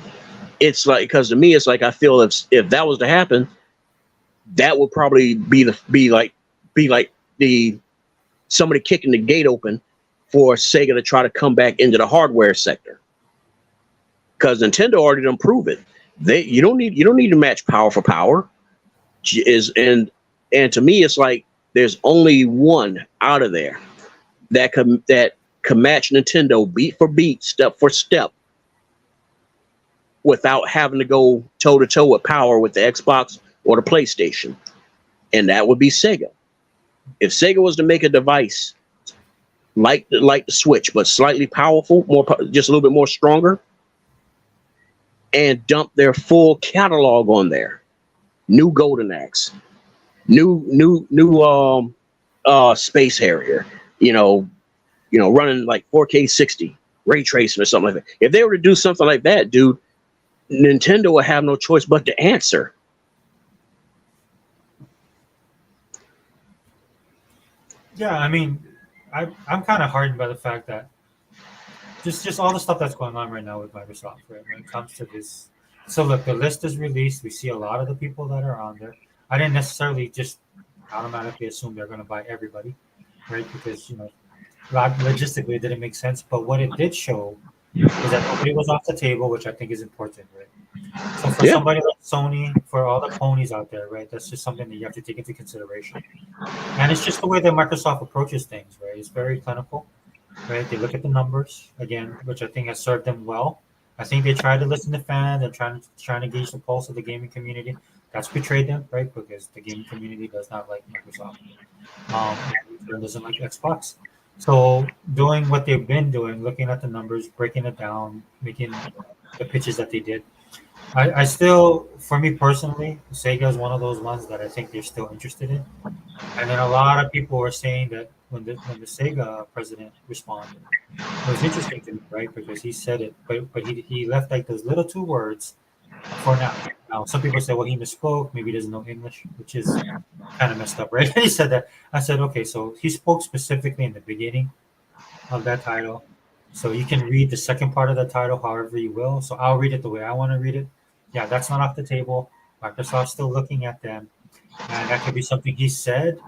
it's like, because to me it's like, I feel if that was to happen, that would probably be like the somebody kicking the gate open for Sega to try to come back into the hardware sector, because Nintendo already done prove it. You don't need to match power for power. Is and to me it's like there's only one out of there that can match Nintendo beat for beat, step for step, without having to go toe to toe with power with the Xbox or the PlayStation, and that would be Sega. If Sega was to make a device like the Switch, but slightly powerful, just a little bit more stronger, and dump their full catalog on there, new Golden Axe, new Space Harrier, running like 4K 60 ray tracing or something like that. If they were to do something like that, dude, Nintendo would have no choice but to answer. Yeah, I mean, I'm kind of hardened by the fact that just all the stuff that's going on right now with Microsoft, right? When it comes to this, so look, the list is released. We see a lot of the people that are on there. I didn't necessarily just automatically assume they're going to buy everybody, right? Because logistically it didn't make sense. But what it did show is that nobody was off the table, which I think is important, right? So for Yeah, somebody like Sony, for all the ponies out there, right? That's just something that you have to take into consideration. And it's just the way that Microsoft approaches things, right? It's very clinical, right? They look at the numbers again, which I think has served them well. I think they try to listen to fans and trying to gauge the pulse of the gaming community. That's betrayed them, right? Because the gaming community does not like Microsoft. And doesn't like Xbox. So doing what they've been doing, looking at the numbers, breaking it down, making the pitches that they did. I still, for me personally, Sega is one of those ones that I think they're still interested in. And then a lot of people were saying that when the Sega president responded, it was interesting to me, right? Because he said it, but he left like those little two words for now. Now some people say, well, he misspoke, maybe he doesn't know English, which is kind of messed up, right? He said that. I said, okay, so he spoke specifically in the beginning of that title. So you can read the second part of the title however you will. So I'll read it the way I want to read it. Yeah, that's not off the table. Microsoft's still looking at them. And that could be something he said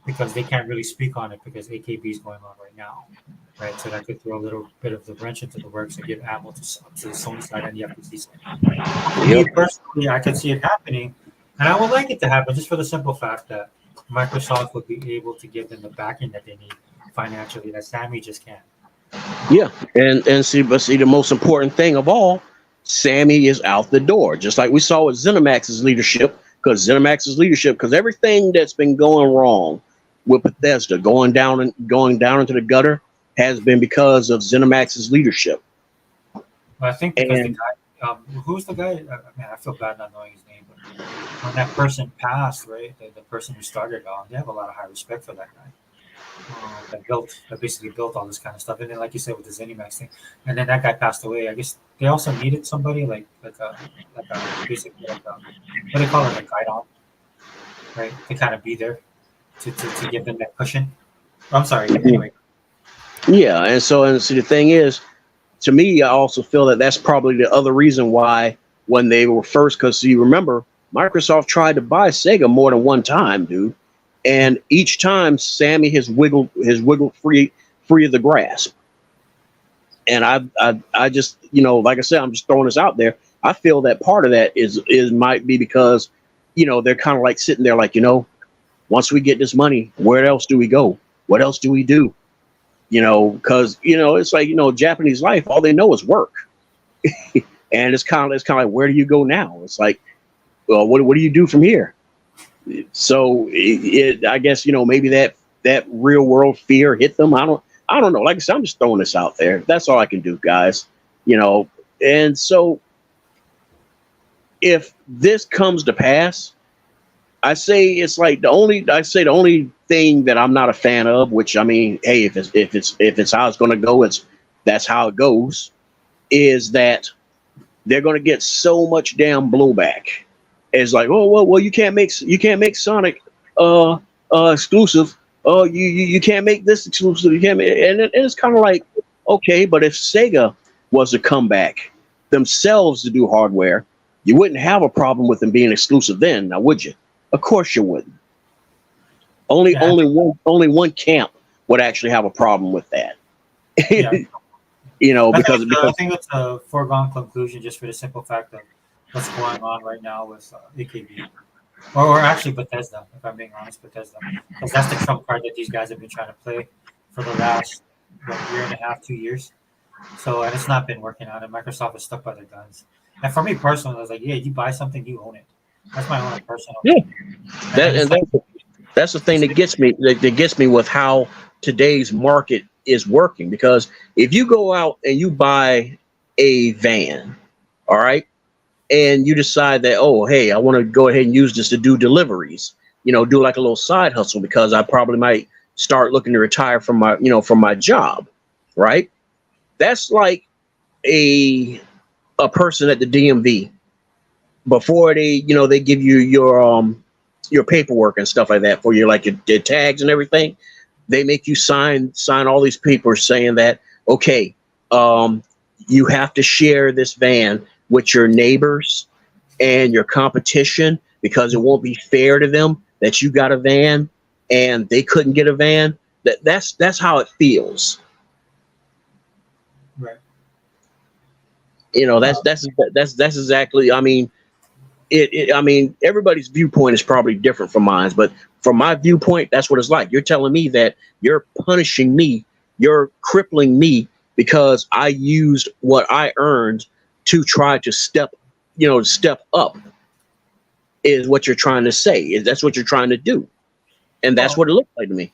because they can't really speak on it because AKB is going on right now. Right. So that could throw a little bit of the wrench into the works and give ammo to the Sony side and the FTC side. For me yep, personally, I could see it happening. And I would like it to happen just for the simple fact that Microsoft would be able to give them the backing that they need financially that Sammy just can't. Yeah, and see, but see, the most important thing of all, Sammy is out the door, just like we saw with ZeniMax's leadership, because everything that's been going wrong with Bethesda going down into the gutter has been because of ZeniMax's leadership. But I think because the And guy, who's the guy? Man, I feel bad not knowing his name, but when that person passed, right, the person who started on, they have a lot of high respect for that guy. That basically built all this kind of stuff. And then, like you said, with the ZeniMax thing, and then that guy passed away. I guess they also needed somebody like a basically like a what do they call it, like a guide on, right, to kind of be there to give them that cushion. I'm sorry. Anyway, yeah, and see, the thing is, to me, I also feel that that's probably the other reason why when they were first, because you remember Microsoft tried to buy Sega more than one time, dude, and each time Sammy has wiggled free of the grasp. And I just, like I said, I'm just throwing this out there. I feel that part of that is might be because they're kind of like sitting there like, once we get this money, where else do we go? What else do we do? Because it's like Japanese life, all they know is work. And it's kind of like, where do you go now? It's like, well, what do you do from here? So I guess maybe that real world fear hit them. I don't know. Like I said, I'm just throwing this out there. That's all I can do, guys. And so if this comes to pass, I say it's like the only thing that I'm not a fan of, which I mean, hey, if it's how it's going to go, that's how it goes. Is that they're going to get so much damn blowback. It's like, oh well, you can't make Sonic exclusive. Oh, you can't make this exclusive. You can't make, and it's kind of like, okay, but if Sega was to come back themselves to do hardware, you wouldn't have a problem with them being exclusive then, now would you? Of course you wouldn't. Only yeah, only one camp would actually have a problem with that. yeah. I Because think it's a foregone conclusion just for the simple fact of what's going on right now with AKB. Or actually Bethesda, if I'm being honest, Bethesda, because that's the trump card that these guys have been trying to play for the last year and a half, 2 years. So and it's not been working out, and Microsoft is stuck by their guns. And for me personally, I was like, yeah, you buy something, you own it. That's my own personal yeah, opinion. And then that it's and like, that's the thing it's that gets me with how today's market is working. Because if you go out and you buy a van, all right, and you decide that, oh, hey, I want to go ahead and use this to do deliveries, do like a little side hustle because I probably might start looking to retire from my job, right? That's like a a person at the DMV before they give you your paperwork and stuff like that for your like your tags and everything. They make you sign all these papers saying that, okay, um, you have to share this van with your neighbors and your competition because it won't be fair to them that you got a van and they couldn't get a van. That's how it feels. right. That's Uh, that's exactly. I mean, I mean, everybody's viewpoint is probably different from mine, but from my viewpoint, that's what it's like. You're telling me that you're punishing me, you're crippling me because I used what I earned to try to step up is what you're trying to say. That's what you're trying to do. And that's well, what it looks like to me.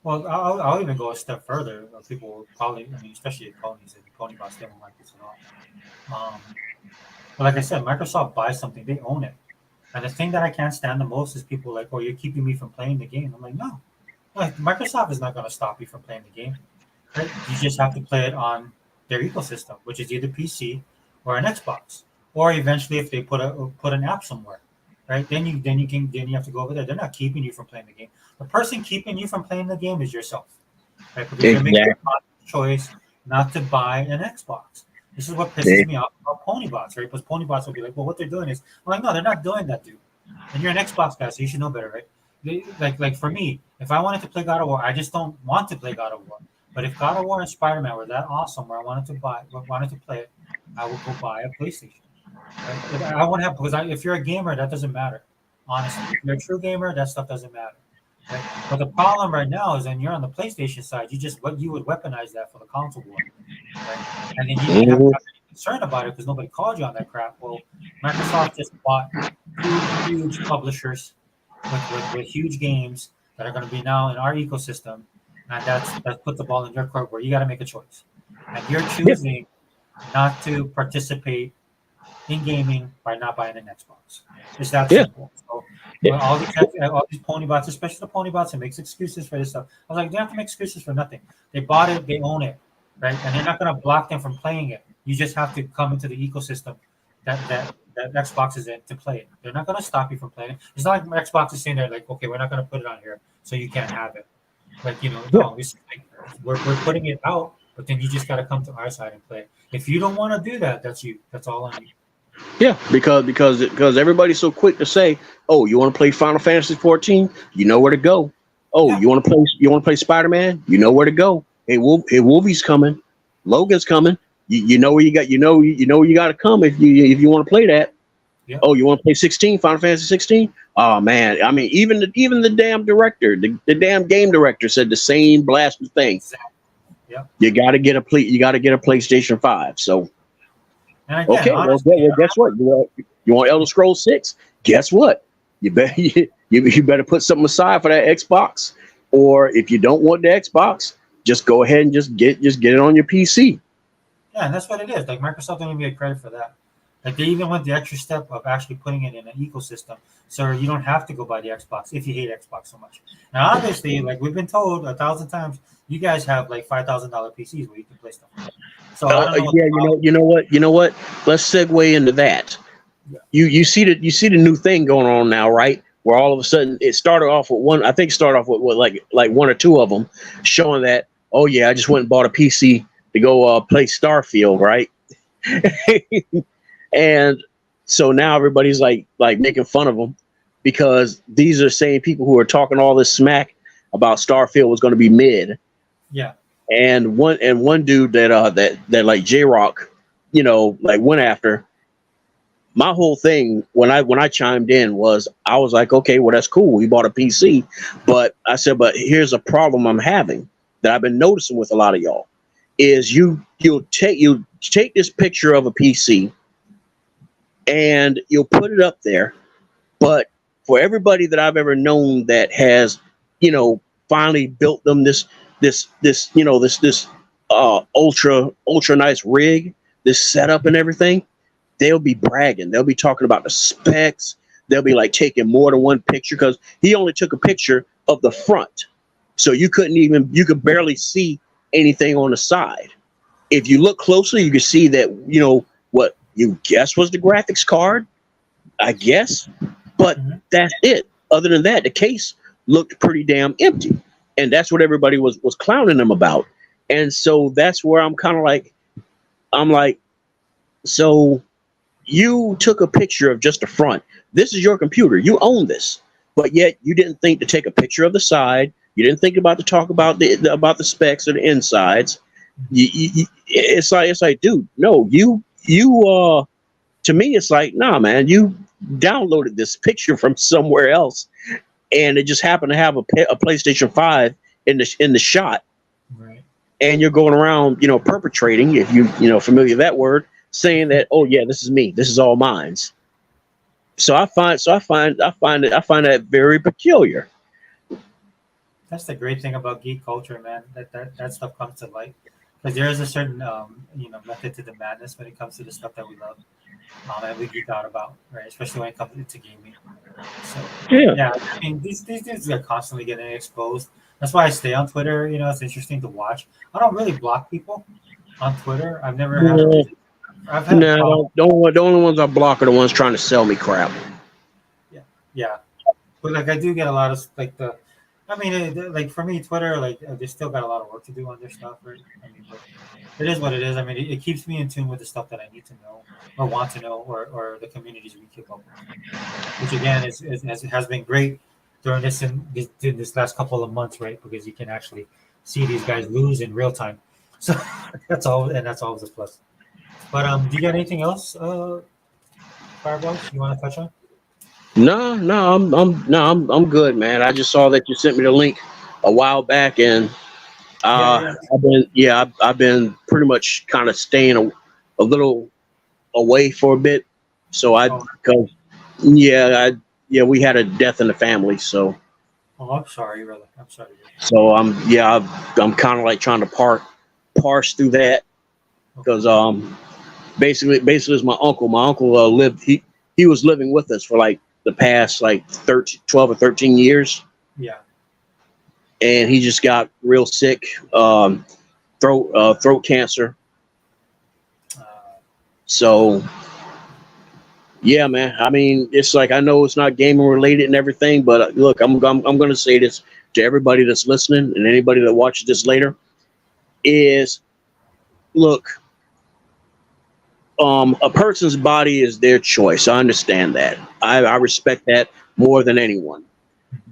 well, I'll even go a step further. People will probably, I mean, especially at ponies and pony bots, they don't like this at all. But like I said, Microsoft buys something, they own it. And the thing that I can't stand the most is people like, "Oh, you're keeping me from playing the game." I'm like, no, like Microsoft is not going to stop you from playing the game, right? You just have to play it on their ecosystem, which is either PC or an Xbox, or eventually if they put an app somewhere, right? Then you have to go over there. They're not keeping you from playing the game. The person keeping you from playing the game is yourself, right? Because you're making Exactly. a conscious choice not to buy an Xbox. This is what pisses me off about Ponybots, right? Because Ponybots will be like, well, what they're doing is, I'm like, no, they're not doing that, dude. And you're an Xbox guy, so you should know better, right? Like for me, if I wanted to play God of War, I just don't want to play God of War. But if God of War and Spider Man were that awesome, where I wanted to play it, I would go buy a PlayStation, right? I won't have because if you're a gamer, that doesn't matter. Honestly, if you're a true gamer, that stuff doesn't matter. Right? But the problem right now is when you're on the PlayStation side, you would weaponize that for the console war, right? And then you didn't have to Mhm. have any concern about it because nobody called you on that crap. Well, Microsoft just bought two huge publishers with huge games that are going to be now in our ecosystem, and that puts the ball in your court where you got to make a choice, and you're Yeah, choosing not to participate in gaming by not buying an Xbox. It's that yeah, simple. So yeah, all these pony bots, especially the pony bots, that makes excuses for this stuff. I was like, they don't have to make excuses for nothing. They bought it, they own it, right? And they're not going to block them from playing it. You just have to come into the ecosystem that Xbox is in to play it. They're not going to stop you from playing it. It's not like Xbox is saying they're like, okay, we're not going to put it on here, so you can't have it. Like, yeah, no, it's like we're putting it out, but then you just got to come to our side and play. If you don't want to do that, that's you. That's all on you. yeah. Because everybody's so quick to say, "Oh, you want to play Final Fantasy 14? You know where to go. Oh, Yeah. you want to play Spider Man? You know where to go. Hey, Wolvie's coming. Logan's coming. You know where you got. You know where you got to come if you want to play that. Yeah. Oh, you want to play 16? Final Fantasy 16? Oh man, I mean, even the damn director, the damn game director said the same blasted thing. Exactly. Yep. You got to get a PlayStation 5. So And again, okay, honestly, guess what? You want Elder Scrolls 6? Guess what? You better you better put something aside for that Xbox. Or if you don't want the Xbox, just go ahead and just get it on your PC. yeah, and that's what it is. Like Microsoft don't even get credit for that. Like they even went the extra step of actually putting it in an ecosystem, so you don't have to go buy the Xbox if you hate Xbox so much. Now, obviously, like we've been told 1,000 times, you guys have like $5,000 PCs where you can play stuff. So I don't know what the Yeah, problem. you know what? Let's segue into that. Yeah. You see the new thing going on now, right? Where all of a sudden it started off with one. I think it started off with like one or two of them showing that. Oh yeah, I just went and bought a PC to go play Starfield, right? And so now everybody's like making fun of them because these are the same people who are talking all this smack about Starfield was going to be mid. Yeah. And one dude that like J Rock, like went after. My whole thing when I chimed in was I was like, okay, well that's cool. We bought a PC, but I said, but here's a problem I'm having that I've been noticing with a lot of y'all is you take this picture of a PC and you'll put it up there, but for everybody that I've ever known that has, finally built them this ultra nice rig, this setup and everything, they'll be bragging. They'll be talking about the specs. They'll be like taking more than one picture because he only took a picture of the front. So you could barely see anything on the side. If you look closely, you can see that, what you guess was the graphics card, I guess, but Mhm. that's it. Other than that, the case looked pretty damn empty. And that's what everybody was clowning them about. And so that's where I'm like, so you took a picture of just the front. This is your computer. You own this. But yet you didn't think to take a picture of the side. You didn't think about to talk about about the specs or the insides. It's like, dude, no, to me, it's like, nah, man, you downloaded this picture from somewhere else, and it just happened to have a PlayStation 5 in the shot, Right. and you're going around, perpetrating, if familiar with that word, saying that, oh yeah, this is me, this is all mine. I find that very peculiar. That's the great thing about geek culture, man. That stuff comes to light because there is a certain method to the madness when it comes to the stuff that we love, and we geek out about, right? Especially when it comes into gaming. So Yeah, yeah, I mean these dudes are constantly getting exposed. That's why I stay on Twitter. It's interesting to watch. I don't really block people on Twitter. I've never had a no, reason. I've had a problem. no, the only ones I block are the ones trying to sell me crap. Yeah, yeah. But like I do get a lot of like the. I mean, like for me, Twitter, like they still got a lot of work to do on their stuff, right? I mean, but it is what it is. I mean, it keeps me in tune with the stuff that I need to know or want to know, or the communities we keep up with, which again has been great during this last couple of months, right? Because you can actually see these guys lose in real time. So that's always a plus. But do you got anything else, Fireboys, you want to touch on? I'm good, man. I just saw that you sent me the link a while back, and Yeah, yeah. I've been pretty much kind of staying a little away for a bit. So I, Oh, cause yeah, we had a death in the family, oh, I'm sorry, brother. I'm sorry. I'm kind of like trying to parse through that because Okay. basically it's my uncle. My uncle lived he was living with us for like the past like 13, 12 or 13 years, Yeah. and he just got real sick, throat cancer. Uh, So yeah, man. I mean, it's like I know it's not gaming related and everything, but look, I'm going to say this to everybody that's listening and anybody that watches this later is look, a person's body is their choice. I understand that. I respect that more than anyone.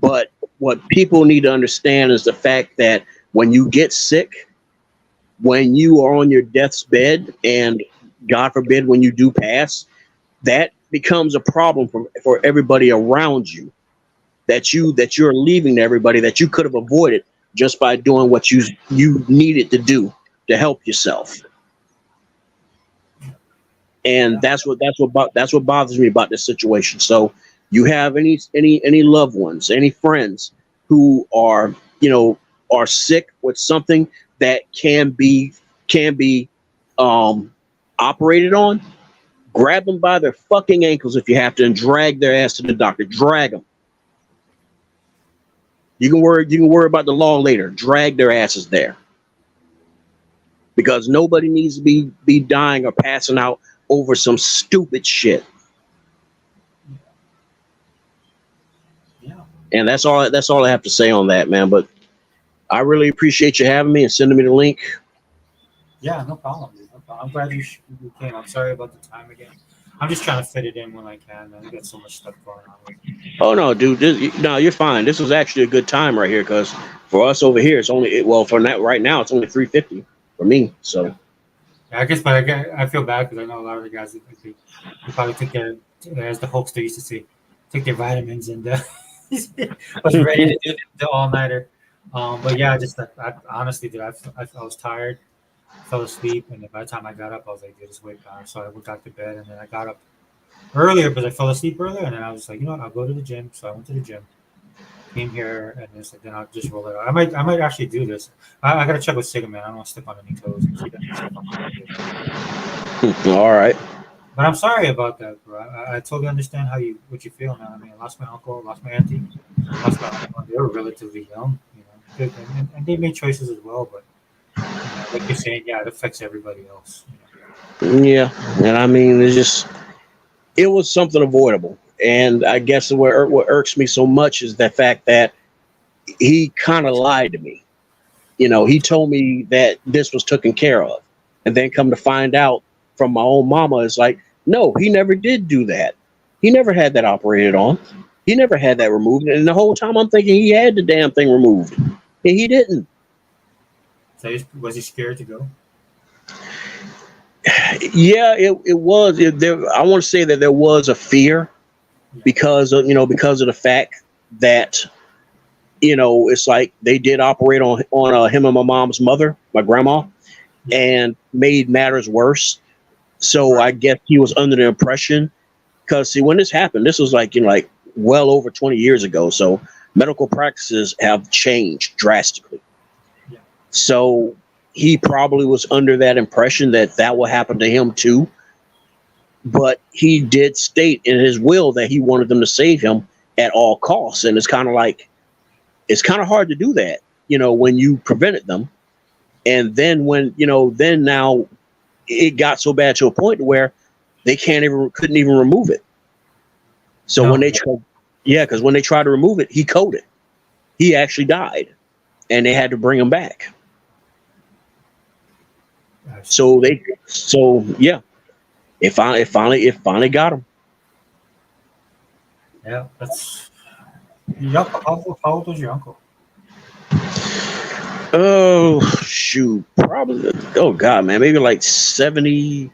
But what people need to understand is the fact that when you get sick, when you are on your death's bed, and God forbid when you do pass, that becomes a problem for everybody around you. That you're leaving to everybody that you could have avoided just by doing what you needed to do to help yourself. And yeah. that's what bothers me about this situation. So you have any loved ones, any friends who are are sick with something that can be um operated on, grab them by their fucking ankles if you have to and drag their ass to the doctor. Drag them. You can worry about the law later. Drag their asses there, because nobody needs to be dying or passing out over some stupid shit. Yeah. And that's all I have to say on that, man. But I really appreciate you having me and sending me the link. Yeah, no problem, dude. No problem. I'm glad you came. I'm sorry about the time again. I'm just trying to fit it in when I can, man. I got so much stuff going on with me. Oh no, dude, no, you're fine. This was actually a good time right here because for us over here, it's only well for that right now it's only 3:50 for me. Yeah. So Yeah, I guess, but I feel bad because I know a lot of the guys that they probably took their, as the Hulkster used to say, took their vitamins and was ready to do the all nighter. But yeah, I honestly, dude, I was tired, fell asleep, and then by the time I got up, I was like, dude, it's way past. So I went back to bed, and then I got up earlier because I fell asleep earlier, and then I was like, you know what, I'll go to the gym. So I went to the gym, came here, and it's like, then I'll just roll it out. I might actually do this. I gotta check with Sigma, man. I don't want to step on any toes because he doesn't step on my toes. all right. But I'm sorry about that, bro. I totally understand what you feel, man. I mean, I lost my uncle, lost my auntie, lost my uncle. They were relatively young, and they made choices as well. But like you're saying, yeah, it affects everybody else. Yeah, and I mean it was something avoidable. And I guess what irks me so much is the fact that he kind of lied to me. He told me that this was taken care of, and then come to find out from my own mama, it's like, no, he never did do that. He never had that operated on. He never had that removed. And the whole time I'm thinking he had the damn thing removed, and he didn't. So was he scared to go? Yeah, it was. I want to say that there was a fear Yeah, because of the fact that it's like they did operate on him and my mom's mother, my grandma, yeah, and made matters worse. So right. I guess he was under the impression, because see, when this happened, this was like like well over 20 years ago. So medical practices have changed drastically. Yeah, So he probably was under that impression that that will happen to him too. But he did state in his will that he wanted them to save him at all costs, and it's kind of hard to do that, when you prevented them. And then when then now it got so bad to a point where they couldn't even remove it. So when no, they tried, yeah, because when they tried to remove it, he coded. He actually died, and they had to bring him back. I see. So yeah, it finally got him. Yeah, that's your uncle. How old was your uncle? Oh shoot, probably. Oh god, man, maybe like 70,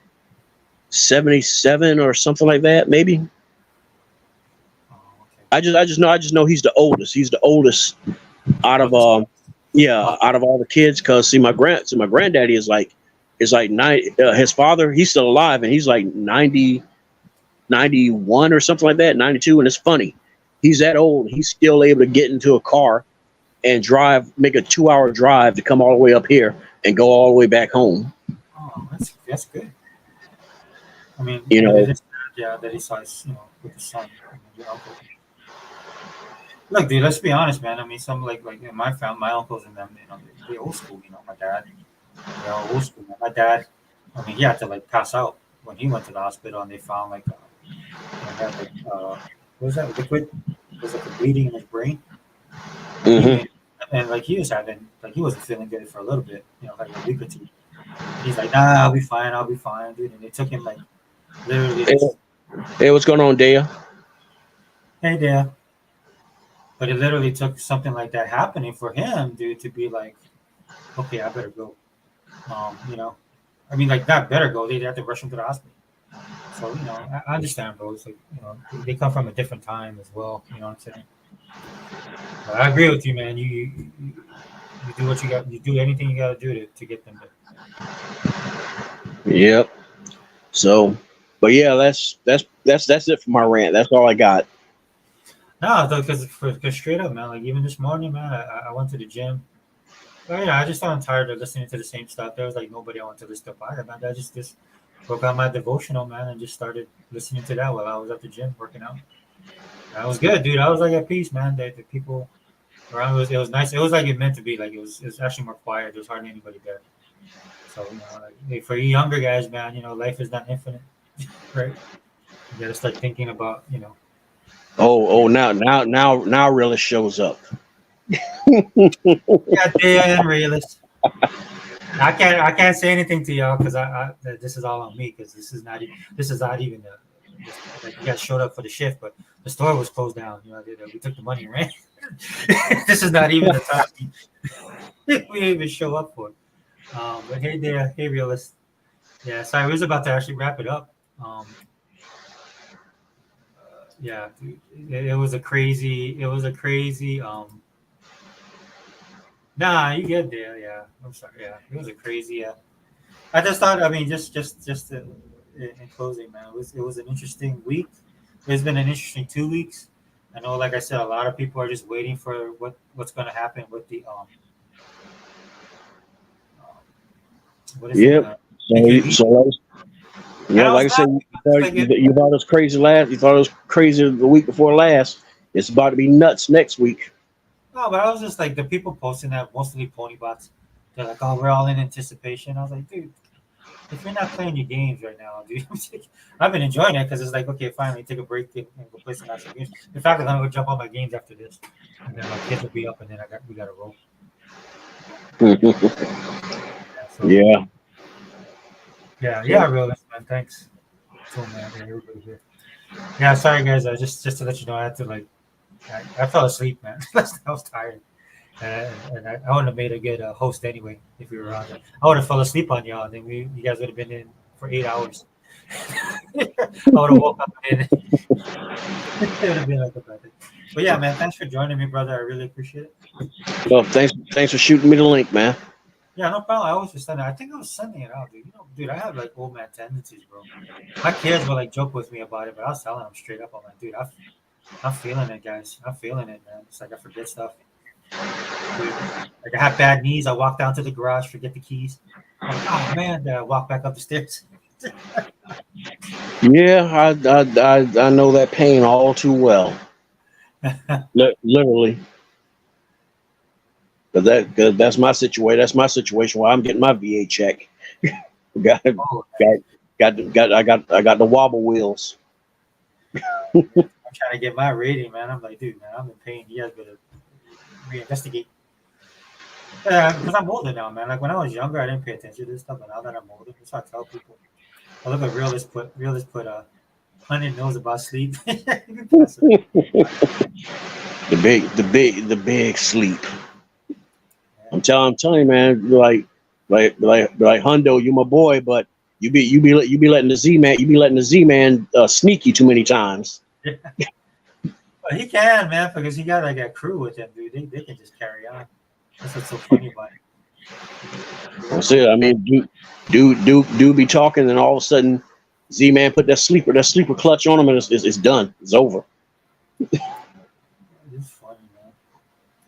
77 or something like that, maybe. I just know he's the oldest. He's the oldest out of out of all the kids. Cause my granddaddy is like 90. His father, he's still alive, and he's like 90, 91 or something like that, 92. And it's funny, he's that old. He's still able to get into a car and make a 2-hour drive to come all the way up here and go all the way back home. Oh, that's good. I mean, You know, yeah, that he saw his, with his son, your uncle. Look, dude, let's be honest, man. I mean, some like in my family, my uncles and them, they old school. My dad, they're all old school. Man. My dad, I mean, he had to like pass out when he went to the hospital, and they found like, he had like, what was that liquid? It was like a bleeding in his brain. hmm And like he was having, like he wasn't feeling good for a little bit, like a week or two. He's like, nah, I'll be fine, dude. And they took him like literally, hey, what's going on, Dea? hey there. But it literally took something like that happening for him, dude, to be like, okay, I better go. I mean, like that better go. They have to rush him to the hospital. So I understand, bro. It's like they come from a different time as well. You know what I'm saying? But I agree with you, man. You do what you got. You do anything you got to do to get them there. Yep. So, but yeah, that's it for my rant. That's all I got. No, because straight up, man. Like even this morning, man, I went to the gym. But yeah, I just got tired of listening to the same stuff. There was like nobody I wanted to listen to either, man. I just broke out my devotional, man, and just started listening to that while I was at the gym working out. That was good, dude. I was like at peace, man. The people around it was nice. It was like it meant to be. Like it was actually more quiet. There was hardly anybody there. So like, for you younger guys, man, life is not infinite, right? You gotta start thinking about. Now realist shows up. Yeah, damn realist. I can't say anything to y'all because this is all on me because this is not even like you guys showed up for the shift, but the store was closed down. We took the money and ran. This is not even the time we even show up for it. But hey there, hey realist. Yeah, sorry, we was about to actually wrap it up. Yeah, dude, it was a crazy. Nah, you get there. Yeah, I'm sorry. Yeah, it was a crazy. I just thought. I mean, just in closing, man, it was an interesting week. It's been an interesting 2 weeks. I know, like I said, a lot of people are just waiting for what's going to happen with the what is it? Yep. Yeah, like I said, you thought it was crazy last. You thought it was crazy the week before last. It's about to be nuts next week. No, but I was just like the people posting that mostly pony bots. They're like, "Oh, we're all in anticipation." I was like, "Dude, if you're not playing your games right now, dude, I've been enjoying it because it's like, okay, finally take a break and go play some actual games. In fact, I'm gonna go jump on my games after this, and then my kids will be up, and then we gotta roll." Yeah. Yeah, realist man. Thanks. So man, everybody here. Yeah, sorry guys. Just to let you know, I had to I fell asleep, man. I was tired, and I would have made a good host anyway if we were on there. I would have fell asleep on y'all, and then you guys would have been in for 8 hours. I would have woke up and it would have been like a bad thing. But yeah, man, thanks for joining me, brother. I really appreciate it. Well, thanks for shooting me the link, man. Yeah, no problem. I always just send it. I think I was sending it out, dude. Dude, I have like old man tendencies, bro. My kids will like joke with me about it, but I was telling them straight up. I'm like, dude, I'm feeling it, guys. I'm feeling it, man. It's like I forget stuff. Dude, like I have bad knees. I walk down to the garage, forget the keys. I'm like, oh man, then I walk back up the stairs. Yeah, I know that pain all too well. Literally. But that's my situation. That's my situation while I'm getting my VA check. I got the wobble wheels. I'm trying to get my rating, man. I'm like, dude, man, I'm in pain. You guys better reinvestigate. Yeah, because I'm older now, man. Like when I was younger, I didn't pay attention to this stuff, but now that I'm older, that's what I tell people. I look at realist put 100 knows about sleep. the big sleep. I'm telling you, man. Like Hundo, you my boy, but you be letting the Z man sneak you too many times. But he can, man, because he got like a crew with him, dude. They can just carry on. That's what's so funny about it. That's it. I mean, do be talking, and all of a sudden, Z Man put that sleeper clutch on him, and it's done. It's over. It's funny, man.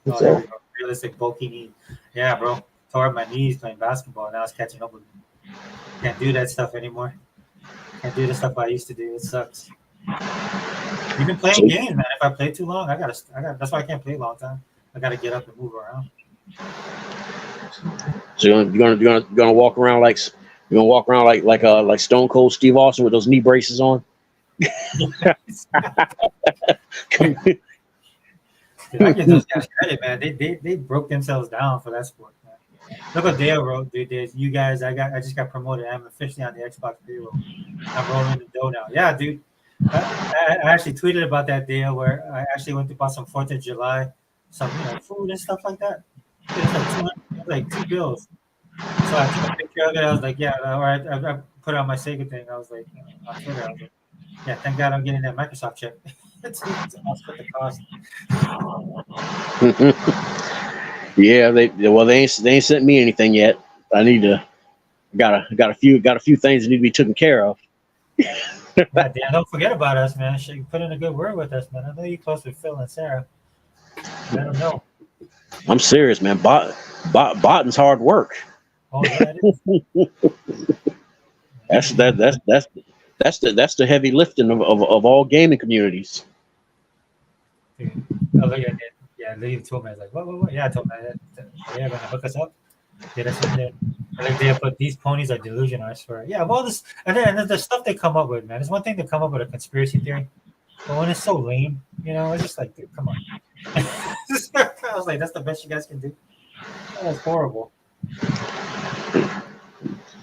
Oh, It's there we over. go. Realistic bulky knee. Yeah, bro. Tore my knees playing basketball. Now it's catching up with me. Can't do that stuff anymore. Can't do the stuff I used to do. It sucks. Even playing So, games, man. If I play too long, I gotta. That's why I can't play a long time. I gotta get up and move around. so you're gonna walk around like like Stone Cold Steve Austin with those knee braces on. Dude, I give those guys credit, man. They broke themselves down for that sport, man. Look what Dale wrote, dude. You guys, I just got promoted. I'm officially on the Xbox payroll. I'm rolling the dough now. Yeah, dude. I actually tweeted about that deal where I actually went to buy some 4th of July, some food and stuff like that. Dude, it's like 200, like $2. So I took a picture of it. I was like, yeah, all right. I put it on my Sega thing. I was like, on Twitter. I was like, yeah, thank God I'm getting that Microsoft check. It's offset the cost. Yeah, they ain't sent me anything yet. I need to got a few things that need to be taken care of. Yeah, Dan, don't forget about us, man. You put in a good word with us, man. I know you're close with Phil and Sarah. Let them know. I'm serious, man. Botting's hard work. Oh yeah, it is. That's the heavy lifting of all gaming communities. Dude. Oh, look at that. Yeah, Lee told me. I was like, what? Yeah, I told me that they're gonna hook us up. Get us in there. Like they put these ponies are delusional, I swear. Yeah, well, this and then the stuff they come up with, man. It's one thing to come up with a conspiracy theory, but when it's so lame, it's just like, dude, come on. I was like, that's the best you guys can do. That was horrible.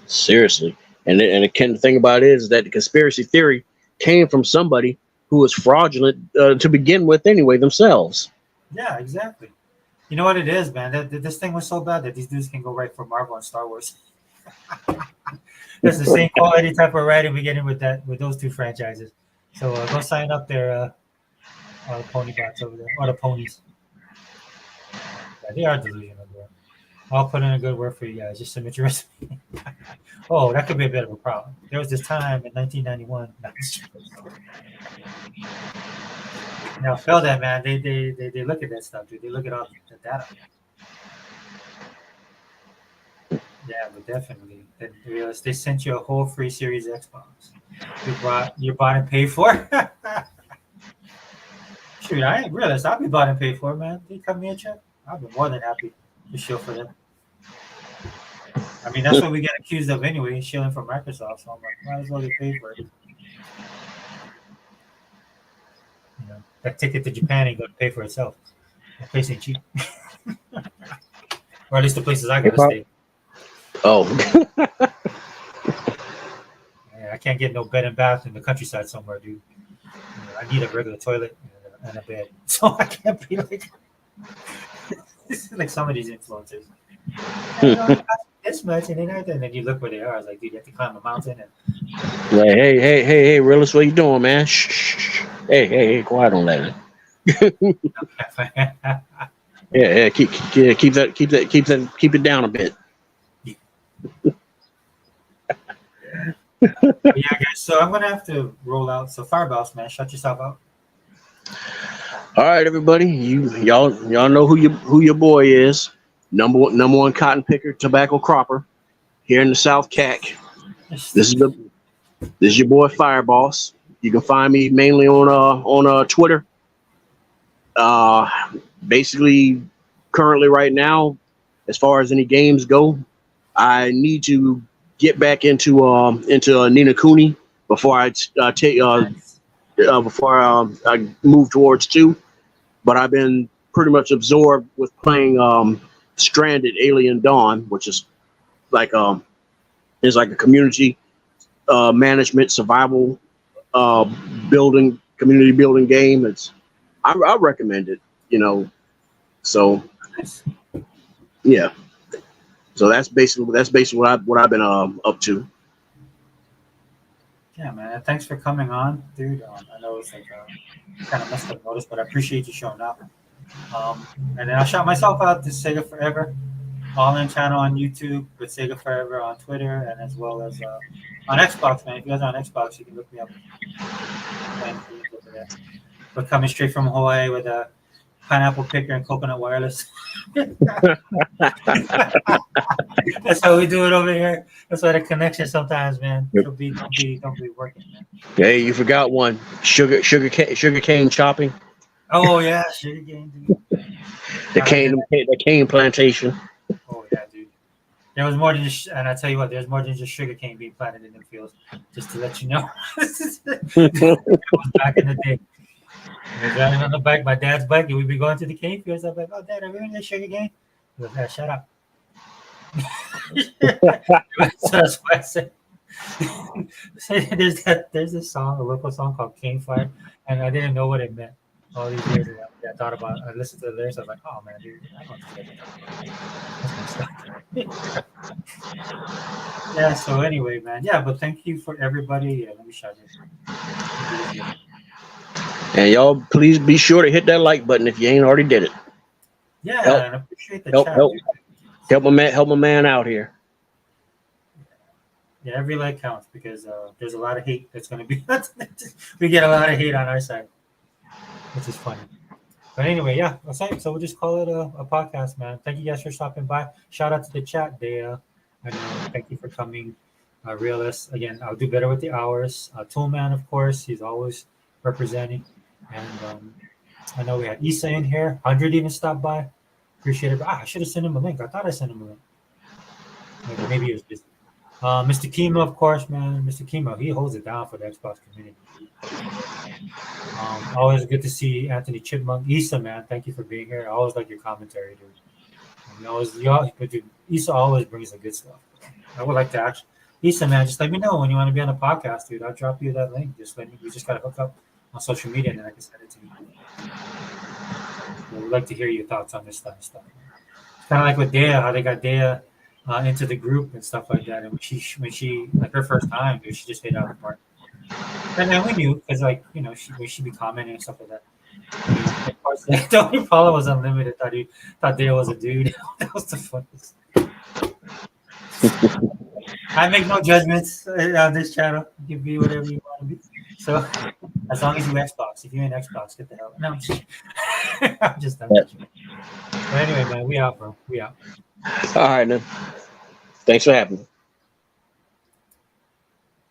Seriously, and the thing about it is that the conspiracy theory came from somebody who was fraudulent to begin with, anyway, themselves. Yeah, exactly. You know what it is, man? This thing was so bad that these dudes can go right for Marvel and Star Wars. That's the same quality type of writing we get in with those two franchises. So go sign up there, all the pony bots over there, or the ponies. Yeah, they are delusional, bro. I'll put in a good word for you guys. Just submit your resume. Oh, that could be a bit of a problem. There was this time in 1991. Now, Phil, that man, they look at that stuff, dude. They look at all the data. Yeah, but definitely. They sent you a whole free Series Xbox. You bought and paid for. Shoot, I ain't realized I'll be bought and paid for, man. They cut me a check. I'll be more than happy to shill for them. I mean, that's what we get accused of anyway, shilling for Microsoft. So I'm like, might as well get paid for it. That ticket to Japan ain't gonna pay for itself. That place ain't cheap. Or at least the places I gotta stay. Oh. Yeah, I can't get no bed and bath in the countryside somewhere, dude. I need a regular toilet and a bed. So I can't be like like some of these influencers. This much and then you look where they are. It's like, dude, you have to climb a mountain and Like, hey, realist, what you doing, man? Shh. Hey, quiet on that. Yeah, keep it down a bit. Yeah, guys. So I'm gonna have to roll out. So Fireballs, man, shut yourself out. All right, everybody, y'all know who your boy is. Number one cotton picker, tobacco cropper here in the South CAC. This is your boy Fireboss. You can find me mainly on Twitter. Basically, currently right now, as far as any games go, I need to get back into Nina Cooney before I move towards 2. But I've been pretty much absorbed with playing Stranded Alien Dawn, which is like a community management survival community building game. I recommend it, So yeah. So that's basically what I've been up to. Yeah, man. Thanks for coming on, dude. I know it's like kind of messed up notice, but I appreciate you showing up. And then I'll shout myself out to Sega Forever, all in channel on YouTube with Sega Forever on Twitter, and as well as on Xbox, man. If you guys are on Xbox, you can look me up playing games over there. We're coming straight from Hawaii with a pineapple picker and coconut wireless. That's how we do it over here. That's why the connection sometimes, man. Yep. Don't be working, man. Hey, you forgot one. Sugar cane chopping. Oh yeah, sugar cane, dude. The cane plantation. Oh yeah, dude. There was more than just, and I tell you what, there's more than just sugar cane being planted in the fields. Just to let you know, that was back in the day. I was riding on the bike, my dad's bike, and we'd be going to the cane fields. I'm like, "Oh, Dad, are we in the sugar cane?" He goes, "Yeah, shut up." So that's why I said there's this song, a local song called Cane Fire, and I didn't know what it meant all these years. And I thought about, I listened to the lyrics. I was like, "Oh man, dude, I don't know what Yeah. So anyway, man, yeah. But thank you for everybody. Yeah, let me shout you. And y'all, please be sure to hit that like button if you ain't already did it. Yeah, Help. and I appreciate the Help, chat. help. Dude. Help my man out here. Yeah, every like counts because there's a lot of hate that's going to be. We get a lot of hate on our side, which is funny. But anyway, yeah. So we'll just call it a podcast, man. Thank you guys for stopping by. Shout out to the chat, Dea. I know. Thank you for coming. Realist, again, I'll do better with the hours. Toolman, of course, he's always representing. And I know we had Issa in here. 100 even stopped by. Appreciate it. I should have sent him a link. I thought I sent him a link. Maybe he was busy. Mr. Kimo, of course, man. Mr. Kimo, he holds it down for the Xbox community. Always good to see Anthony Chipmunk. Issa, man, thank you for being here. I always like your commentary, dude. But dude, Issa always brings the good stuff. I would like to actually, Issa, man, just let me know when you want to be on the podcast, dude. I'll drop you that link. Just let me. We just gotta hook up on social media, and then I can send it to you. So we'd like to hear your thoughts on this stuff. It's kind of like with Dea, how they got Dea into the group and stuff like that. And when she like her first time, dude, she just hit out the park. And then we knew because she'd be commenting and stuff like that. The only problem was Unlimited. Thought Dale was a dude. That was the funniest. I make no judgments on this channel. You can be whatever you want to be. So as long as you Xbox, if you're in Xbox, get the hell. No, I'm just. But anyway, man, we out, bro. We out. All right, then. Thanks for having me.